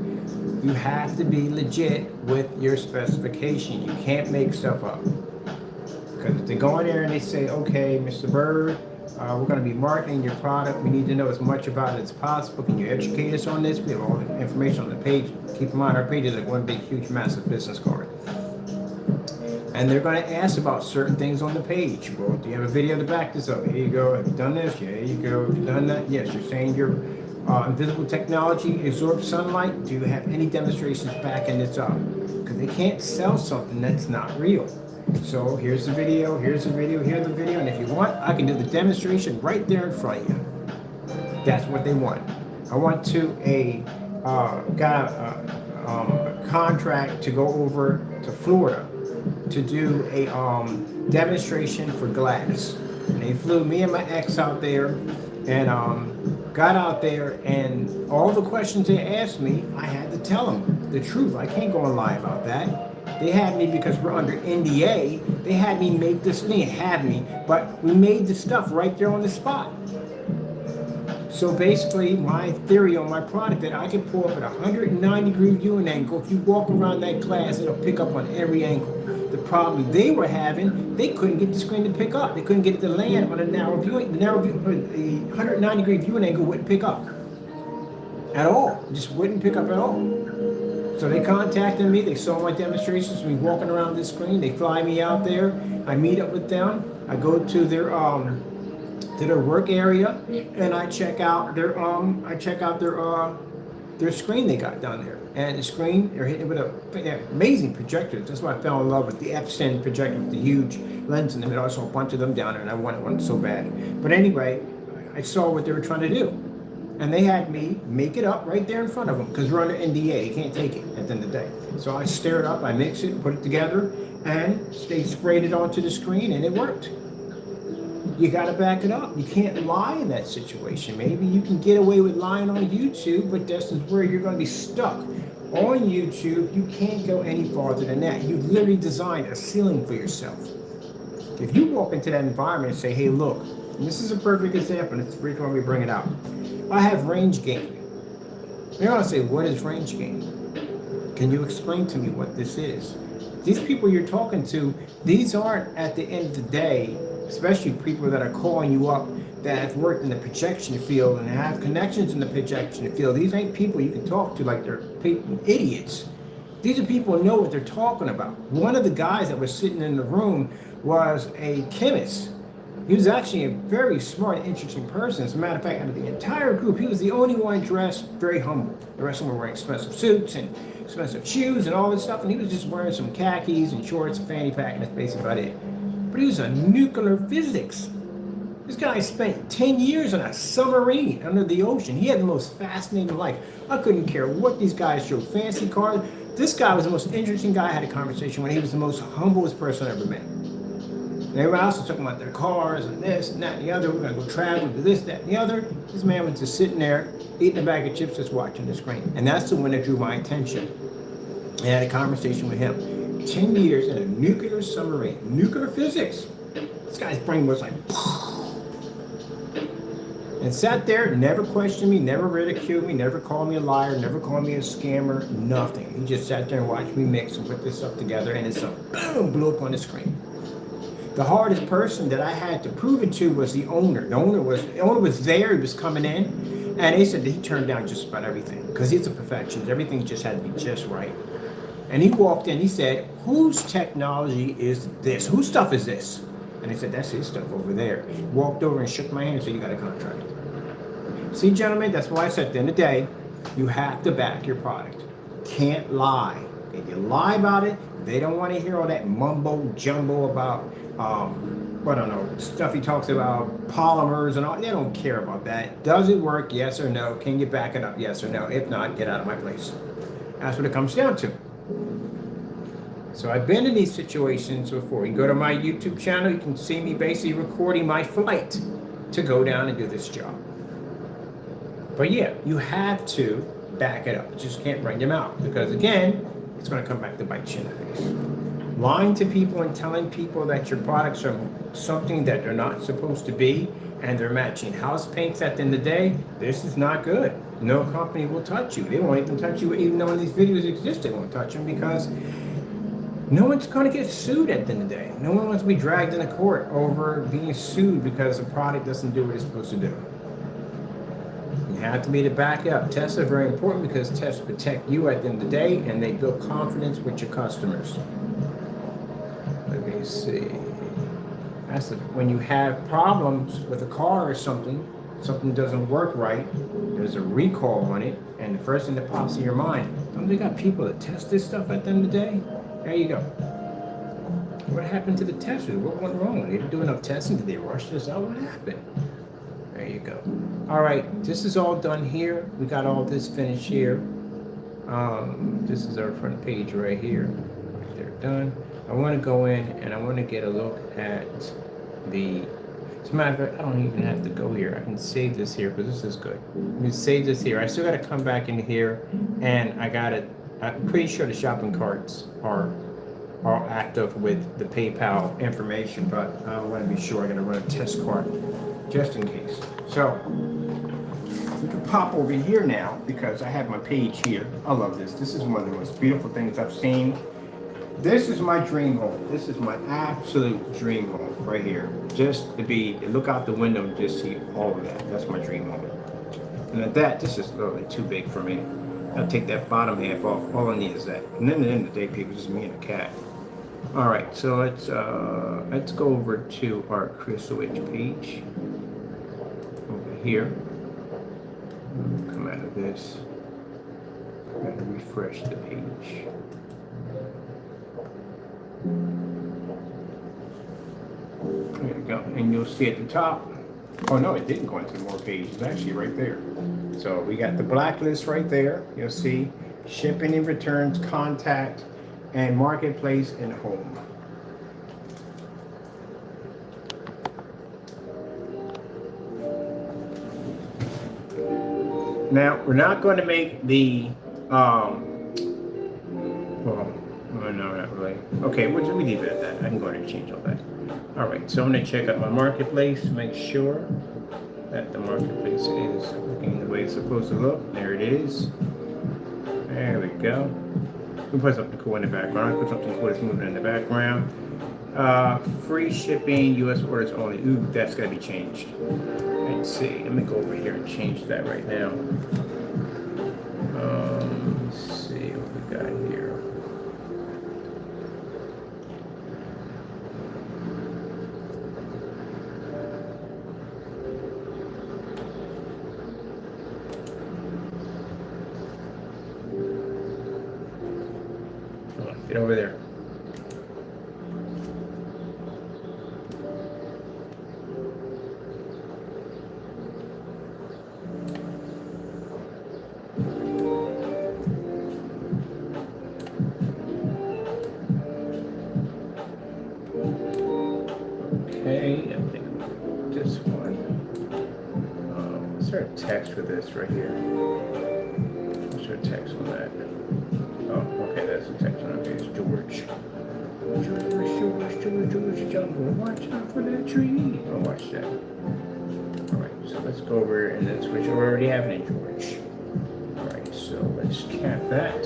you have to be legit with your specification. You can't make stuff up. Because if they go in there and they say, okay, Mr. Bird, we're going to be marketing your product. We need to know as much about it as possible. Can you educate us on this? We have all the information on the page. Keep in mind, our page is like one big, huge, massive business card. And they're going to ask about certain things on the page. Well, do you have a video to back this up? Here you go. Have you done this? Yeah, here you go. Have you done that? Yes. You're saying your invisible technology absorbs sunlight. Do you have any demonstrations backing this up? Because they can't sell something that's not real. So here's the video, here's the video, here's the video, and if you want, I can do the demonstration right there in front of you. That's what they want. I want got a contract to go over to Florida to do a demonstration for glass. And they flew me and my ex out there and got out there, and all the questions they asked me, I had to tell them the truth. I can't go and lie about that. They had me, because we're under NDA, they had me make this, they had me, but we made the stuff right there on the spot. So basically, my theory on my product that I can pull up at 190-degree viewing angle. If you walk around that glass, it'll pick up on every angle. The problem they were having, they couldn't get the screen to pick up. They couldn't get it to land on a narrow viewing, the 190-degree viewing angle wouldn't pick up at all. Just wouldn't pick up at all. So they contacted me, they saw my demonstrations, me walking around this screen, they fly me out there, I meet up with them, I go to their work area, and I check out their screen they got down there. And the screen, they're hitting it with an amazing projector. That's why I fell in love with the Epson projector with the huge lens in the middle. I saw a bunch of them down there, and I wanted one so bad. But anyway, I saw what they were trying to do. And they had me make it up right there in front of them, because we're under NDA, you can't take it at the end of the day. So I stir it up, I mix it, put it together, and they sprayed it onto the screen, and it worked. You gotta back it up. You can't lie in that situation. Maybe you can get away with lying on YouTube, but this is where you're gonna be stuck. On YouTube, you can't go any farther than that. You've literally designed a ceiling for yourself. If you walk into that environment and say, hey, look, and this is a perfect example, and it's the reason why we bring it out. I have range gain. They're gonna say, what is range gain? Can you explain to me what this is? These people you're talking to, these aren't, at the end of the day, especially people that are calling you up that have worked in the projection field and have connections in the projection field. These ain't people you can talk to like they're idiots. These are people who know what they're talking about. One of the guys that was sitting in the room was a chemist. He was actually a very smart, interesting person. As a matter of fact, out of the entire group, he was the only one dressed very humble. The rest of them were wearing expensive suits and expensive shoes and all this stuff, and he was just wearing some khakis and shorts and fanny pack, and that's basically about it. But he was a nuclear physics. This guy spent 10 years on a submarine under the ocean. He had the most fascinating life. I couldn't care what these guys showed. Fancy cars. This guy was the most interesting guy. I had a conversation when he was the most humblest person I ever met. And everybody else was talking about their cars and this and that and the other. We're going to go travel, do this, that, and the other. This man was just sitting there, eating a bag of chips, just watching the screen. And that's the one that drew my attention. I had a conversation with him. 10 years in a nuclear submarine. Nuclear physics. This guy's brain was like... And sat there, never questioned me, never ridiculed me, never called me a liar, never called me a scammer, nothing. He just sat there and watched me mix and put this stuff together, and it's a boom, blew up on the screen. The hardest person that I had to prove it to was the owner. The owner was there, he was coming in, and he said that he turned down just about everything, because he's a perfectionist. Everything just had to be just right. And he walked in, he said, whose technology is this? Whose stuff is this? And he said, that's his stuff over there. He walked over and shook my hand and said, you got a contract. See, gentlemen, that's why I said at the end of the day, you have to back your product. Can't lie. If you lie about it, they don't want to hear all that mumbo jumbo about, I don't know, stuff he talks about, polymers and all. They don't care about that. Does it work? Yes or no? Can you back it up? Yes or no? If not, get out of my place. That's what it comes down to. So I've been in these situations before. You go to my YouTube channel, you can see me basically recording my flight to go down and do this job. But yeah, you have to back it up. You just can't bring them out, because again, it's going to come back to bite you in the face. Lying to people and telling people that your products are something that they're not supposed to be, and they're matching house paints at the end of the day, this is not good. No company will touch you. They won't even touch you, even though these videos exist, they won't touch them, because no one's going to get sued at the end of the day. No one wants to be dragged into court over being sued because a product doesn't do what it's supposed to do. You have to be to back up. Tests are very important because tests protect you at the end of the day, and they build confidence with your customers. Let me see. That's when you have problems with a car or something doesn't work right, there's a recall on it, and the first thing that pops in your mind, don't they got people that test this stuff at the end of the day? There you go. What happened to the testers? What went wrong? They didn't do enough testing? Did they rush this out? What happened? There you go. All right, this is all done here. We got all this finished here. This is our front page right here. They're done. I want to go in and I want to get a look at the... As a matter of fact, I don't even have to go here. I can save this here because this is good. Let me save this here. I still got to come back in here, and I'm pretty sure the shopping carts are active with the PayPal information, but I want to be sure. I got to run a test cart just in case. So we can pop over here now because I have my page here. I love this. This is one of the most beautiful things I've seen. This is my dream home. This is my absolute dream home right here. Just to look out the window and just see all of that. That's my dream home. And at that, this is literally too big for me. I'll take that bottom half off. All I need is that. And then at the end of the day, people, just me and a cat. All right, so let's go over to our Crystal Edge page over here. Come out of this. I'm going to refresh the page. There you go, and you'll see at the top. Oh no, it didn't go into more pages. It's actually right there. So we got the blacklist right there. You'll see shipping and returns, contact, and marketplace and home. Now we're not going to make the oh, no, not really. Okay, we leave it at that. I can go ahead and change all that. All right, so I'm going to check out my marketplace to make sure that the marketplace is looking the way it's supposed to look. There it is. There we go. We put something cool in the background. Put something cool that's moving in the background. Free shipping, U.S. orders only. Ooh, that's got to be changed. Let's see. Let me go over here and change that right now. Let's see what we got here. Get over there. text for this right here. What's your text on that? Oh, okay, that's the text on it. Okay, it's George. George, jungle. Watch out for that tree. Oh, watch that. Alright, so let's go over and then switch. We're already having it, George. Alright, so let's cap that.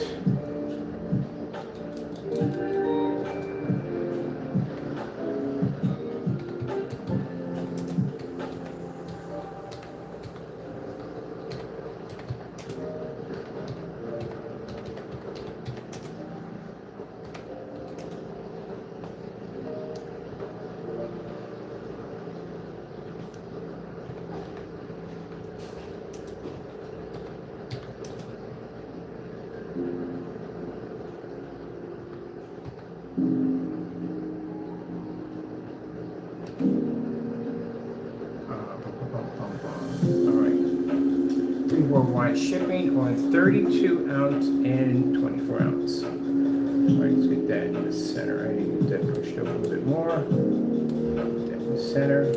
Worldwide shipping on 32 ounce and 24 ounce. All right, let's get that in the center. I need to get that pushed up a little bit more. Get that in the center.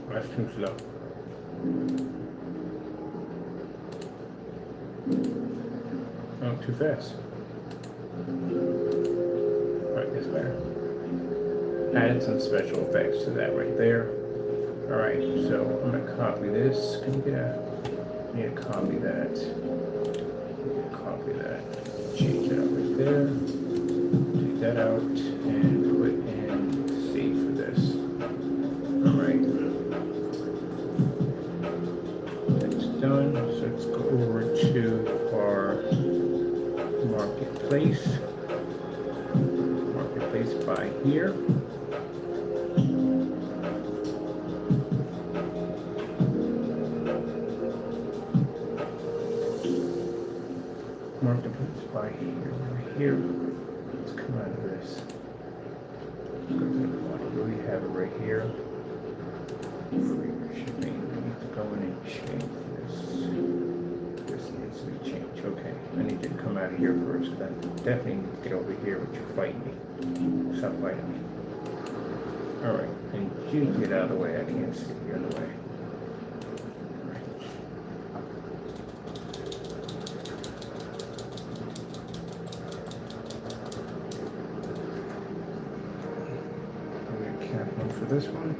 That's too slow. Oh, too fast. Right, that's better. Added some special effects to that right there. Alright, so I'm gonna copy this. Can you get I need to copy that. Copy that. Change it up right there. Take that out and put in save for this. Alright. Done. So let's go over to our marketplace. Marketplace by here. Marketplace by here. Right here. Let's come out of this. Let's go to the bottom. We have it right here. Free shipping. We need to go in and change. This needs to be changed. Okay, I need to come out of here first. I definitely need to get over here, but you're fighting me. Stop fighting me. Alright, and you get out of the way. I can't see you in the way. I'm going to cap one for this one.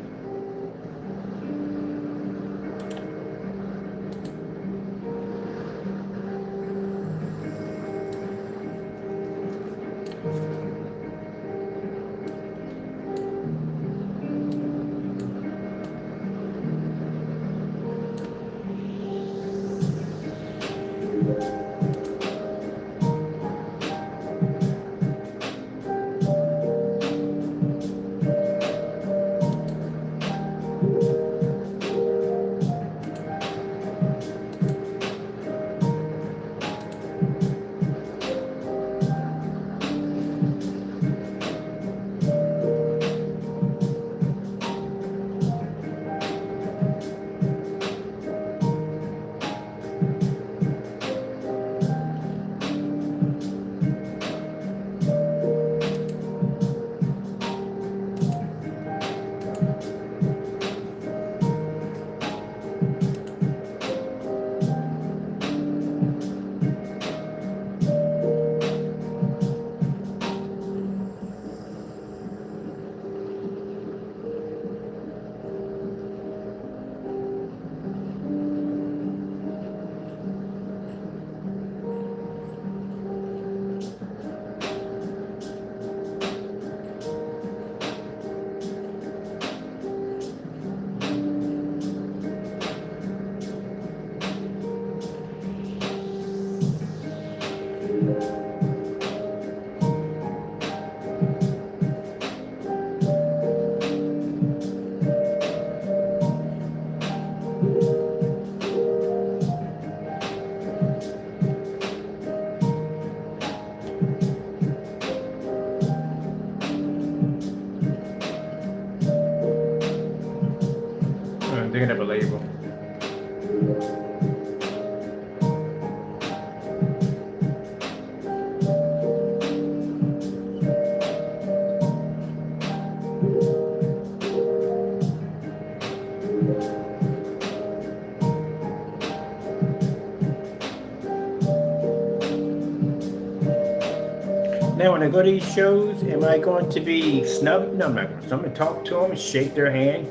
Now, when I go to these shows, am I going to be snubbed? No, I'm not going to. I'm going to talk to them, shake their hand,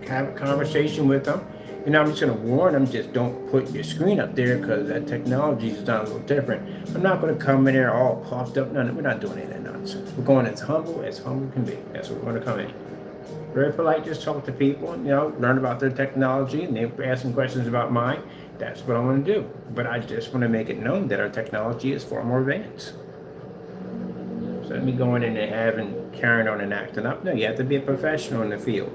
have a conversation with them. And I'm just going to warn them, just don't put your screen up there because that technology is done a little different. I'm not going to come in there all puffed up. No, we're not doing any of that nonsense. We're going as humble can be. That's what we're going to come in. Very polite, just talk to people, learn about their technology, and they're asking questions about mine. That's what I want to do. But I just want to make it known that our technology is far more advanced. So let me going in and carrying on and acting up. No, you have to be a professional in the field.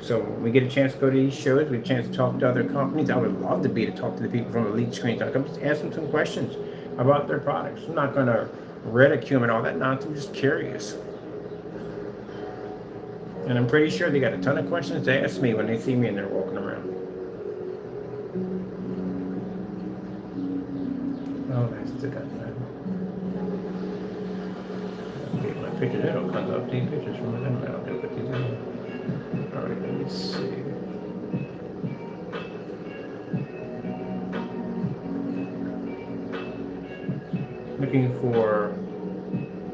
So when we get a chance to go to these shows, we get a chance to talk to other companies. I would love to talk to the people from Elite Screens. I come ask them some questions about their products. I'm not going to ridicule them and all that nonsense. I'm just curious. And I'm pretty sure they got a ton of questions to ask me when they see me and they're walking around. Oh, that's the Gunmetal. Okay, my picture there don't come up. These pictures from the Gunmetal. I'll put these in. All right, let me see. Looking for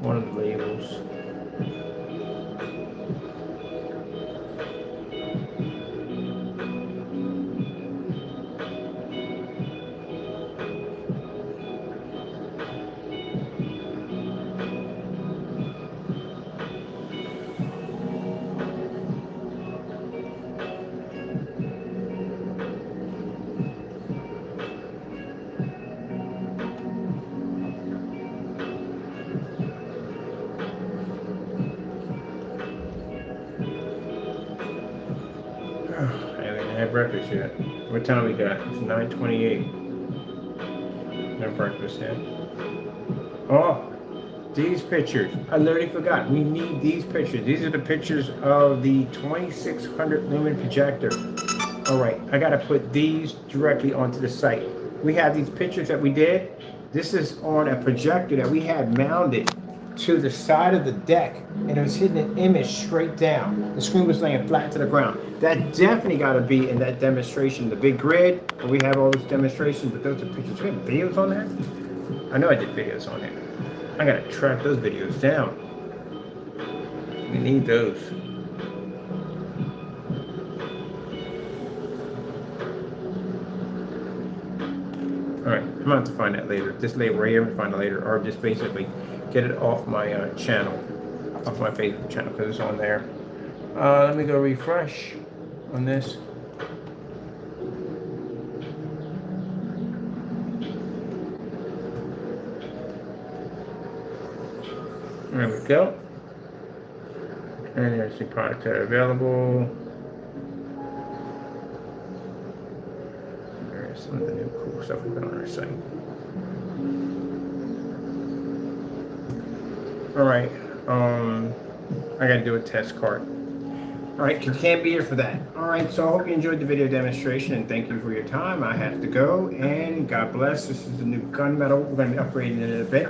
one of the labels. I haven't had breakfast yet. What time we got? It's 9:28. No breakfast yet. Oh, these pictures. I literally forgot. We need these pictures. These are the pictures of the 2600 lumen projector. All right, I gotta put these directly onto the site. We have these pictures that we did. This is on a projector that we had mounted to the side of the deck, and it was hitting an image straight down. The screen was laying flat to the ground. That definitely got to be in that demonstration, the big grid where we have all those demonstrations. But those are pictures. We have videos on that. I know I did videos on it. I gotta track those videos down. We need those. All right, I'm going to find that later. This label right here, I'm going to find it later, or just basically get it off my channel, off my Facebook channel, because it's on there. Let me go refresh on this. There we go. And there's the products that are available. There's some of the new cool stuff we've got on our site. All right, I gotta do a test cart. All right, you can't be here for that. All right, so I hope you enjoyed the video demonstration and thank you for your time. I have to go and God bless. This is the new Gunmetal. We're gonna be upgrading it in a bit,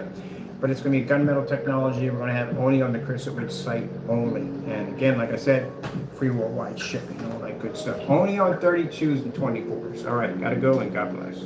but it's gonna be Gunmetal technology. We're gonna have it only on the Chrysalis site only. And again, like I said, free worldwide shipping, all that good stuff. Only on 32s and 24s. All right, gotta go and God bless.